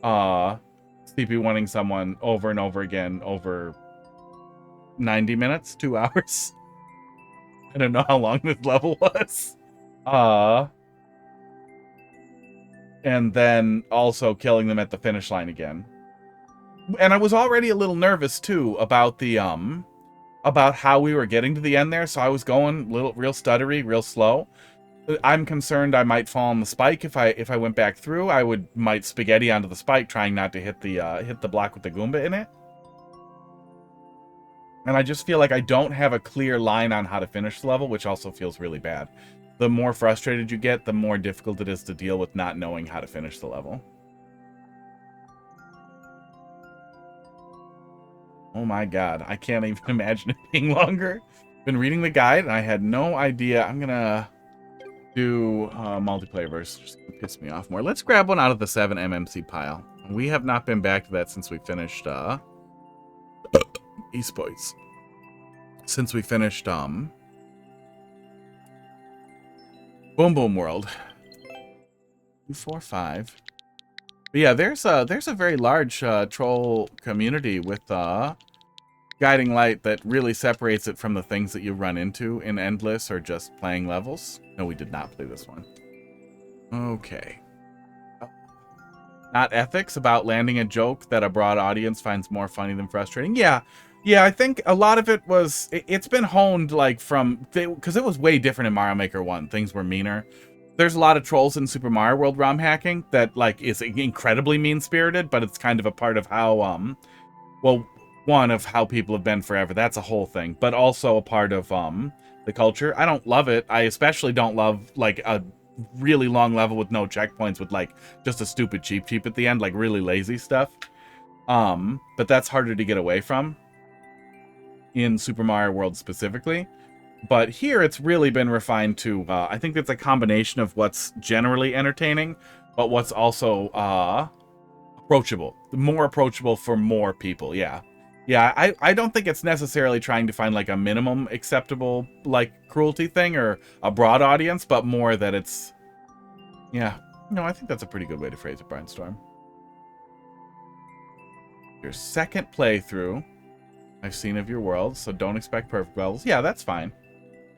CP1ing someone over and over again over 90 minutes, 2 hours. I don't know how long this level was. And then also killing them at the finish line again. And I was already a little nervous too about the about how we were getting to the end there, so I was going real stuttery, real slow. I'm concerned I might fall on the spike if I went back through. I might spaghetti onto the spike, trying not to hit the block with the Goomba in it. And I just feel like I don't have a clear line on how to finish the level, which also feels really bad. The more frustrated you get, the more difficult it is to deal with not knowing how to finish the level. Oh my god, I can't even imagine it being longer. Been reading the guide and I had no idea. I'm gonna do multiplayer verse, just to piss me off more. Let's grab one out of the 7 MMC pile. We have not been back to that since we finished esports. Since we finished Boom Boom World. 2, 4, 5. But yeah, there's a very large troll community with Guiding Light that really separates it from the things that you run into in Endless or just playing levels. No, we did not play this one. Okay. Not ethics about landing a joke that a broad audience finds more funny than frustrating. Yeah, I think a lot of it was, it's been honed like from, because it was way different in Mario Maker 1. Things were meaner. There's a lot of trolls in Super Mario World ROM hacking that like is incredibly mean-spirited, but it's kind of a part of how, well, one of how people have been forever. That's a whole thing, but also a part of the culture. I don't love it. I especially don't love like a really long level with no checkpoints with like just a stupid cheap at the end, like really lazy stuff. But that's harder to get away from in Super Mario World specifically. But here it's really been refined to, I think it's a combination of what's generally entertaining, but what's also approachable. More approachable for more people, yeah. Yeah, I don't think it's necessarily trying to find like a minimum acceptable like cruelty thing or a broad audience, but more that it's, yeah. No, I think that's a pretty good way to phrase it, Brainstorm. Your second playthrough I've seen of your world, so don't expect perfect levels. Yeah, that's fine.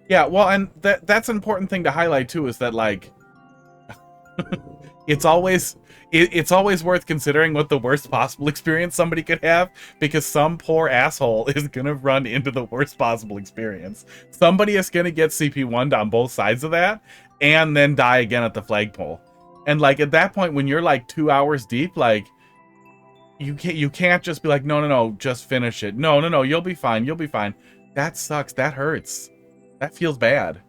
Yeah, well, and that's an important thing to highlight too, is that like it's always worth considering what the worst possible experience somebody could have, because some poor asshole is gonna run into the worst possible experience. Somebody is gonna get CP1'd on both sides of that and then die again at the flagpole. And like at that point when you're like 2 hours deep, like you can't just be like, no, just finish it. No, you'll be fine. That sucks. That hurts. That feels bad.